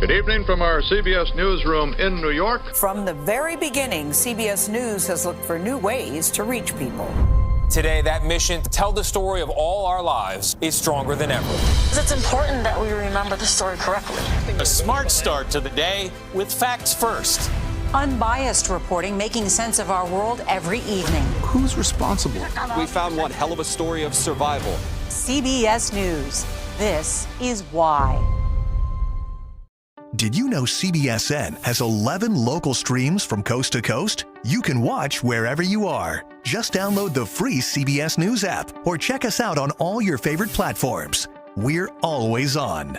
Good evening from our CBS newsroom in New York. From the very beginning, CBS News has looked for new ways to reach people. Today, that mission to tell the story of all our lives is stronger than ever. It's important that we remember the story correctly. A smart start to the day with facts first. Unbiased reporting, making sense of our world every evening. Who's responsible? We found one hell of a story of survival. CBS News. This is why. Did you know CBSN has 11 local streams from coast to coast? You can watch wherever you are. Just download the free CBS News app or check us out on all your favorite platforms. We're always on.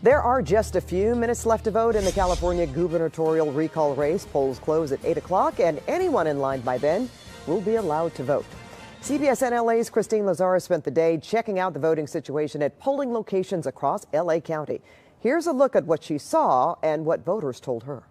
There are just a few minutes left to vote in the California gubernatorial recall race. Polls close at 8 o'clock, and anyone in line by then will be allowed to vote. CBS LA's Christine Lazar spent the day checking out the voting situation at polling locations across LA County. Here's a look at what she saw and what voters told her.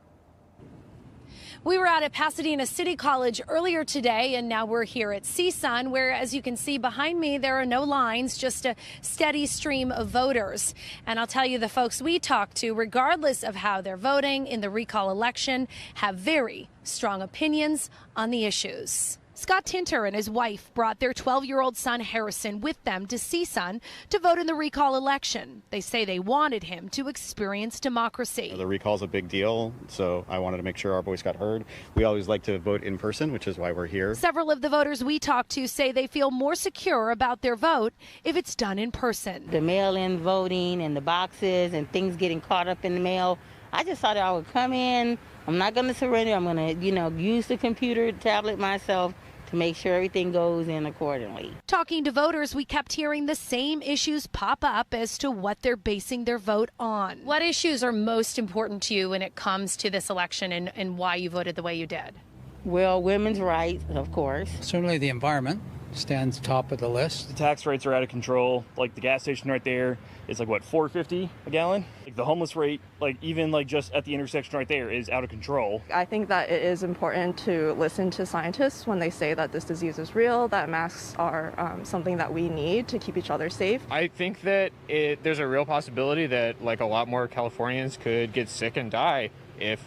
We were out at Pasadena City College earlier today, and now we're here at CSUN, where, as you can see behind me, there are no lines, just a steady stream of voters. And I'll tell you, the folks we talked to, regardless of how they're voting in the recall election, have very strong opinions on the issues. Scott Tinter and his wife brought their 12-year-old son Harrison with them to CSUN to vote in the recall election. They say they wanted him to experience democracy. The recall is a big deal, so I wanted to make sure our voice got heard. We always like to vote in person, which is why we're here. Several of the voters we talked to say they feel more secure about their vote if it's done in person. The mail-in voting and the boxes and things getting caught up in the mail, I just thought I would come in. I'm not going to surrender. I'm going to, use the computer, tablet myself to make sure everything goes in accordingly. Talking to voters, we kept hearing the same issues pop up as to what they're basing their vote on. What issues are most important to you when it comes to this election and why you voted the way you did? Well, women's rights, of course. Certainly the environment stands top of the list. The tax rates are out of control. Like the gas station right there, it's like what, $4.50 a gallon? Like the homeless rate, just at the intersection right there is out of control. I think that it is important to listen to scientists when they say that this disease is real, that masks are something that we need to keep each other safe. I think that there's a real possibility that a lot more Californians could get sick and die if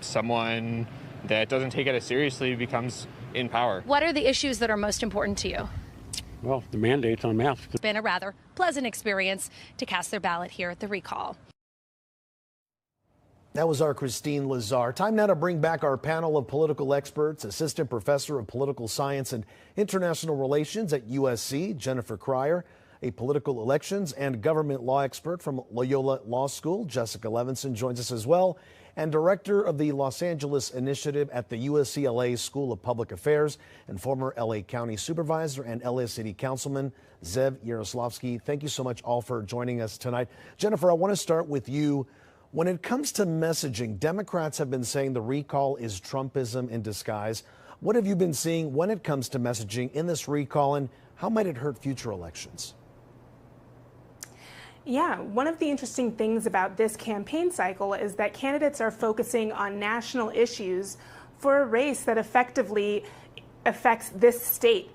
someone that doesn't take it as seriously becomes in power. What are the issues that are most important to you? Well, the mandates on masks. It's been a rather pleasant experience to cast their ballot here at the recall. That was our Christine Lazar. Time now to bring back our panel of political experts. Assistant Professor of Political Science and International Relations at USC, Jennifer Cryer. A political elections and government law expert from Loyola Law School, Jessica Levinson, joins us as well. And director of the Los Angeles Initiative at the USCLA School of Public Affairs and former LA County Supervisor and LA City Councilman Zev Yaroslavsky. Thank you so much all for joining us tonight. Jennifer, I want to start with you. When it comes to messaging, Democrats have been saying the recall is Trumpism in disguise. What have you been seeing when it comes to messaging in this recall, and how might it hurt future elections? Yeah, one of the interesting things about this campaign cycle is that candidates are focusing on national issues for a race that effectively affects this state.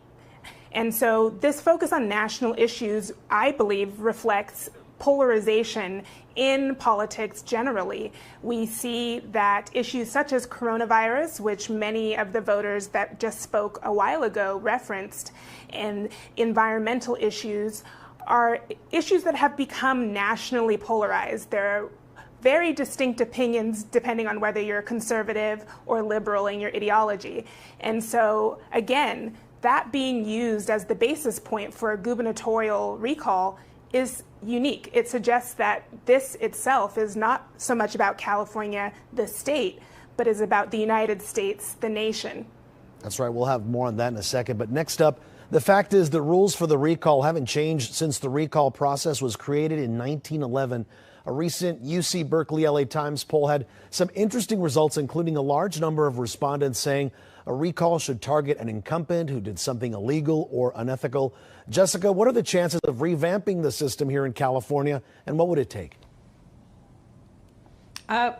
And so this focus on national issues, I believe, reflects polarization in politics generally. We see that issues such as coronavirus, which many of the voters that just spoke a while ago referenced, and environmental issues are issues that have become nationally polarized. There are very distinct opinions depending on whether you're conservative or liberal in your ideology. And so, again, that being used as the basis point for a gubernatorial recall is unique. It suggests that this itself is not so much about California, the state, but is about the United States, the nation. That's right. We'll have more on that in a second. But next up, the fact is the rules for the recall haven't changed since the recall process was created in 1911. A recent UC Berkeley LA Times poll had some interesting results, including a large number of respondents saying a recall should target an incumbent who did something illegal or unethical. Jessica, what are the chances of revamping the system here in California, and what would it take?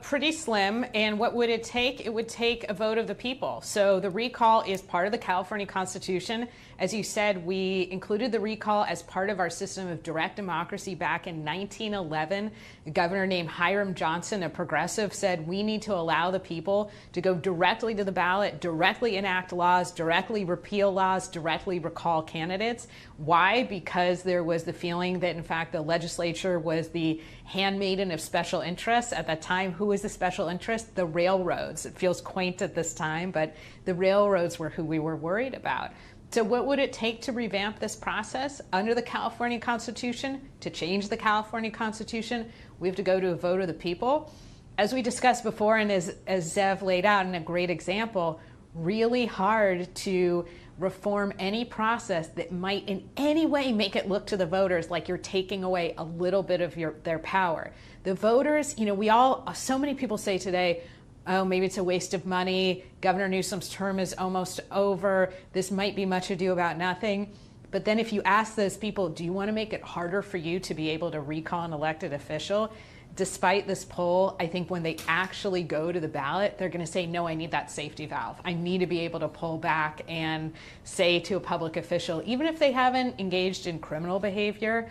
Pretty slim. And what would it take? It would take a vote of the people. So the recall is part of the California Constitution. As you said, we included the recall as part of our system of direct democracy back in 1911. A governor named Hiram Johnson, a progressive, said we need to allow the people to go directly to the ballot, directly enact laws, directly repeal laws, directly recall candidates. Why? Because there was the feeling that, in fact, the legislature was the handmaiden of special interests. At that time, who was the special interest? The railroads. It feels quaint at this time, but the railroads were who we were worried about. So what would it take to revamp this process? Under the California Constitution, to change the California Constitution, we have to go to a vote of the people. As we discussed before, and as Zev laid out in a great example, really hard to reform any process that might in any way make it look to the voters like you're taking away a little bit of their power. The voters, so many people say today, oh, maybe it's a waste of money. Governor Newsom's term is almost over. This might be much ado about nothing. But then if you ask those people, do you want to make it harder for you to be able to recall an elected official? Despite this poll, I think when they actually go to the ballot, they're going to say, no, I need that safety valve. I need to be able to pull back and say to a public official, even if they haven't engaged in criminal behavior,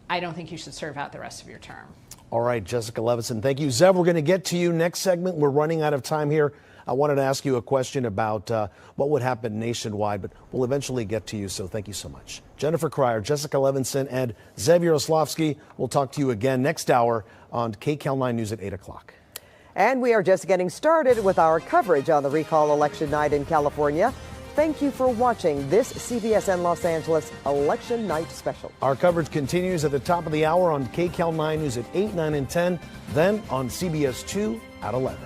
I don't think you should serve out the rest of your term. All right, Jessica Levison, thank you. Zev, we're going to get to you next segment. We're running out of time here. I wanted to ask you a question about what would happen nationwide, but we'll eventually get to you, so thank you so much. Jennifer Cryer, Jessica Levinson, and Zev Yaroslavsky. We'll talk to you again next hour on KCAL 9 News at 8 o'clock. And we are just getting started with our coverage on the recall election night in California. Thank you for watching this CBSN Los Angeles Election Night Special. Our coverage continues at the top of the hour on KCAL 9 News at 8, 9, and 10, then on CBS 2 at 11.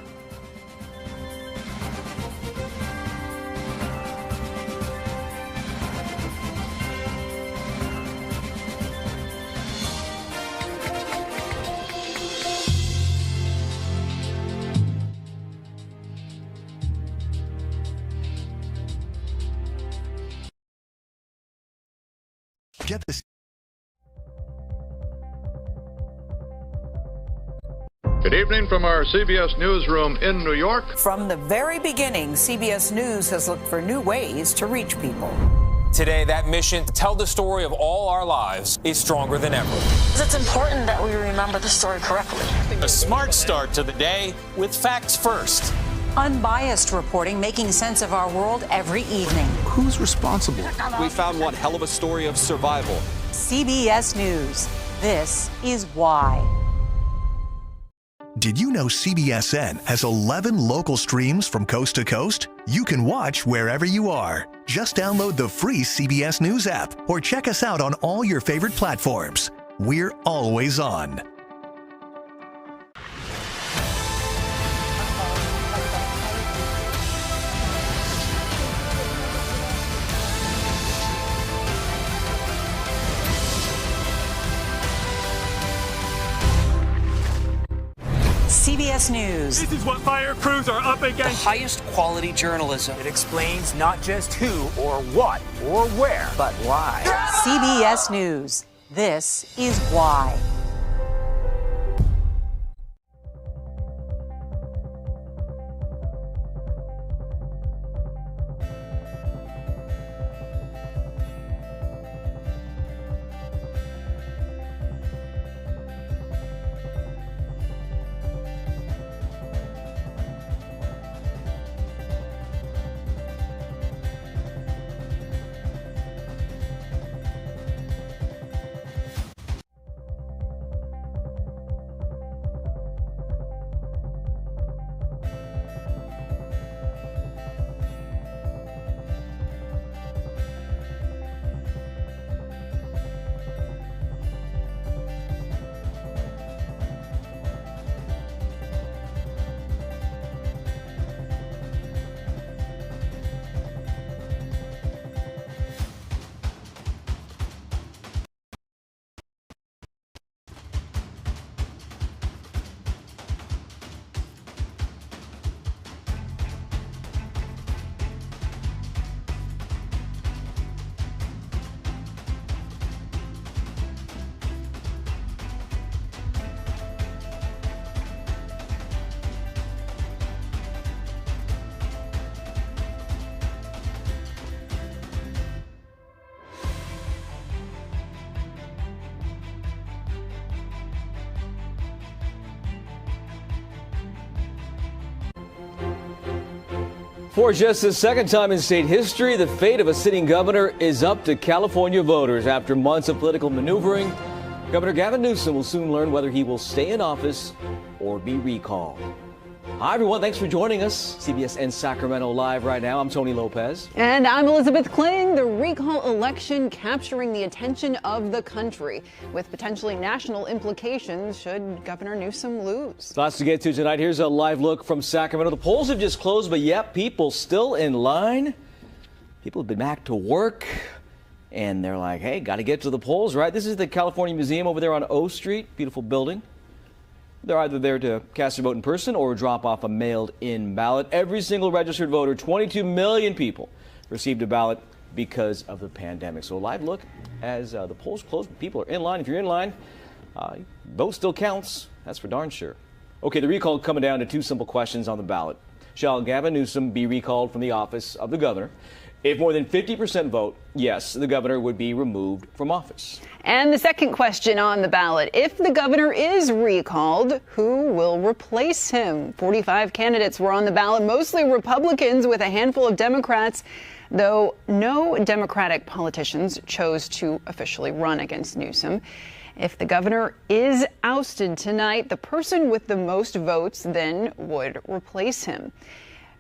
Get this. Good evening from our CBS newsroom in New York. From the very beginning, CBS News has looked for new ways to reach people. Today, that mission to tell the story of all our lives is stronger than ever. It's important that we remember the story correctly. A smart start to the day with facts first. Unbiased reporting, making sense of our world every evening. Who's responsible? We found one hell of a story of survival. CBS News. This is why. Did you know CBSN has 11 local streams from coast to coast? You can watch wherever you are. Just download the free CBS News app or check us out on all your favorite platforms. We're always on. CBS News. This is what fire crews are up against. The highest quality journalism. It explains not just who or what or where, but why. CBS News. This is why. For just the second time in state history, the fate of a sitting governor is up to California voters. After months of political maneuvering, Governor Gavin Newsom will soon learn whether he will stay in office or be recalled. Hi, everyone. Thanks for joining us. CBS in Sacramento Live right now. I'm Tony Lopez. And I'm Elizabeth Kling. The recall election capturing the attention of the country with potentially national implications should Governor Newsom lose. Lots to get to tonight. Here's a live look from Sacramento. The polls have just closed, but yep, people still in line. People have been back to work, and they're like, hey, got to get to the polls, right? This is the California Museum over there on O Street. Beautiful building. They're either there to cast their vote in person or drop off a mailed-in ballot. Every single registered voter, 22 million people, received a ballot because of the pandemic. So a live look as the polls close. People are in line. If you're in line, vote still counts. That's for darn sure. Okay, the recall coming down to two simple questions on the ballot. Shall Gavin Newsom be recalled from the office of the governor? If more than 50% vote yes, the governor would be removed from office. And the second question on the ballot, if the governor is recalled, who will replace him? 45 candidates were on the ballot, mostly Republicans with a handful of Democrats, though no Democratic politicians chose to officially run against Newsom. If the governor is ousted tonight, the person with the most votes then would replace him.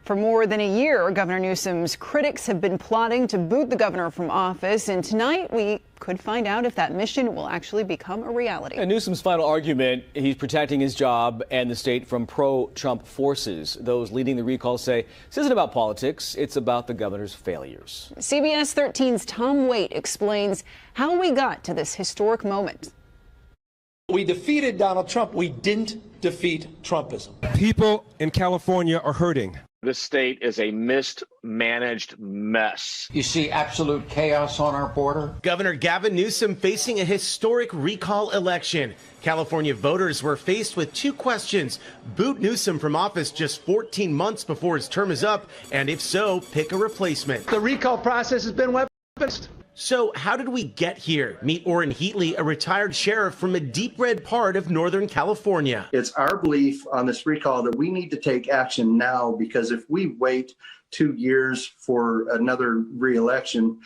For more than a year, Governor Newsom's critics have been plotting to boot the governor from office, and tonight we could find out if that mission will actually become a reality. And Newsom's final argument, he's protecting his job and the state from pro-Trump forces. Those leading the recall say this isn't about politics, it's about the governor's failures. CBS 13's Tom Waite explains how we got to this historic moment. We defeated Donald Trump. We didn't defeat Trumpism. People in California are hurting. This state is a mismanaged mess. You see absolute chaos on our border. Governor Gavin Newsom facing a historic recall election. California voters were faced with two questions: boot Newsom from office just 14 months before his term is up, and if so, pick a replacement. The recall process has been weaponized. So how did we get here? Meet Orrin Heatley, a retired sheriff from a deep red part of Northern California. It's our belief on this recall that we need to take action now, because if we wait 2 years for another re-election,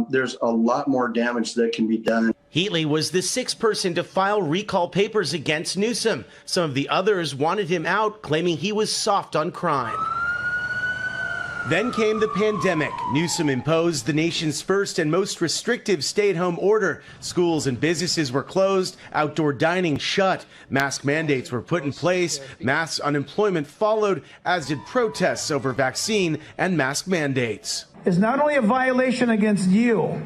there's a lot more damage that can be done. Heatley was the sixth person to file recall papers against Newsom. Some of the others wanted him out, claiming he was soft on crime. Then came the pandemic. Newsom imposed the nation's first and most restrictive stay-at-home order. Schools and businesses were closed, outdoor dining shut, mask mandates were put in place, mass unemployment followed, as did protests over vaccine and mask mandates. It's not only a violation against you,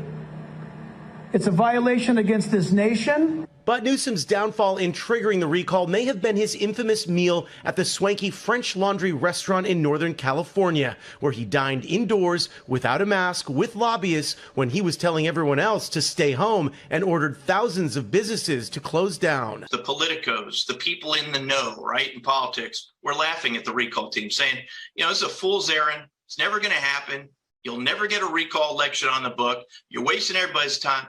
It's a violation against this nation. But Newsom's downfall in triggering the recall may have been his infamous meal at the swanky French Laundry restaurant in Northern California, where he dined indoors without a mask with lobbyists when he was telling everyone else to stay home and ordered thousands of businesses to close down. The politicos, the people in the know, right, in politics, were laughing at the recall team, saying, you know, this is a fool's errand. It's never going to happen. You'll never get a recall election on the book. You're wasting everybody's time.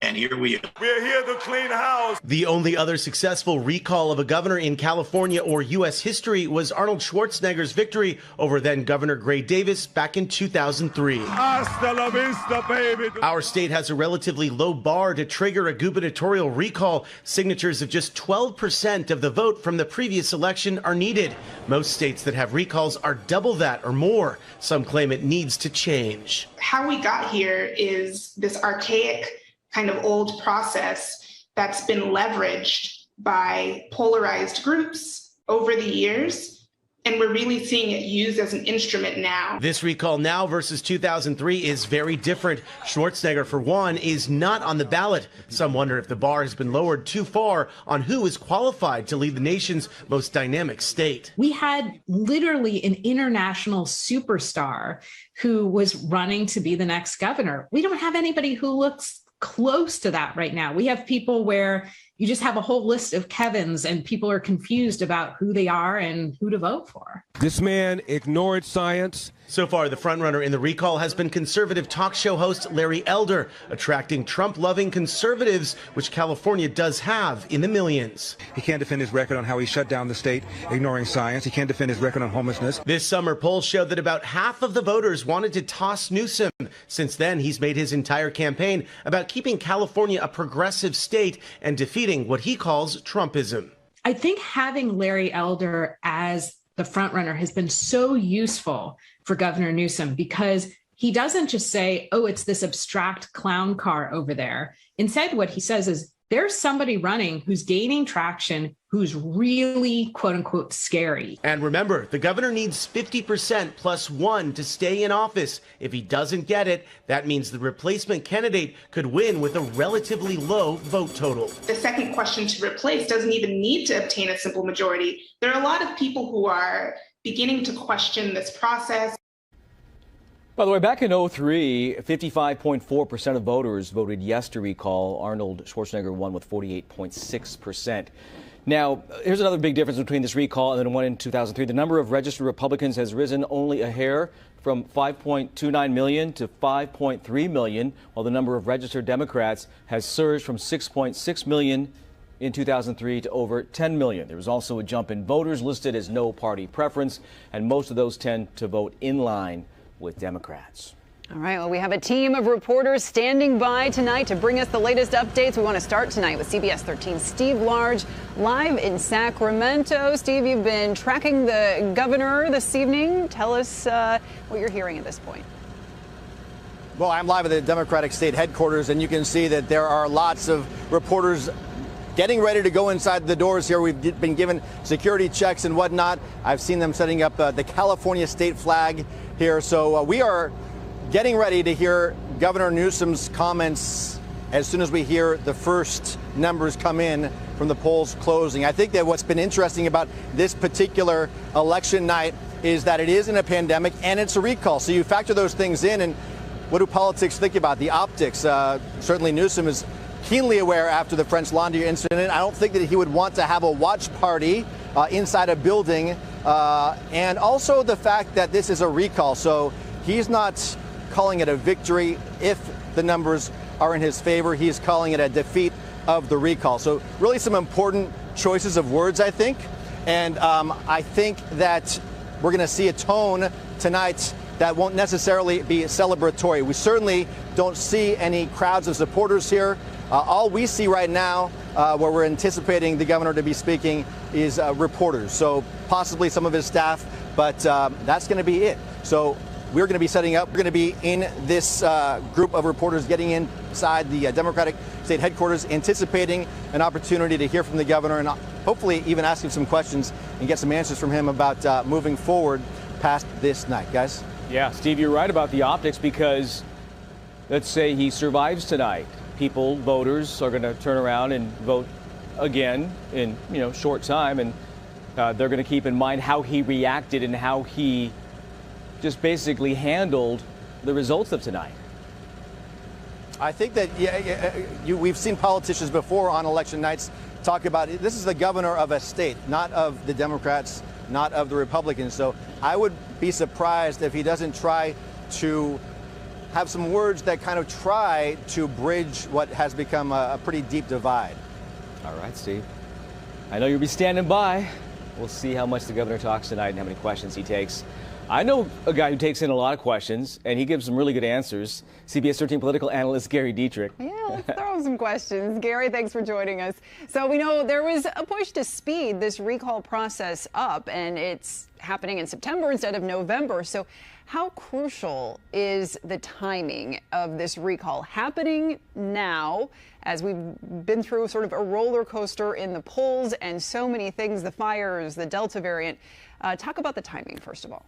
And here we are. We're here to clean house. The only other successful recall of a governor in California or U.S. history was Arnold Schwarzenegger's victory over then Governor Gray Davis back in 2003. Hasta la vista, baby. Our state has a relatively low bar to trigger a gubernatorial recall. Signatures of just 12% of the vote from the previous election are needed. Most states that have recalls are double that or more. Some claim it needs to change. How we got here is this archaic kind of old process that's been leveraged by polarized groups over the years. And we're really seeing it used as an instrument now. This recall now versus 2003 is very different. Schwarzenegger, for one, is not on the ballot. Some wonder if the bar has been lowered too far on who is qualified to lead the nation's most dynamic state. We had literally an international superstar who was running to be the next governor. We don't have anybody who looks close to that right now. We have people where you just have a whole list of Kevins and people are confused about who they are and who to vote for. This man ignored science. So far, the frontrunner in the recall has been conservative talk show host Larry Elder, attracting Trump-loving conservatives, which California does have in the millions. He can't defend his record on how he shut down the state, ignoring science. He can't defend his record on homelessness. This summer, polls showed that about half of the voters wanted to toss Newsom. Since then, he's made his entire campaign about keeping California a progressive state and defeating what he calls Trumpism. I think having Larry Elder as the frontrunner has been so useful for Governor Newsom because he doesn't just say, oh, it's this abstract clown car over there. Instead, what he says is there's somebody running who's gaining traction, who's really, quote unquote, scary. And remember, the governor needs 50% plus one to stay in office. If he doesn't get it, that means the replacement candidate could win with a relatively low vote total. The second question to replace doesn't even need to obtain a simple majority. There are a lot of people who are beginning to question this process. By the way, back in 2003, 55.4% of voters voted yes to recall. Arnold Schwarzenegger won with 48.6%. Now, here's another big difference between this recall and the one in 2003. The number of registered Republicans has risen only a hair, from 5.29 million to 5.3 million, while the number of registered Democrats has surged from 6.6 million in 2003 to over 10 million. There was also a jump in voters listed as no party preference, and most of those tend to vote in line with Democrats. All right, well, we have a team of reporters standing by tonight to bring us the latest updates. We want to start tonight with CBS 13's Steve Large, live in Sacramento. Steve, you've been tracking the governor this evening. Tell us what you're hearing at this point. Well, I'm live at the Democratic state headquarters, and you can see that there are lots of reporters getting ready to go inside the doors here. We've been given security checks and whatnot. I've seen them setting up the California state flag here. So we are getting ready to hear Governor Newsom's comments as soon as we hear the first numbers come in from the polls closing. I think that what's been interesting about this particular election night is that it is in a pandemic and it's a recall. So you factor those things in, and what do politics think about the optics? Certainly Newsom is keenly aware after the French Laundry incident. I don't think that he would want to have a watch party inside a building, and also the fact that this is a recall. So he's not calling it a victory if the numbers are in his favor. He's calling it a defeat of the recall. So really some important choices of words, I think. And I think that we're going to see a tone tonight that won't necessarily be celebratory. We certainly don't see any crowds of supporters here. All we see right now, where we're anticipating the governor to be speaking, is reporters. So possibly some of his staff, but that's going to be it. So we're going to be setting up. We're going to be in this group of reporters getting inside the Democratic state headquarters, anticipating an opportunity to hear from the governor and hopefully even ask him some questions and get some answers from him about moving forward past this night. Guys? Yeah, Steve, you're right about the optics, because let's say he survives tonight. people, voters, are going to turn around and vote again in, short time. And they're going to keep in mind how he reacted and how he just basically handled the results of tonight. I think that we've seen politicians before on election nights talk about this is the governor of a state, not of the Democrats, not of the Republicans. So I would be surprised if he doesn't try to have some words that kind of try to bridge what has become a pretty deep divide. All right, Steve. I know you'll be standing by. We'll see how much the governor talks tonight and how many questions he takes. I know a guy who takes in a lot of questions, and he gives some really good answers. CBS 13 political analyst Gary Dietrich. Yeah, let's throw some questions. Gary, thanks for joining us. So we know there was a push to speed this recall process up, and it's happening in September instead of November. So how crucial is the timing of this recall happening now, as we've been through sort of a roller coaster in the polls and so many things, the fires, the Delta variant? Talk about the timing, first of all.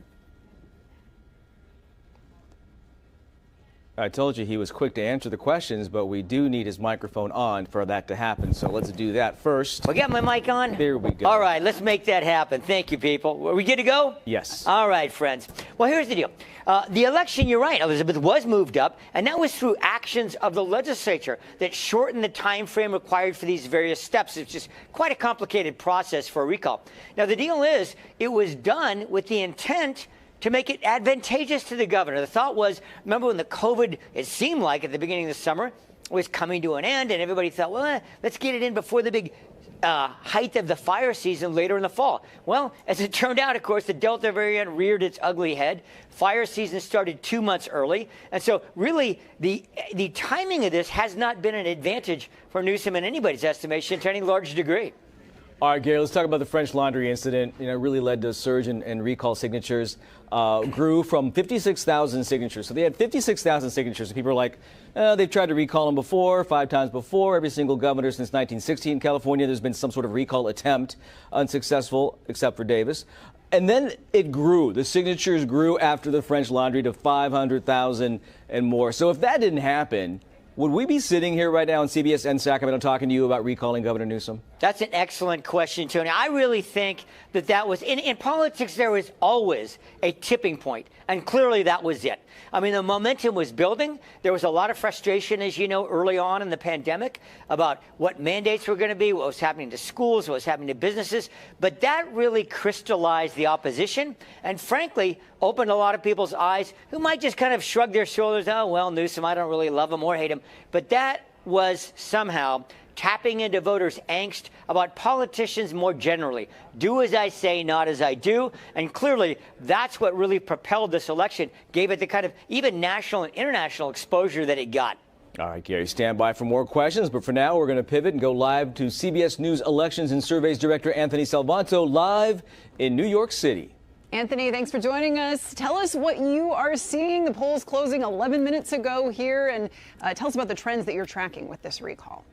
I told you he was quick to answer the questions, but we do need his microphone on for that to happen. So let's do that first. We got my mic on? There we go. All right, let's make that happen. Thank you, people. Are we good to go? Yes. All right, friends. Well, here's the deal. The election, you're right, Elizabeth, was moved up, and that was through actions of the legislature that shortened the time frame required for these various steps. It's just quite a complicated process for a recall. Now, the deal is it was done with the intent to make it advantageous to the governor. The thought was, remember when the COVID, it seemed like at the beginning of the summer, was coming to an end, and everybody thought, well, let's get it in before the big height of the fire season later in the fall. Well, as it turned out, of course, the Delta variant reared its ugly head. Fire season started 2 months early. And so really the timing of this has not been an advantage for Newsom in anybody's estimation to any large degree. All right, Gary, let's talk about the French Laundry incident. It really led to a surge in recall signatures. Grew from 56,000 signatures. So they had 56,000 signatures. And people are like, they've tried to recall them before, 5 times before. Every single governor since 1960 in California, there's been some sort of recall attempt, unsuccessful, except for Davis. And then it grew. The signatures grew after the French Laundry to 500,000 and more. So if that didn't happen, would we be sitting here right now in CBS and Sacramento talking to you about recalling Governor Newsom? That's an excellent question, Tony. I really think that was, in politics, there is always a tipping point, and clearly that was it. I mean, the momentum was building. There was a lot of frustration, as you know, early on in the pandemic about what mandates were going to be, what was happening to schools, what was happening to businesses. But that really crystallized the opposition and, frankly, opened a lot of people's eyes who might just kind of shrug their shoulders. Oh, well, Newsom, I don't really love him or hate him. But that was somehow tapping into voters' angst about politicians more generally. Do as I say, not as I do. And clearly, that's what really propelled this election, gave it the kind of even national and international exposure that it got. All right, Gary, stand by for more questions. But for now, we're going to pivot and go live to CBS News Elections and Surveys Director Anthony Salvanto, live in New York City. Anthony, thanks for joining us. Tell us what you are seeing. The polls closing 11 minutes ago here, and tell us about the trends that you're tracking with this recall.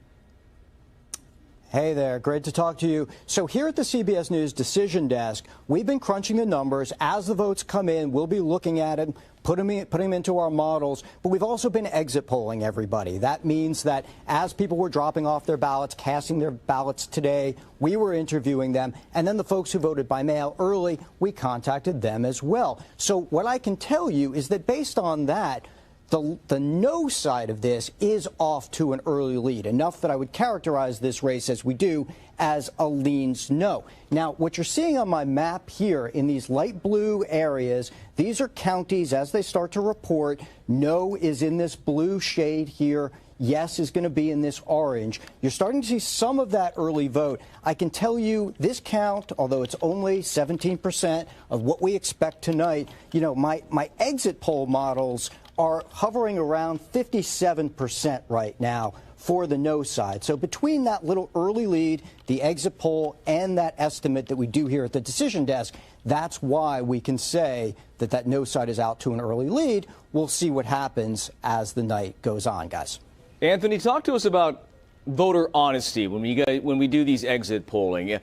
Hey there, great to talk to you. So here at the CBS News Decision Desk, we've been crunching the numbers. As the votes come in, we'll be looking at it, putting them into our models. But we've also been exit polling everybody. That means that as people were dropping off their ballots, casting their ballots today, we were interviewing them. And then the folks who voted by mail early, we contacted them as well. So what I can tell you is that based on that, the no side of this is off to an early lead, enough that I would characterize this race as we do as a leans no. Now, what you're seeing on my map here in these light blue areas, these are counties as they start to report. No is in this blue shade here. Yes is going to be in this orange. You're starting to see some of that early vote. I can tell you this count, although it's only 17% of what we expect tonight, my exit poll models are hovering around 57% right now for the no side. So between that little early lead, the exit poll, and that estimate that we do here at the decision desk, that's why we can say that no side is out to an early lead. We'll see what happens as the night goes on, guys. Anthony, talk to us about voter honesty when we do these exit polling.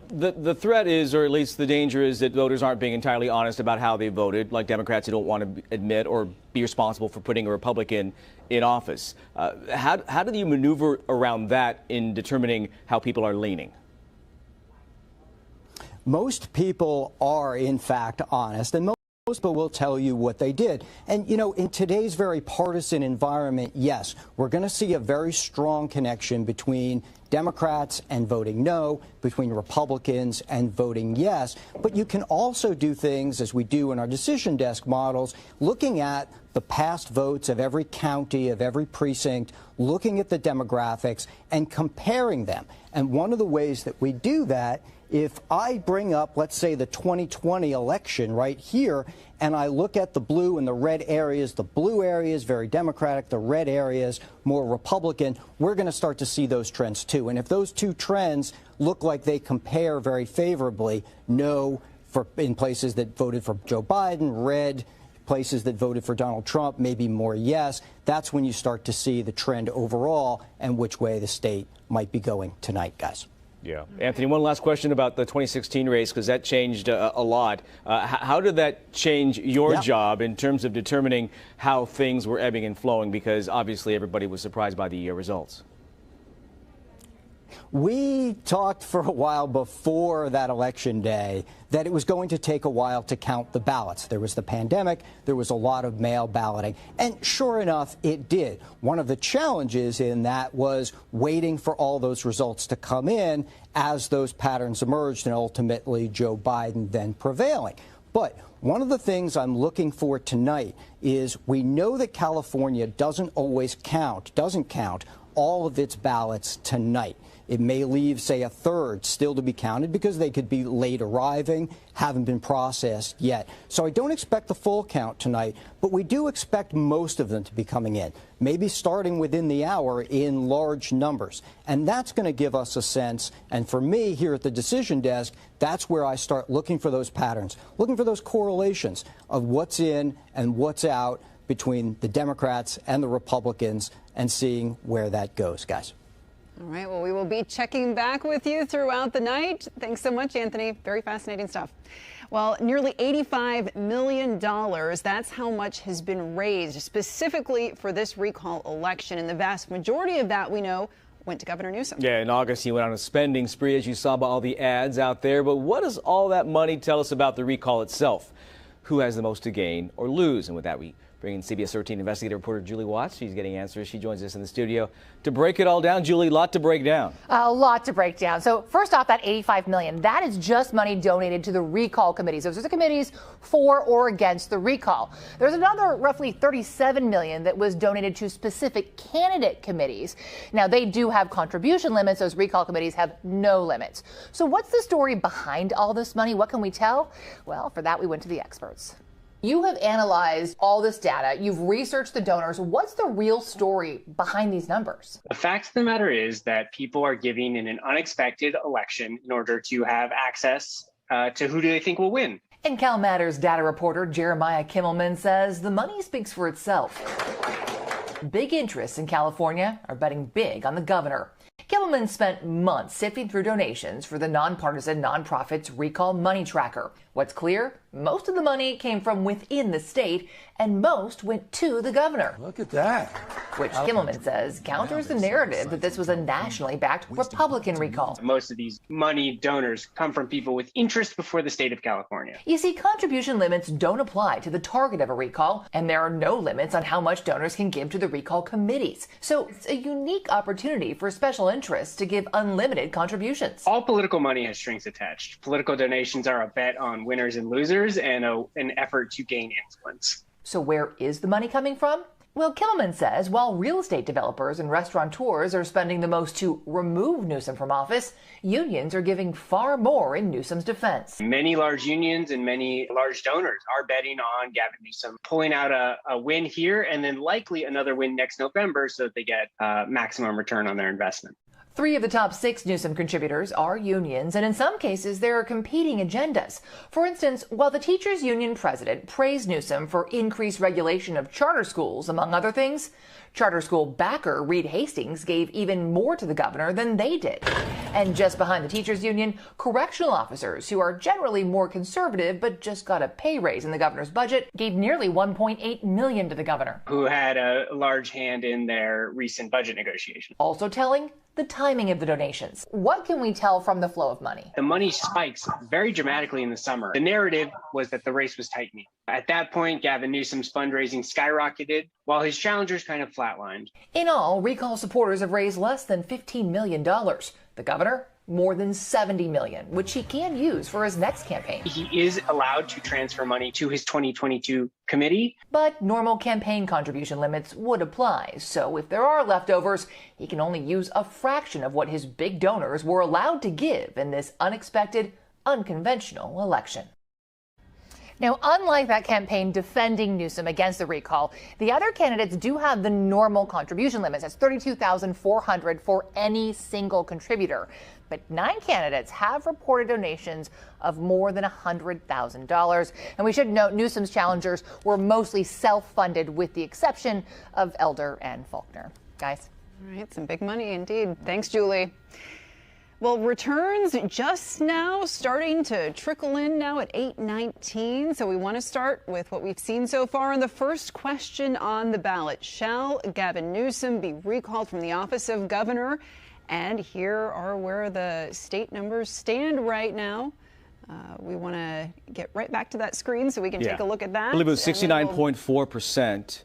The threat is, or at least the danger is, that voters aren't being entirely honest about how they voted, like Democrats who don't want to admit or be responsible for putting a Republican in office. How do you maneuver around that in determining how people are leaning? Most people are, in fact, honest, and most people will tell you what they did. And, you know, in today's very partisan environment, yes, we're going to see a very strong connection between Democrats and voting no, between Republicans and voting yes. But you can also do things, as we do in our decision desk models, looking at the past votes of every county, of every precinct, looking at the demographics and comparing them. And one of the ways that we do that, if I bring up, let's say, the 2020 election right here, and I look at the blue and the red areas, the blue areas very Democratic, the red areas more Republican, we're going to start to see those trends too. And if those two trends look like they compare very favorably, no in places that voted for Joe Biden, red places that voted for Donald Trump, maybe more yes, that's when you start to see the trend overall and which way the state might be going tonight, guys. Yeah. Anthony, one last question about the 2016 race, because that changed a lot. How did that change your job in terms of determining how things were ebbing and flowing? Because obviously everybody was surprised by the results. We talked for a while before that election day that it was going to take a while to count the ballots. There was the pandemic. There was a lot of mail balloting. And sure enough, it did. One of the challenges in that was waiting for all those results to come in as those patterns emerged and ultimately Joe Biden then prevailing. But one of the things I'm looking for tonight is we know that California doesn't count all of its ballots tonight. It may leave, say, a third still to be counted because they could be late arriving, haven't been processed yet. So I don't expect the full count tonight, but we do expect most of them to be coming in, maybe starting within the hour in large numbers. And that's going to give us a sense. And for me here at the decision desk, that's where I start looking for those patterns, looking for those correlations of what's in and what's out between the Democrats and the Republicans and seeing where that goes, guys. All right, well, we will be checking back with you throughout the night. Thanks so much, Anthony. Very fascinating stuff. Well, nearly $85 million, that's how much has been raised specifically for this recall election. And the vast majority of that, we know, went to Governor Newsom. Yeah, in August, he went on a spending spree, as you saw by all the ads out there. But what does all that money tell us about the recall itself? Who has the most to gain or lose? And with that, we bring in CBS 13 investigative reporter Julie Watts. She's getting answers. She joins us in the studio to break it all down. Julie, a lot to break down. A lot to break down. So first off, that $85 million, that is just money donated to the recall committees. Those are the committees for or against the recall. There's another roughly $37 million that was donated to specific candidate committees. Now, they do have contribution limits. Those recall committees have no limits. So what's the story behind all this money? What can we tell? Well, for that, we went to the experts. You have analyzed all this data. You've researched the donors. What's the real story behind these numbers? The fact of the matter is that people are giving in an unexpected election in order to have access to who do they think will win. And Cal Matters data reporter Jeremiah Kimmelman says the money speaks for itself. Big interests in California are betting big on the governor. Kimmelman spent months sifting through donations for the nonpartisan nonprofit's Recall Money Tracker. What's clear? Most of the money came from within the state, and most went to the governor. Look at that. Which Kimmelman says counters the narrative that this was a nationally backed Republican recall. Most of these money donors come from people with interest before the state of California. You see, contribution limits don't apply to the target of a recall, and there are no limits on how much donors can give to the recall committees. So it's a unique opportunity for special interests to give unlimited contributions. All political money has strings attached. Political donations are a bet on winners and losers and an effort to gain influence. So where is the money coming from? Well, Kimmelman says while real estate developers and restaurateurs are spending the most to remove Newsom from office, unions are giving far more in Newsom's defense. Many large unions and many large donors are betting on Gavin Newsom pulling out a win here and then likely another win next November so that they get maximum return on their investment. 3 of the top 6 Newsom contributors are unions, and in some cases there are competing agendas. For instance, while the teachers union president praised Newsom for increased regulation of charter schools, among other things, charter school backer Reed Hastings gave even more to the governor than they did. And just behind the teachers union, correctional officers, who are generally more conservative but just got a pay raise in the governor's budget, gave nearly $1.8 million to the governor, who had a large hand in their recent budget negotiation. Also telling the timing of the donations. What can we tell from the flow of money? The money spikes very dramatically in the summer. The narrative was that the race was tightening. At that point, Gavin Newsom's fundraising skyrocketed, while his challengers kind of flatlined. In all, recall supporters have raised less than $15 million. The governor, more than $70 million, which he can use for his next campaign. He is allowed to transfer money to his 2022 committee. But normal campaign contribution limits would apply. So if there are leftovers, he can only use a fraction of what his big donors were allowed to give in this unexpected, unconventional election. Now, unlike that campaign defending Newsom against the recall, the other candidates do have the normal contribution limits. That's $32,400 for any single contributor. But 9 candidates have reported donations of more than $100,000. And we should note Newsom's challengers were mostly self-funded, with the exception of Elder and Faulkner. Guys. All right, some big money indeed. Thanks, Julie. Well, returns just now starting to trickle in now at 8:19. So we want to start with what we've seen so far in the first question on the ballot. Shall Gavin Newsom be recalled from the office of governor? And here are where the state numbers stand right now. We want to get right back to that screen so we can take a look at that. I believe it was 69.4%.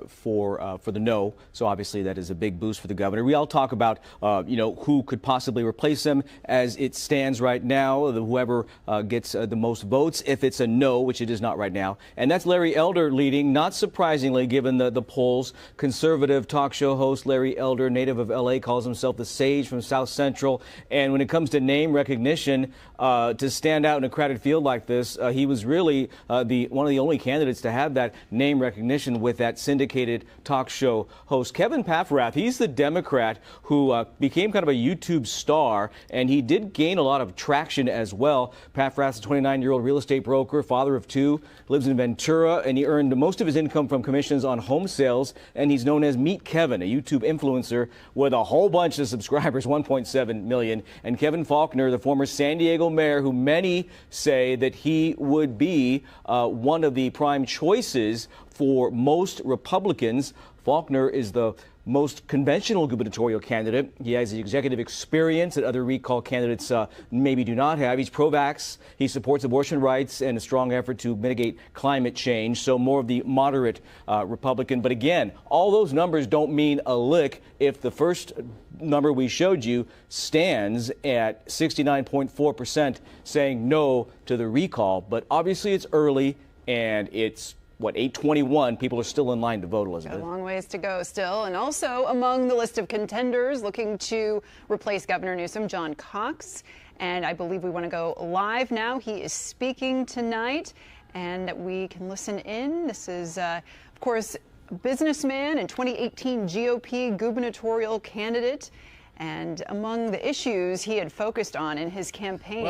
For the no, so obviously that is a big boost for the governor. We all talk about who could possibly replace him as it stands right now. Whoever gets the most votes, if it's a no, which it is not right now, and that's Larry Elder leading. Not surprisingly, given the polls. Conservative talk show host Larry Elder, native of L.A., calls himself the sage from South Central. And when it comes to name recognition, to stand out in a crowded field like this, he was really one of the only candidates to have that name recognition with that syndicated talk show host. Kevin Paffrath, he's the Democrat who became kind of a YouTube star, and he did gain a lot of traction as well. Paffrath's a 29-year-old real estate broker, father of 2, lives in Ventura, and he earned most of his income from commissions on home sales, and he's known as Meet Kevin, a YouTube influencer with a whole bunch of subscribers, 1.7 million. And Kevin Faulkner, the former San Diego mayor, who many say that he would be one of the prime choices for most Republicans. Faulkner is the most conventional gubernatorial candidate. He has the executive experience that other recall candidates maybe do not have. He's pro-vax. He supports abortion rights and a strong effort to mitigate climate change. So more of the moderate Republican. But again, all those numbers don't mean a lick if the first number we showed you stands at 69.4% saying no to the recall. But obviously it's early, and it's 8:21. People are still in line to vote, Elizabeth. A long ways to go still. And also among the list of contenders looking to replace Governor Newsom, John Cox. And I believe we want to go live now. He is speaking tonight, and we can listen in. This is, of course, a businessman and 2018 GOP gubernatorial candidate. And among the issues he had focused on in his campaign,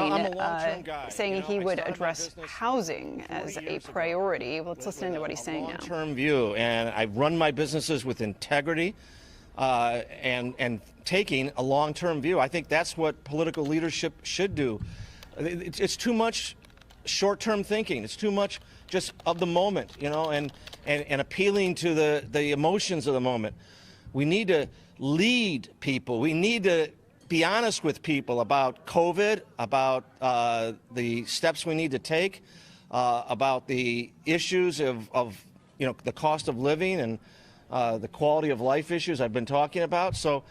saying he would address housing as a priority. Let's listen to what he's saying now. Long-term view, and I've run my businesses with integrity and taking a long-term view. I think that's what political leadership should do. It's too much short-term thinking. It's too much just of the moment, and appealing to the emotions of the moment. We need to lead people. We need to be honest with people about COVID, about the steps we need to take, about the issues of the cost of living and the quality of life issues I've been talking about. So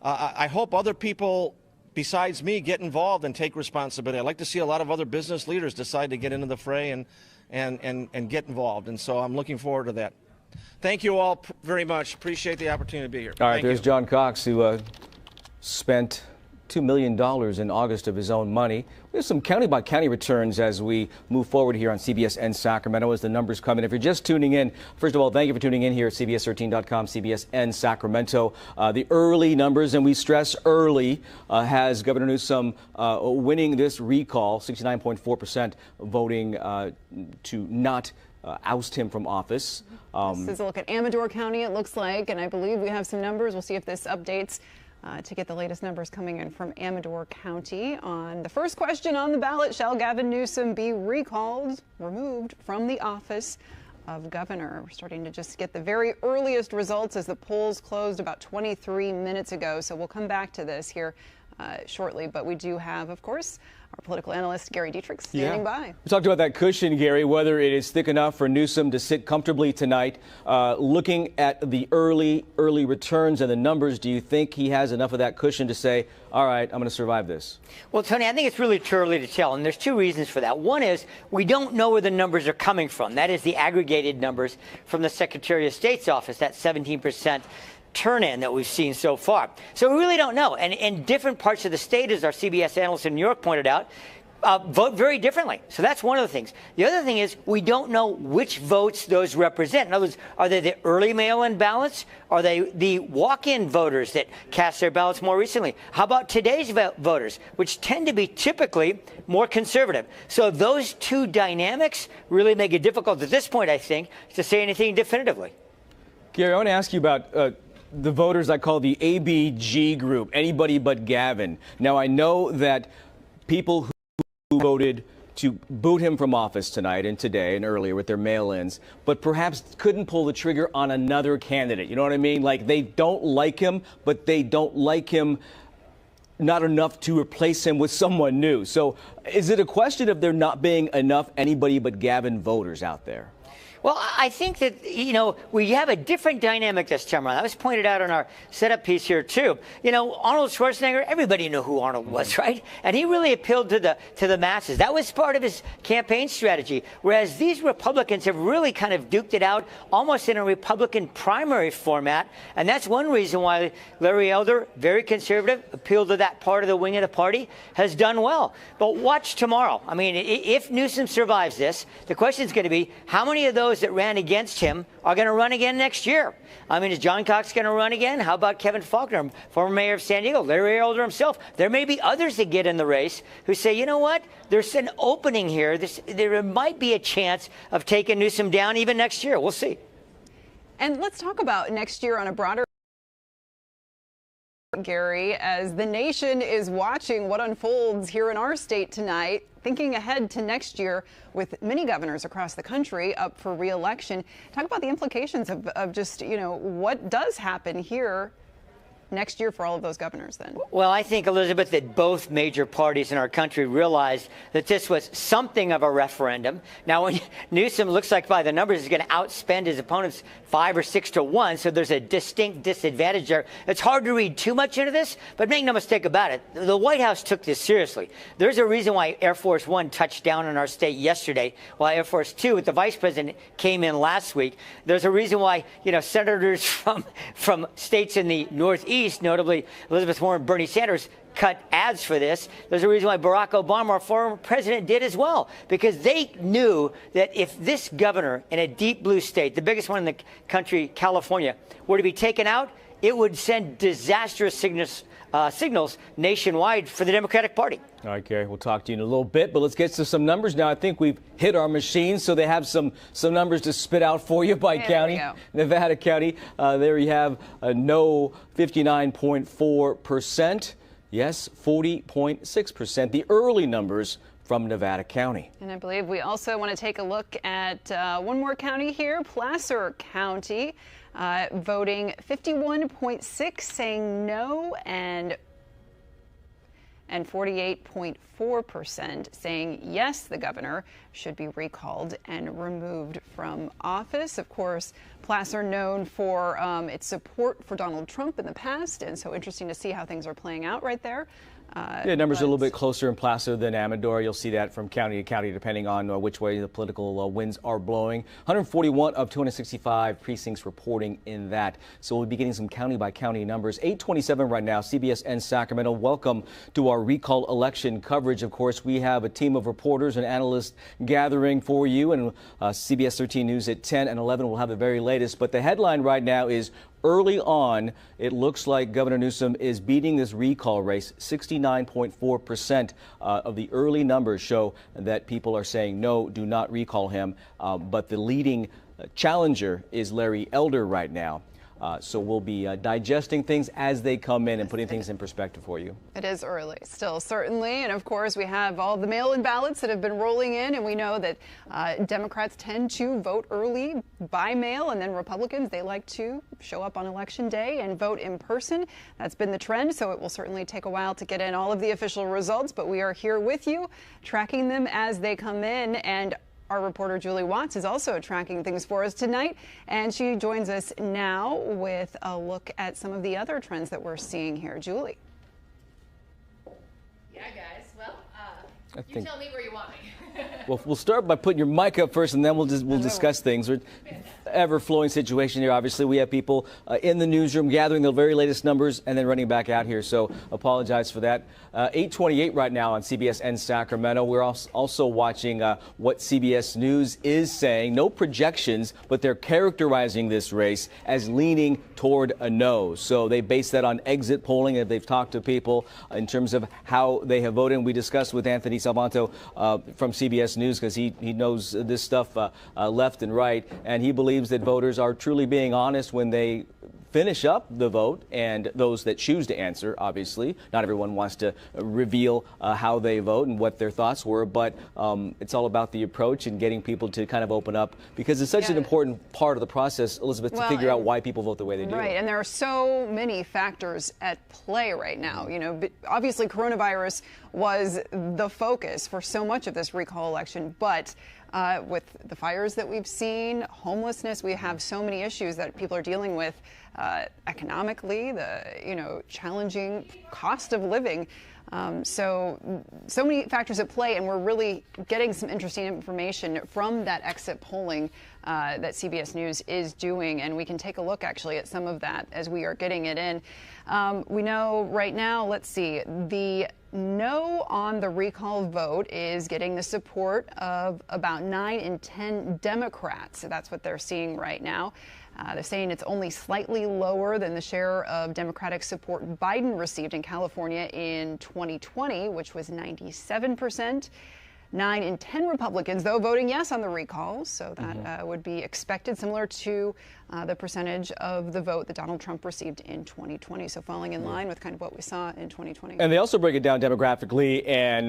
I hope other people besides me get involved and take responsibility. I'd like to see a lot of other business leaders decide to get into the fray and get involved. And so I'm looking forward to that. Thank you all very much. Appreciate the opportunity to be here. All right, there's John Cox, who spent $2 million in August of his own money. We have some county-by-county returns as we move forward here on CBS and Sacramento as the numbers come in. If you're just tuning in, first of all, thank you for tuning in here at CBS13.com, CBS and Sacramento. The early numbers, and we stress early, has Governor Newsom winning this recall, 69.4% voting to not oust him from office. This is a look at Amador County, it looks like, and I believe we have some numbers. We'll see if this updates to get the latest numbers coming in from Amador County. On the first question on the ballot, shall Gavin Newsom be recalled, removed from the office of governor? We're starting to just get the very earliest results as the polls closed about 23 minutes ago. So we'll come back to this here shortly. But we do have, of course, our political analyst, Gary Dietrich, standing by. We talked about that cushion, Gary, whether it is thick enough for Newsom to sit comfortably tonight. Looking at the early returns and the numbers, do you think he has enough of that cushion to say, all right, I'm going to survive this? Well, Tony, I think it's really too early to tell, and there's two reasons for that. One is we don't know where the numbers are coming from. That is the aggregated numbers from the Secretary of State's office, that 17% turn-in that we've seen so far. So we really don't know. And in different parts of the state, as our CBS analyst in New York pointed out, vote very differently. So that's one of the things. The other thing is we don't know which votes those represent. In other words, are they the early mail-in ballots? Are they the walk-in voters that cast their ballots more recently? How about today's voters, which tend to be typically more conservative? So those two dynamics really make it difficult at this point, I think, to say anything definitively. Gary, I want to ask you about the voters I call the ABG group, anybody but Gavin. Now, I know that people who voted to boot him from office tonight and today and earlier with their mail-ins, but perhaps couldn't pull the trigger on another candidate. You know what I mean? Like, they don't like him, but they don't like him not enough to replace him with someone new. So is it a question of there not being enough anybody but Gavin voters out there? Well, I think that, you know, we have a different dynamic this time around. That was pointed out in our setup piece here, too. You know, Arnold Schwarzenegger, everybody knew who Arnold was, right? And he really appealed to the masses. That was part of his campaign strategy, whereas these Republicans have really kind of duked it out almost in a Republican primary format. And that's one reason why Larry Elder, very conservative, appealed to that part of the wing of the party, has done well. But watch tomorrow. I mean, if Newsom survives this, the question is going to be how many of those that ran against him are going to run again next year. I mean, is John Cox going to run again? How about Kevin Faulconer, former mayor of San Diego, Larry Elder himself? There may be others that get in the race who say, you know what, there's an opening here. There might be a chance of taking Newsom down even next year. We'll see. And let's talk about next year on a broader, Gary, as the nation is watching what unfolds here in our state tonight, thinking ahead to next year with many governors across the country up for re-election. Talk about the implications of just, you know, what does happen here next year for all of those governors then? Well, I think, Elizabeth, that both major parties in our country realized that this was something of a referendum. Now, when Newsom looks like by the numbers is going to outspend his opponents 5 or 6 to 1, so there's a distinct disadvantage there. It's hard to read too much into this, but make no mistake about it, the White House took this seriously. There's a reason why Air Force One touched down in our state yesterday, while Air Force Two with the vice president came in last week. There's a reason why, you know, senators from states in the Northeast, notably Elizabeth Warren, Bernie Sanders, cut ads for this. There's a reason why Barack Obama, our former president, did as well, because they knew that if this governor in a deep blue state, the biggest one in the country, California, were to be taken out, it would send disastrous signals nationwide for the Democratic Party. All right, Gary, we'll talk to you in a little bit, but let's get to some numbers now. I think we've hit our machine, so they have some numbers to spit out for you by county. Nevada County, there you have a no 59.4%, yes 40.6%. The early numbers from Nevada County. And I believe we also want to take a look at one more county here, Placer County, voting 51.6% saying no and 48.4% saying yes, the governor should be recalled and removed from office. Of course, Placer known for its support for Donald Trump in the past, and so interesting to see how things are playing out right there. Yeah, numbers are a little bit closer in Placer than Amador. You'll see that from county to county, depending on which way the political winds are blowing. 141 of 265 precincts reporting in that. So we'll be getting some county by county numbers. 8:27 right now, CBS and Sacramento. Welcome to our recall election coverage. Of course, we have a team of reporters and analysts gathering for you, and CBS 13 News at 10 and 11 will have the very latest. But the headline right now is, early on, it looks like Governor Newsom is beating this recall race. 69.4% of the early numbers show that people are saying no, do not recall him. But the leading challenger is Larry Elder right now. So we'll be digesting things as they come in and putting things in perspective for you. It is early still, certainly. And of course, we have all the mail-in ballots that have been rolling in. And we know that Democrats tend to vote early by mail. And then Republicans, they like to show up on Election Day and vote in person. That's been the trend. So it will certainly take a while to get in all of the official results. But we are here with you, tracking them as they come in. And our reporter Julie Watts is also tracking things for us tonight, and she joins us now with a look at some of the other trends that we're seeing here. Julie. Yeah, guys. Well, you tell me where you want me. Well, we'll start by putting your mic up first, and then we'll discuss things. We're ever-flowing situation here. Obviously, we have people in the newsroom gathering the very latest numbers and then running back out here. So apologize for that. 8:28 right now on CBS and Sacramento. We're also watching what CBS News is saying. No projections, but they're characterizing this race as leaning toward a no. So they base that on exit polling, and they've talked to people in terms of how they have voted. And we discussed with Anthony Salvanto from CBS News, because he knows this stuff left and right, and he believes that voters are truly being honest when they finish up the vote, and those that choose to answer, obviously. Not everyone wants to reveal how they vote and what their thoughts were, but it's all about the approach and getting people to kind of open up, because it's such an important part of the process, Elizabeth, to figure out why people vote the way they do. Right, and there are so many factors at play right now. You know, obviously coronavirus was the focus for so much of this recall election, but with the fires that we've seen, homelessness, we have so many issues that people are dealing with economically, the challenging cost of living. So many factors at play, and we're really getting some interesting information from that exit polling that CBS News is doing, and we can take a look actually at some of that as we are getting it in. We know right now, let's see, the no on the recall vote is getting the support of about 9 in 10 Democrats. So that's what they're seeing right now. They're saying it's only slightly lower than the share of Democratic support Biden received in California in 2020, which was 97%. 9 in 10 Republicans, though, voting yes on the recall. So that would be expected, similar to the percentage of the vote that Donald Trump received in 2020. So falling in line with kind of what we saw in 2020. And they also break it down demographically and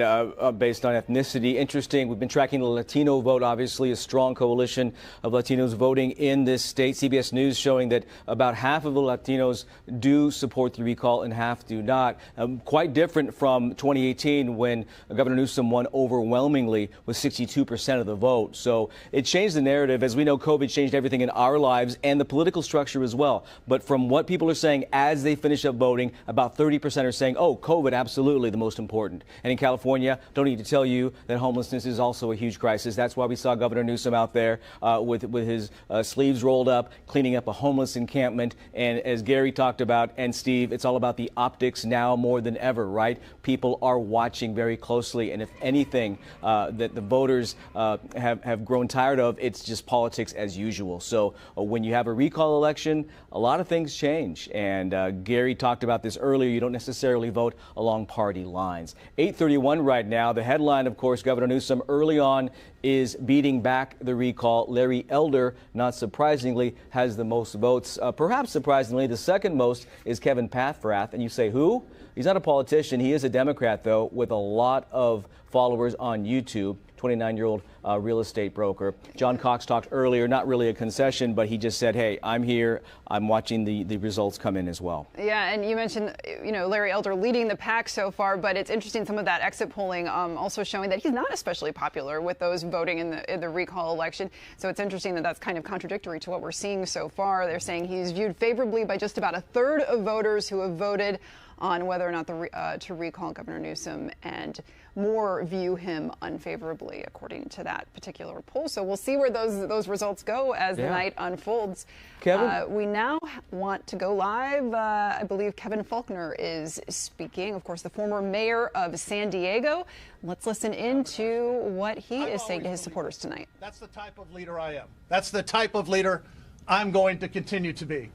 based on ethnicity. Interesting. We've been tracking the Latino vote, obviously a strong coalition of Latinos voting in this state. CBS News showing that about half of the Latinos do support the recall and half do not. Quite different from 2018 when Governor Newsom won overwhelmingly with 62% of the vote. So it changed the narrative. As we know, COVID changed everything in our lives and the political structure as well. But from what people are saying as they finish up voting, about 30% are saying, oh, COVID, absolutely the most important. And in California, don't need to tell you that homelessness is also a huge crisis. That's why we saw Governor Newsom out there with his sleeves rolled up, cleaning up a homeless encampment. And as Gary talked about, and Steve, it's all about the optics now more than ever, right? People are watching very closely. And if anything, that the voters have grown tired of, it's just politics as usual. So when you have a recall election, a lot of things change. And Gary talked about this earlier. You don't necessarily vote along party lines. 8:31 right now. The headline, of course, Governor Newsom early on is beating back the recall. Larry Elder, not surprisingly, has the most votes. Perhaps surprisingly, the second most is Kevin Paffrath. And you say, who? He's not a politician. He is a Democrat, though, with a lot of followers on YouTube. 29-year-old real estate broker. John Cox talked earlier, not really a concession, but he just said, hey, I'm here. I'm watching the results come in as well. Yeah, and you mentioned, Larry Elder leading the pack so far, but it's interesting some of that exit polling also showing that he's not especially popular with those voting in the recall election. So it's interesting that that's kind of contradictory to what we're seeing so far. They're saying he's viewed favorably by just about a third of voters who have voted on whether or not to recall Governor Newsom, and more view him unfavorably, according to that particular poll. So we'll see where those results go as the night unfolds. Kevin? We now want to go live. I believe Kevin Faulconer is speaking, of course, the former mayor of San Diego. Let's listen into what he is saying to his supporters tonight. That's the type of leader I am. That's the type of leader I'm going to continue to be.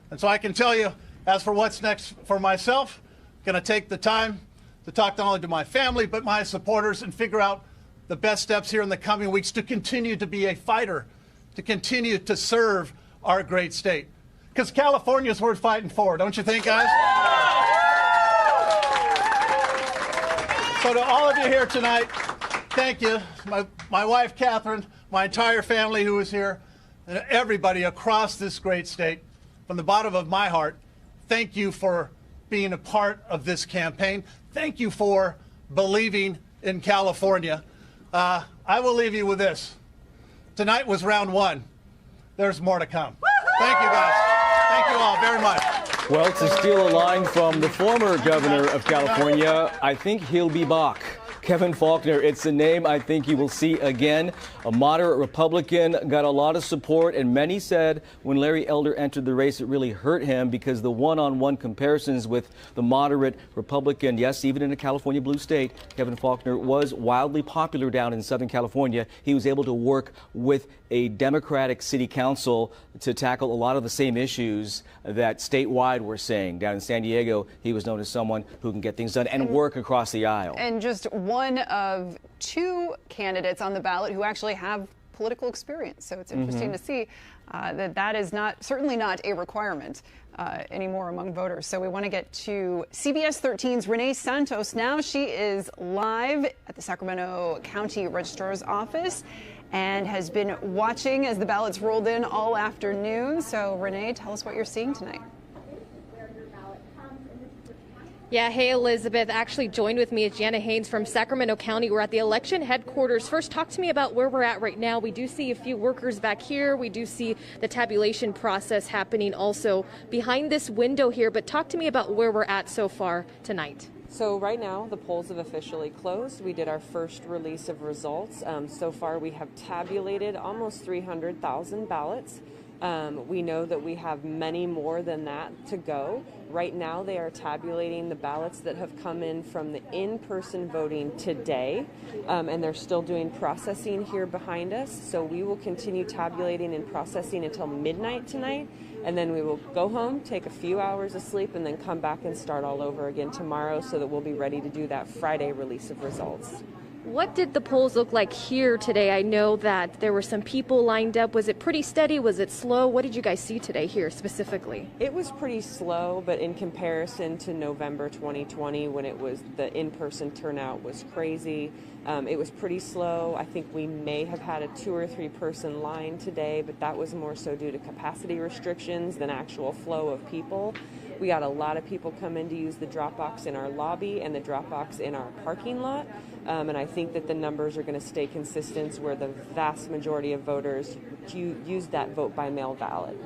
And so I can tell you, as for what's next for myself, I'm going to take the time to talk not only to my family, but my supporters, and figure out the best steps here in the coming weeks to continue to be a fighter, to continue to serve our great state. Because California is worth fighting for, don't you think, guys? So to all of you here tonight, thank you. My wife, Catherine, my entire family who is here, and everybody across this great state, from the bottom of my heart, thank you for being a part of this campaign. Thank you for believing in California. I will leave you with this. Tonight was round one. There's more to come. Thank you, guys. Thank you all very much. Well, to steal a line from the former governor of California, I think he'll be back. Kevin Faulconer, it's a name I think you will see again. A moderate Republican, got a lot of support, and many said when Larry Elder entered the race, it really hurt him because the one-on-one comparisons with the moderate Republican, yes, even in a California blue state, Kevin Faulconer was wildly popular down in Southern California. He was able to work with a Democratic city council to tackle a lot of the same issues that statewide we're seeing. Down in San Diego, he was known as someone who can get things done and work across the aisle. And just one of two candidates on the ballot who actually have political experience. So it's interesting to see that is certainly not a requirement anymore among voters. So we want to get to CBS 13's Renee Santos now. She is live at the Sacramento County Registrar's office and has been watching as the ballots rolled in all afternoon. So Renee, tell us what you're seeing tonight. Yeah, hey, Elizabeth. Actually joined with me is Jana Haynes from Sacramento County. We're at the election headquarters. First, talk to me about where we're at right now. We do see a few workers back here. We do see the tabulation process happening also behind this window here. But talk to me about where we're at so far tonight. So right now, the polls have officially closed. We did our first release of results. So far, we have tabulated almost 300,000 ballots. We know that we have many more than that to go. Right now, they are tabulating the ballots that have come in from the in-person voting today, and they're still doing processing here behind us. So we will continue tabulating and processing until midnight tonight, and then we will go home, take a few hours of sleep, and then come back and start all over again tomorrow so that we'll be ready to do that Friday release of results. What did the polls look like here today? I know that there were some people lined up. Was it pretty steady? Was it slow? What did you guys see today here specifically? It was pretty slow, but in comparison to November 2020, when the in-person turnout was crazy, it was pretty slow. I think we may have had a 2 or 3 person line today, but that was more so due to capacity restrictions than actual flow of people. We got a lot of people come in to use the drop box in our lobby and the drop box in our parking lot. And I think that the numbers are going to stay consistent where the vast majority of voters use that vote by mail ballot.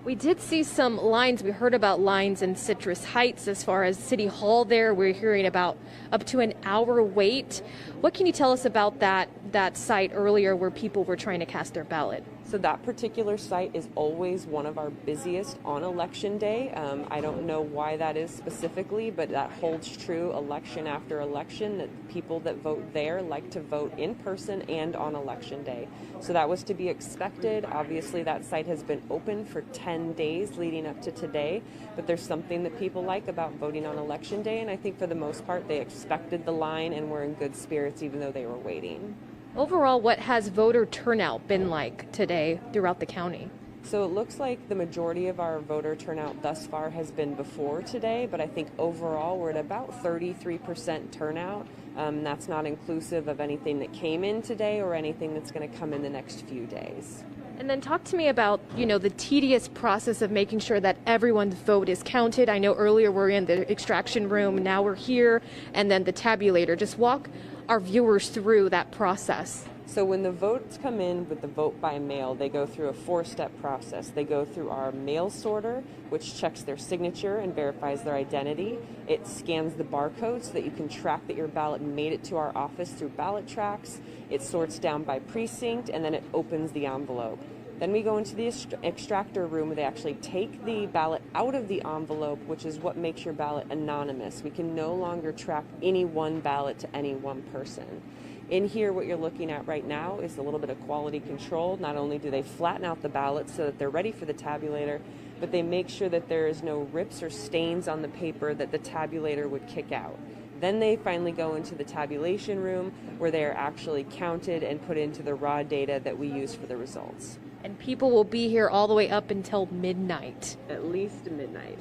We did see some lines. We heard about lines in Citrus Heights as far as City Hall there. We're hearing about up to an hour wait. What can you tell us about that site earlier where people were trying to cast their ballot? So that particular site is always one of our busiest on election day. I don't know why that is specifically, but that holds true election after election, that people that vote there like to vote in person and on election day. So that was to be expected. Obviously, that site has been open for 10 days leading up to today, but there's something that people like about voting on election day, and I think for the most part they expected the line and were in good spirits even though they were waiting. Overall, what has voter turnout been like today throughout the county? So it looks like the majority of our voter turnout thus far has been before today, but I think overall we're at about 33% turnout. That's not inclusive of anything that came in today or anything that's going to come in the next few days. And then talk to me about, the tedious process of making sure that everyone's vote is counted. I know earlier we're in the extraction room, now we're here, and then the tabulator. Just walk our viewers through that process. So when the votes come in with the vote by mail, they go through a 4-step process. They go through our mail sorter, which checks their signature and verifies their identity. It scans the barcode so that you can track that your ballot made it to our office through ballot tracks. It sorts down by precinct, and then it opens the envelope. Then we go into the extractor room where they actually take the ballot out of the envelope, which is what makes your ballot anonymous. We can no longer track any one ballot to any one person. In here, what you're looking at right now is a little bit of quality control. Not only do they flatten out the ballots so that they're ready for the tabulator, but they make sure that there is no rips or stains on the paper that the tabulator would kick out. Then they finally go into the tabulation room where they are actually counted and put into the raw data that we use for the results. And people will be here all the way up until midnight. At least midnight.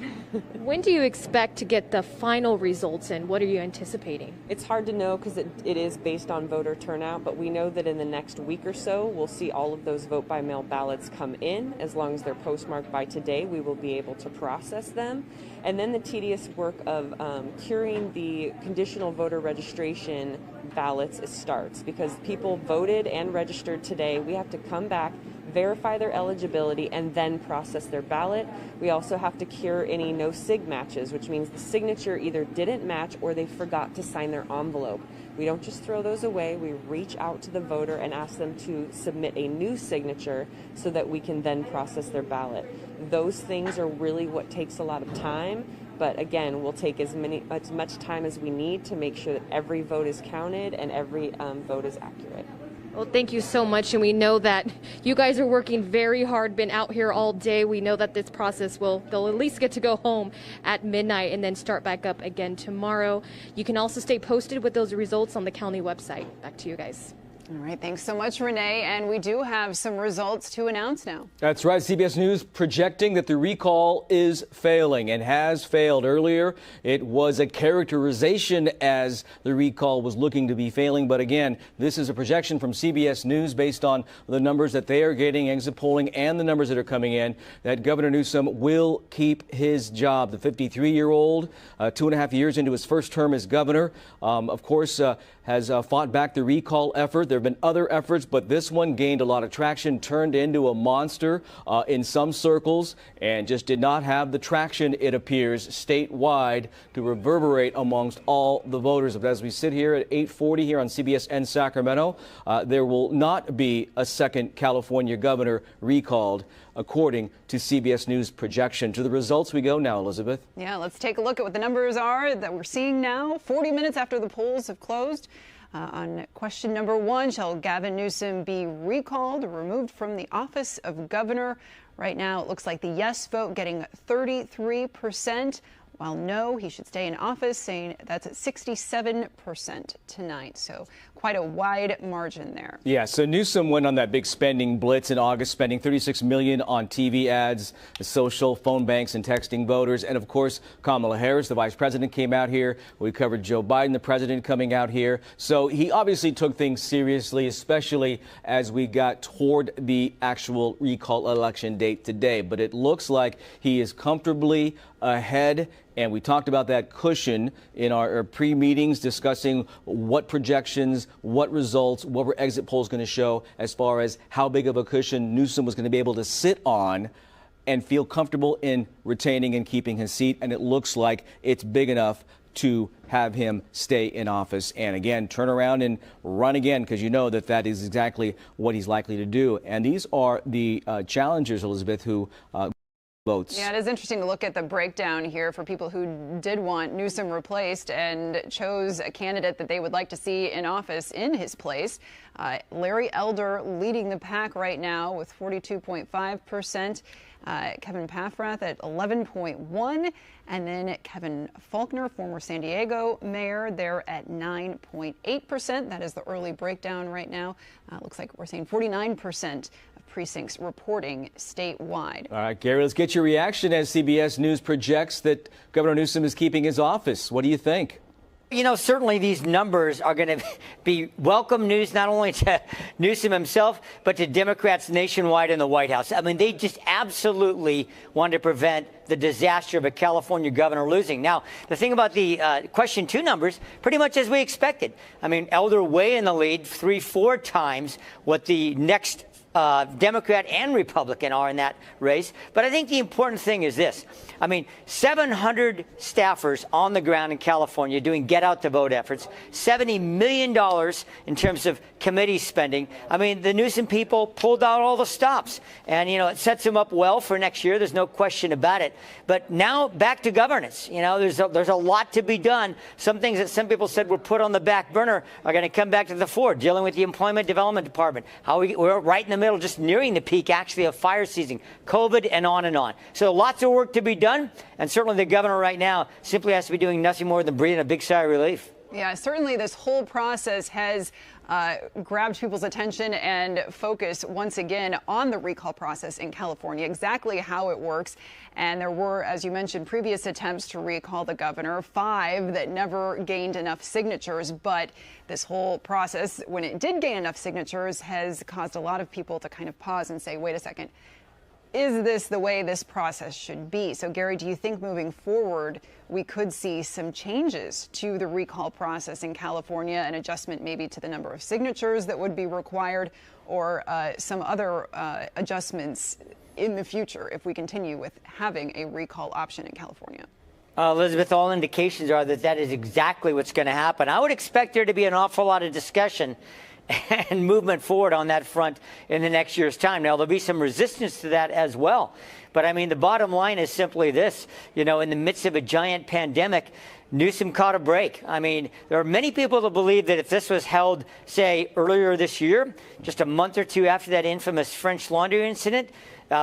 When do you expect to get the final results in? What are you anticipating? It's hard to know because it is based on voter turnout, but we know that in the next week or so, we'll see all of those vote by mail ballots come in. As long as they're postmarked by today, we will be able to process them. And then the tedious work of curing the conditional voter registration ballots starts, because people voted and registered today. We have to come back, verify their eligibility, and then process their ballot. We also have to cure any no-sig matches, which means the signature either didn't match or they forgot to sign their envelope. We don't just throw those away. We reach out to the voter and ask them to submit a new signature so that we can then process their ballot. Those things are really what takes a lot of time. But again, we'll take as much time as we need to make sure that every vote is counted and every vote is accurate. Well, thank you so much. And we know that you guys are working very hard, been out here all day. We know that this process they'll at least get to go home at midnight and then start back up again tomorrow. You can also stay posted with those results on the county website. Back to you guys. All right, thanks so much, Renee. And we do have some results to announce now. That's right. CBS News projecting that the recall is failing and has failed. Earlier, it was a characterization as the recall was looking to be failing. But again, this is a projection from CBS News based on the numbers that they are getting, exit polling, and the numbers that are coming in, that Governor Newsom will keep his job. The 53-year-old, 2.5 years into his first term as governor, of course, has fought back the recall effort. There have been other efforts, but this one gained a lot of traction, turned into a monster in some circles, and just did not have the traction, it appears, statewide to reverberate amongst all the voters. But as we sit here at 8:40 here on CBS and Sacramento, there will not be a second California governor recalled, according to CBS News projection. To the results we go now, Elizabeth. Yeah, let's take a look at what the numbers are that we're seeing now, 40 minutes after the polls have closed. On question number 1, shall Gavin Newsom be recalled or removed from the office of governor? Right now, it looks like the yes vote getting 33%, while no, he should stay in office, saying that's at 67% tonight. So quite a wide margin there. Yeah, so Newsom went on that big spending blitz in August, spending $36 million on TV ads, social, phone banks, and texting voters. And of course, Kamala Harris, the vice president, came out here. We covered Joe Biden, the president, coming out here. So he obviously took things seriously, especially as we got toward the actual recall election date today. But it looks like he is comfortably ahead. And we talked about that cushion in our pre-meetings, discussing what projections, what results, what were exit polls going to show as far as how big of a cushion Newsom was going to be able to sit on and feel comfortable in retaining and keeping his seat. And it looks like it's big enough to have him stay in office and again turn around and run again, because you know that that is exactly what he's likely to do. And these are the challengers, Elizabeth, who votes. Yeah, it is interesting to look at the breakdown here for people who did want Newsom replaced and chose a candidate that they would like to see in office in his place. Larry Elder leading the pack right now with 42.5%. Kevin Paffrath at 11.1%. And then Kevin Faulconer, former San Diego mayor, there at 9.8%. That is the early breakdown right now. Looks like we're seeing 49% precincts reporting statewide. All right, Gary, let's get your reaction as CBS News projects that Governor Newsom is keeping his office. What do you think? You know, certainly these numbers are going to be welcome news not only to Newsom himself, but to Democrats nationwide in the White House. I mean, they just absolutely wanted to prevent the disaster of a California governor losing. Now, the thing about the question 2 numbers, pretty much as we expected. I mean, Elder way in the lead, 3-4 times what the next Democrat and Republican are in that race. But I think the important thing is this. I mean, 700 staffers on the ground in California doing get out the vote efforts, $70 million in terms of committee spending. I mean, the Newsom people pulled out all the stops. And, you know, it sets them up well for next year. There's no question about it. But now back to governance. You know, there's a lot to be done. Some things that some people said were put on the back burner are going to come back to the fore, dealing with the Employment Development Department. We're right in the middle, just nearing the peak, actually, of fire season, COVID, and on and on. So lots of work to be done. And certainly the governor right now simply has to be doing nothing more than breathing a big sigh of relief. Yeah, certainly this whole process has grabbed people's attention and focus once again on the recall process in California, exactly how it works. And there were, as you mentioned, previous attempts to recall the governor, 5 that never gained enough signatures. But this whole process, when it did gain enough signatures, has caused a lot of people to kind of pause and say, wait a second, is this the way this process should be? So, Gary, do you think moving forward we could see some changes to the recall process in California, an adjustment maybe to the number of signatures that would be required, or some other adjustments in the future if we continue with having a recall option in California? Elizabeth, all indications are that that is exactly what's going to happen. I would expect there to be an awful lot of discussion and movement forward on that front in the next year's time. Now, there'll be some resistance to that as well. But, I mean, the bottom line is simply this. You know, in the midst of a giant pandemic, Newsom caught a break. I mean, there are many people that believe that if this was held, say, earlier this year, just a month or 2 after that infamous French Laundry incident,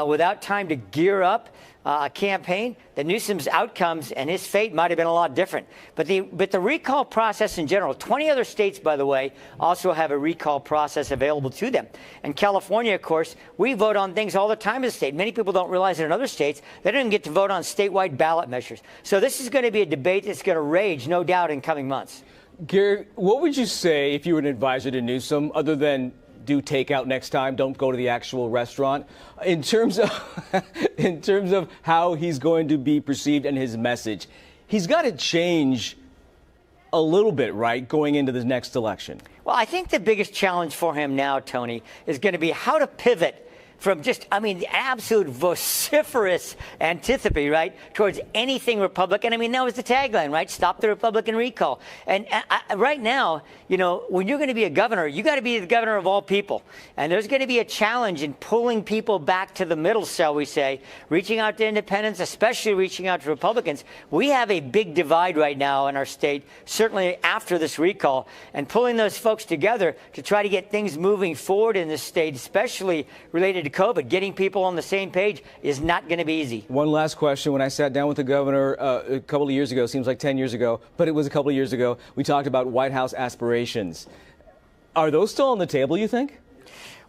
without time to gear up a campaign, that Newsom's outcomes and his fate might have been a lot different. But the recall process in general, 20 other states, by the way, also have a recall process available to them. And California, of course, we vote on things all the time as a state. Many people don't realize that in other states, they don't even get to vote on statewide ballot measures. So this is going to be a debate that's going to rage, no doubt, in coming months. Gary, what would you say if you were an advisor to Newsom, other than do takeout next time, don't go to the actual restaurant, in terms of how he's going to be perceived and his message? He's got to change a little bit, right, going into the next election? Well, I think the biggest challenge for him now, Tony, is going to be how to pivot from just, I mean, the absolute vociferous antipathy, right, towards anything Republican. I mean, that was the tagline, right? Stop the Republican recall. And right now, you know, when you're going to be a governor, you got to be the governor of all people. And there's going to be a challenge in pulling people back to the middle, shall we say, reaching out to independents, especially reaching out to Republicans. We have a big divide right now in our state, certainly after this recall, and pulling those folks together to try to get things moving forward in this state, especially related to COVID, getting people on the same page is not going to be easy. One last question. When I sat down with the governor a couple of years ago, seems like 10 years ago, but it was a couple of years ago, we talked about White House aspirations. Are those still on the table, you think?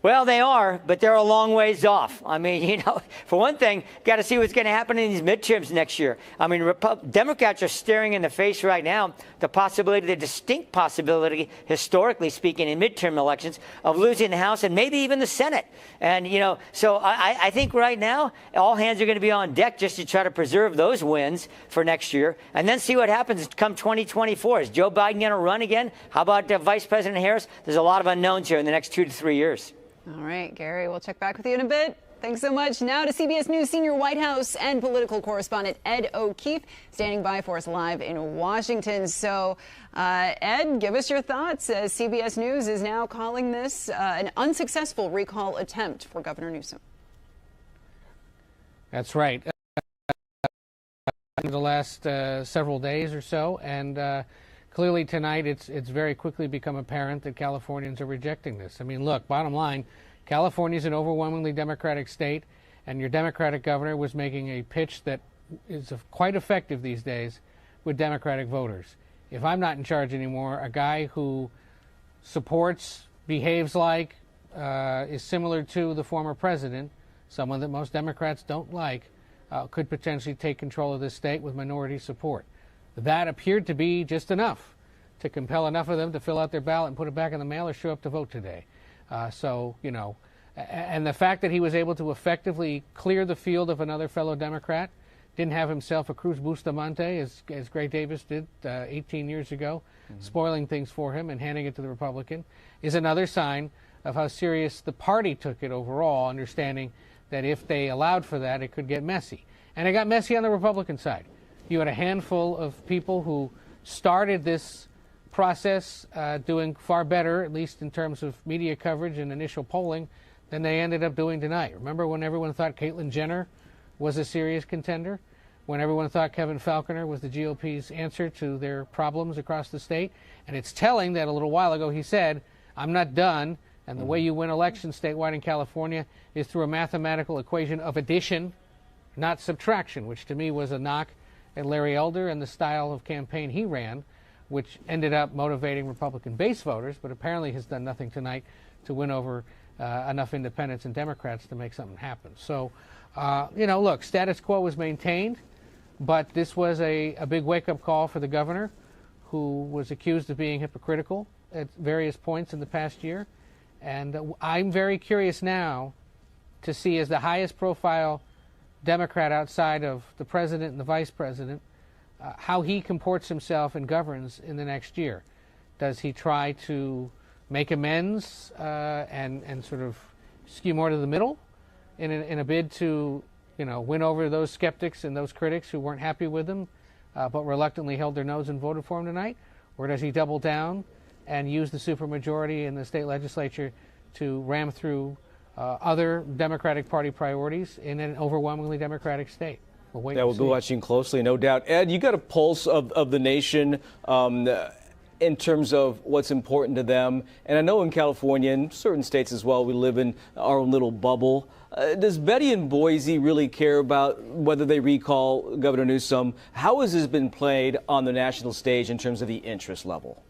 Well, they are, but they're a long ways off. I mean, you know, for one thing, got to see what's going to happen in these midterms next year. I mean, Democrats are staring in the face right now the possibility, the distinct possibility, historically speaking, in midterm elections, of losing the House and maybe even the Senate. And, you know, so I think right now all hands are going to be on deck just to try to preserve those wins for next year and then see what happens come 2024. Is Joe Biden going to run again? How about Vice President Harris? There's a lot of unknowns here in the next 2 to 3 years. All right, Gary, we'll check back with you in a bit. Thanks so much. Now to CBS News senior White House and political correspondent Ed O'Keefe, standing by for us live in Washington. So, Ed, give us your thoughts as CBS News is now calling this an unsuccessful recall attempt for Governor Newsom. That's right. The last several days or so, and clearly tonight it's very quickly become apparent that Californians are rejecting this. I mean, look, bottom line, California is an overwhelmingly Democratic state, and your Democratic governor was making a pitch that is quite effective these days with Democratic voters. If I'm not in charge anymore, a guy who supports, behaves like, is similar to the former president, someone that most Democrats don't like, could potentially take control of this state with minority support. That appeared to be just enough to compel enough of them to fill out their ballot and put it back in the mail or show up to vote today. So, you know, and the fact that he was able to effectively clear the field of another fellow Democrat, didn't have himself a Cruz Bustamante, as Gray Davis did 18 years ago, spoiling things for him and handing it to the Republican, is another sign of how serious the party took it overall, understanding that if they allowed for that, it could get messy. And it got messy on the Republican side. You had a handful of people who started this process doing far better, at least in terms of media coverage and initial polling, than they ended up doing tonight. Remember when everyone thought Caitlyn Jenner was a serious contender? When everyone thought Kevin Falconer was the GOP's answer to their problems across the state? And it's telling that a little while ago he said, I'm not done, and the way you win elections statewide in California is through a mathematical equation of addition, not subtraction, which to me was a knock at Larry Elder and the style of campaign he ran, which ended up motivating Republican base voters, but apparently has done nothing tonight to win over enough independents and Democrats to make something happen. So, you know, look, status quo was maintained, but this was a big wake-up call for the governor, who was accused of being hypocritical at various points in the past year. And I'm very curious now to see, as the highest profile Democrat outside of the president and the vice president, how he comports himself and governs in the next year. Does he try to make amends and sort of skew more to the middle in a bid to, you know, win over those skeptics and those critics who weren't happy with him but reluctantly held their nose and voted for him tonight? Or does he double down and use the supermajority in the state legislature to ram through other Democratic Party priorities in an overwhelmingly Democratic state? We'll wait. We'll be watching closely, no doubt. Ed, you got a pulse of the nation in terms of what's important to them. And I know in California and certain states as well, we live in our own little bubble. Does Betty and Boise really care about whether they recall Governor Newsom? How has this been played on the national stage in terms of the interest level?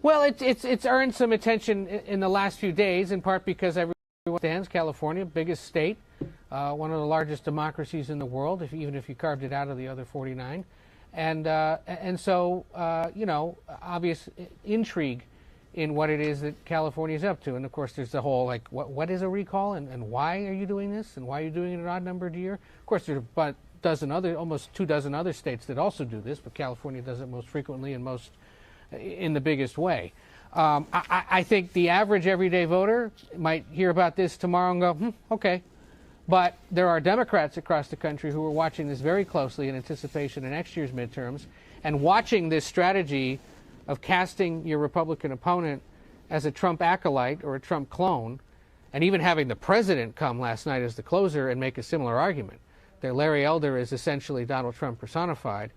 Well, it's earned some attention in the last few days, in part because everyone understands California, biggest state, one of the largest democracies in the world, even if you carved it out of the other 49. And so, you know, obvious intrigue in what it is that California is up to. And, of course, there's the whole, like, what is a recall and why are you doing this and why are you doing it an odd-numbered year? Of course, there are about almost 24 other states that also do this, but California does it most frequently and most in the biggest way. I think the average everyday voter might hear about this tomorrow and go, okay. But there are Democrats across the country who are watching this very closely in anticipation of next year's midterms and watching this strategy of casting your Republican opponent as a Trump acolyte or a Trump clone, and even having the president come last night as the closer and make a similar argument that Larry Elder is essentially Donald Trump personified.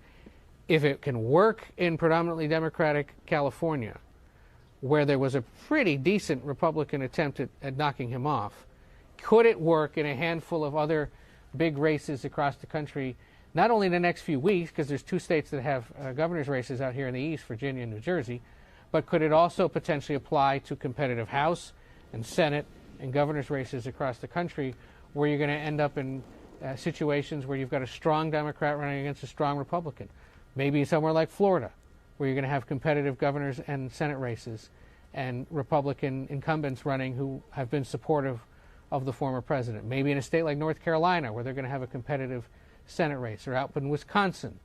If it can work in predominantly Democratic California, where there was a pretty decent Republican attempt at knocking him off, could it work in a handful of other big races across the country, not only in the next few weeks, because there's 2 states that have governor's races out here in the East, Virginia and New Jersey, but could it also potentially apply to competitive House and Senate and governor's races across the country, where you're going to end up in situations where you've got a strong Democrat running against a strong Republican? Maybe somewhere like Florida, where you're going to have competitive governors and Senate races and Republican incumbents running who have been supportive of the former president. Maybe in a state like North Carolina, where they're going to have a competitive Senate race, or out in Wisconsin,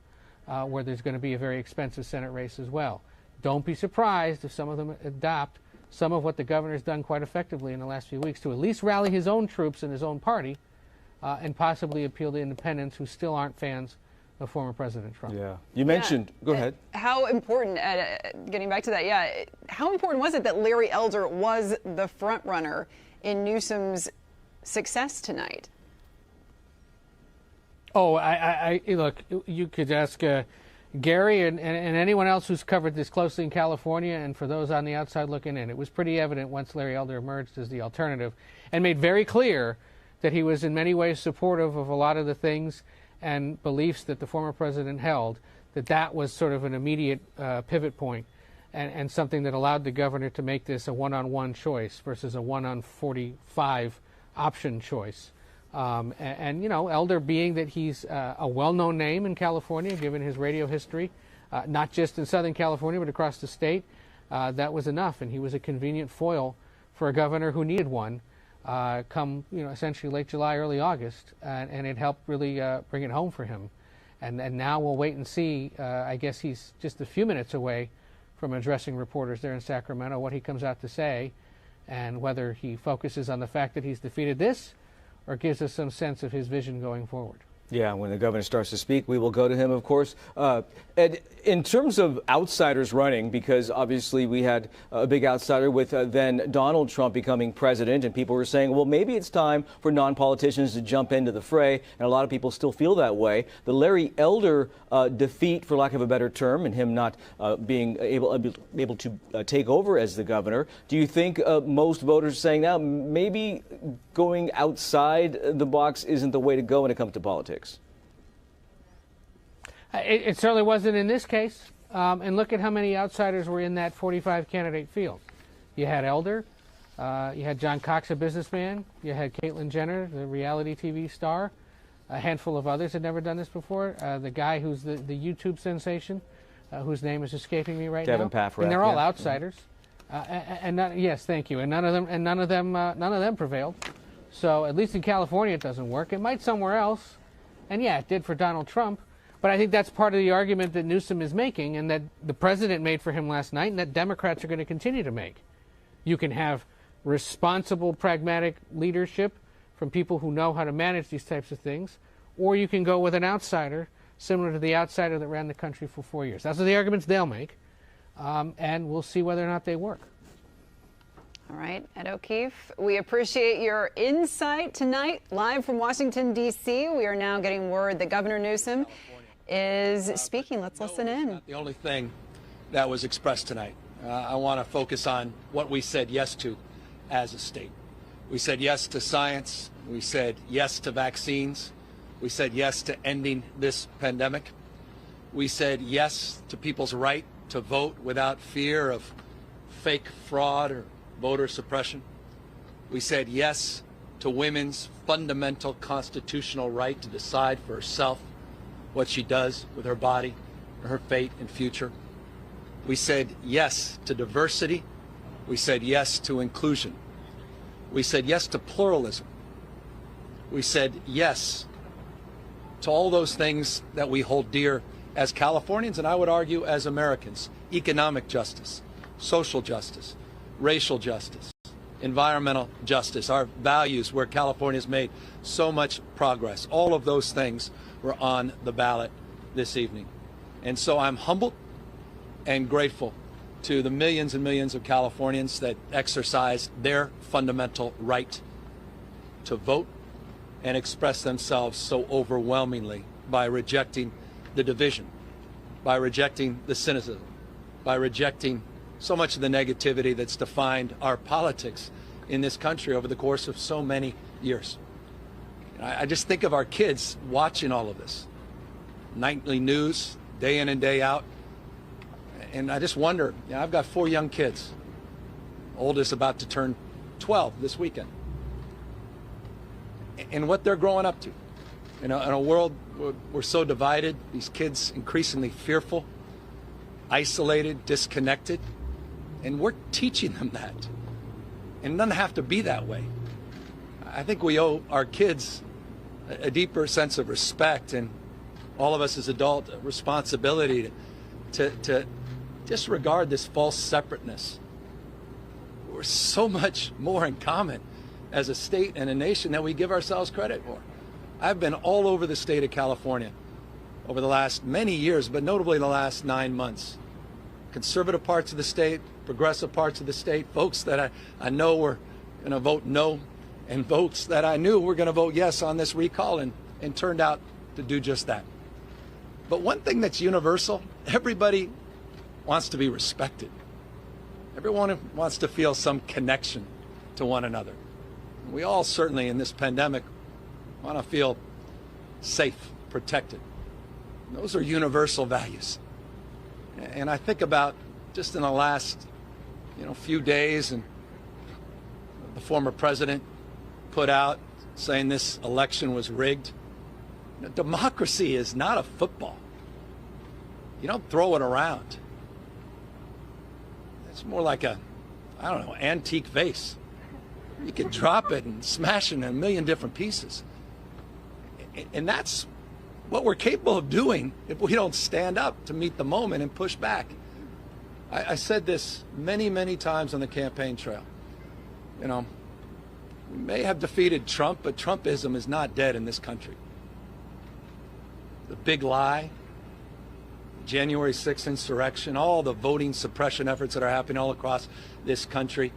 where there's going to be a very expensive Senate race as well. Don't be surprised if some of them adopt some of what the governor's done quite effectively in the last few weeks to at least rally his own troops and his own party and possibly appeal to independents who still aren't fans of former President Trump. Yeah. You mentioned, go ahead. How important, getting back to that, how important was it that Larry Elder was the front runner in Newsom's success tonight? Oh, I look, you could ask Gary and anyone else who's covered this closely in California, and for those on the outside looking in, it was pretty evident once Larry Elder emerged as the alternative and made very clear that he was in many ways supportive of a lot of the things and beliefs that the former president held, that was sort of an immediate pivot point and something that allowed the governor to make this a one-on-one choice versus a 1-on-45 option choice. And you know, Elder, being that he's a well-known name in California, given his radio history, not just in Southern California, but across the state, that was enough. And he was a convenient foil for a governor who needed one come, essentially late July, early August. And it helped really bring it home for him. And now we'll wait and see. I guess he's just a few minutes away from addressing reporters there in Sacramento, what he comes out to say, and whether he focuses on the fact that he's defeated this or gives us some sense of his vision going forward. Yeah, when the governor starts to speak, we will go to him, of course. Ed, in terms of outsiders running, because obviously we had a big outsider with then Donald Trump becoming president, and people were saying, well, maybe it's time for non-politicians to jump into the fray, and a lot of people still feel that way. The Larry Elder defeat, for lack of a better term, and him not being able to take over as the governor, do you think most voters are saying now maybe going outside the box isn't the way to go when it comes to politics? It certainly wasn't in this case. And look at how many outsiders were in that 45 candidate field. You had Elder, you had John Cox, a businessman, you had Caitlyn Jenner, the reality TV star, a handful of others had never done this before. The guy who's the YouTube sensation, whose name is escaping me right Devin now. Paffrath, and they're all yeah. outsiders. Yes, thank you. And none of them prevailed. So at least in California it doesn't work. It might somewhere else. And yeah, it did for Donald Trump. But I think that's part of the argument that Newsom is making and that the president made for him last night and that Democrats are going to continue to make. You can have responsible, pragmatic leadership from people who know how to manage these types of things, or you can go with an outsider similar to the outsider that ran the country for 4 years. Those are the arguments they'll make, and we'll see whether or not they work. All right, Ed O'Keefe, we appreciate your insight tonight, live from Washington, D.C. We are now getting word that Governor Newsom is speaking. Let's listen in. Not the only thing that was expressed tonight. I want to focus on what we said yes to as a state. We said yes to science. We said yes to vaccines. We said yes to ending this pandemic. We said yes to people's right to vote without fear of fake fraud or voter suppression. We said yes to women's fundamental constitutional right to decide for herself what she does with her body, her fate and future. We said yes to diversity. We said yes to inclusion. We said yes to pluralism. We said yes to all those things that we hold dear as Californians, and I would argue as Americans: economic justice, social justice, racial justice, environmental justice, our values where California has made so much progress. All of those things were on the ballot this evening. And so I'm humbled and grateful to the millions and millions of Californians that exercised their fundamental right to vote and express themselves so overwhelmingly by rejecting the division, by rejecting the cynicism, by rejecting so much of the negativity that's defined our politics in this country over the course of so many years. I just think of our kids watching all of this. Nightly news, day in and day out. And I just wonder, I've got 4 young kids. Oldest about to turn 12 this weekend. And what they're growing up to. In a world where we're so divided, these kids increasingly fearful, isolated, disconnected. And we're teaching them that. And it doesn't have to be that way. I think we owe our kids a deeper sense of respect, and all of us as adults a responsibility to disregard this false separateness. We're so much more in common as a state and a nation than we give ourselves credit for. I've been all over the state of California over the last many years, but notably the last 9 months. Conservative parts of the state, progressive parts of the state, folks that I know were going to vote no, and votes that I knew were going to vote yes on this recall, and turned out to do just that. But one thing that's universal, everybody wants to be respected. Everyone wants to feel some connection to one another. We all certainly in this pandemic want to feel safe, protected. Those are universal values. And I think about just in the last few days, and the former president put out saying this election was rigged. Democracy is not a football. You don't throw it around. It's more like a, I don't know, antique vase. You can drop it and smash it in a million different pieces. And that's what we're capable of doing if we don't stand up to meet the moment and push back. I said this many, many times on the campaign trail. You know, we may have defeated Trump, but Trumpism is not dead in this country. The big lie, January 6th insurrection, all the voting suppression efforts that are happening all across this country,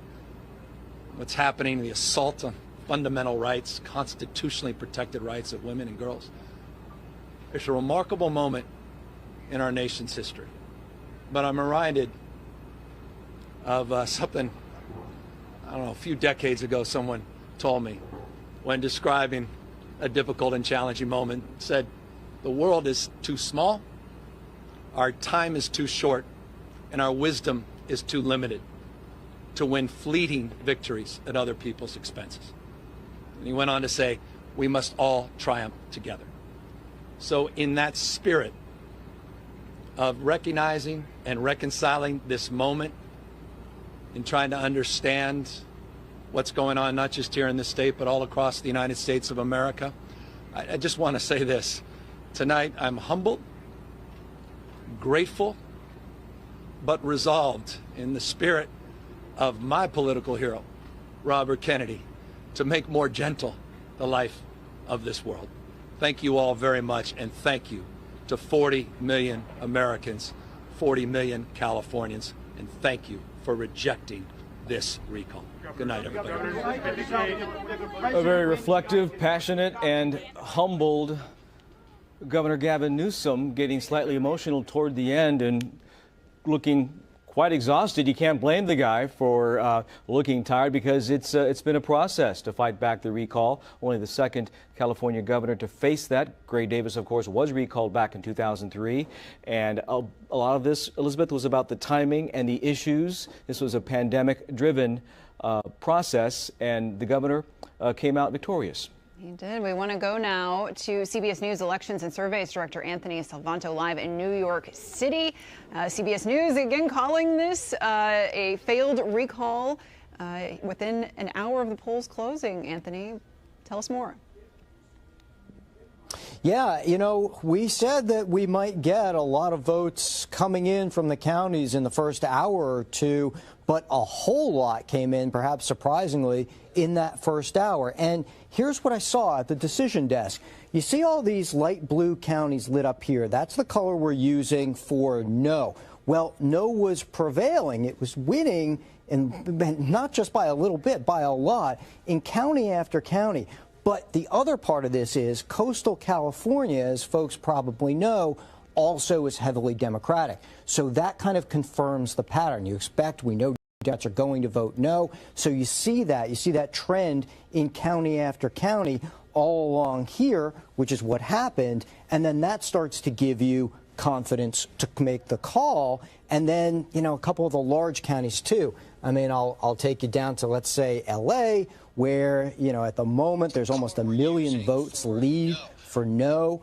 what's happening, the assault on fundamental rights, constitutionally protected rights of women and girls. It's a remarkable moment in our nation's history. But I'm reminded of something, I don't know, a few decades ago someone told me when describing a difficult and challenging moment, said, the world is too small, our time is too short, and our wisdom is too limited to win fleeting victories at other people's expenses. And he went on to say, we must all triumph together. So in that spirit of recognizing and reconciling this moment and trying to understand what's going on, not just here in this state, but all across the United States of America, I just want to say this. Tonight, I'm humbled, grateful, but resolved in the spirit of my political hero, Robert Kennedy, to make more gentle the life of this world. Thank you all very much, and thank you to 40 million Americans, 40 million Californians, and thank you for rejecting this recall. Good night, everybody. A very reflective, passionate, and humbled Governor Gavin Newsom, getting slightly emotional toward the end and looking quite exhausted. You can't blame the guy for looking tired, because it's been a process to fight back the recall. Only the second California governor to face that. Gray Davis, of course, was recalled back in 2003. And a lot of this, Elizabeth, was about the timing and the issues. This was a pandemic-driven process, and the governor came out victorious. He did. We want to go now to CBS News Elections and Surveys Director Anthony Salvanto live in New York City. CBS News again calling this a failed recall within an hour of the polls closing. Anthony, tell us more. Yeah, you know, we said that we might get a lot of votes coming in from the counties in the first hour or two, but a whole lot came in, perhaps surprisingly, in that first hour. And here's what I saw at the decision desk. You see all these light blue counties lit up here. That's the color we're using for no. Well, no was prevailing. It was winning, and not just by a little bit, by a lot, in county after county. But the other part of this is coastal California, as folks probably know, also is heavily Democratic. So that kind of confirms the pattern. You expect, we know Democrats are going to vote no. So you see that trend in county after county all along here, which is what happened. And then that starts to give you confidence to make the call. And then, you know, a couple of the large counties, too. I mean, I'll take you down to, let's say, L.A., where, you know, at the moment there's almost 1 million votes lead for no.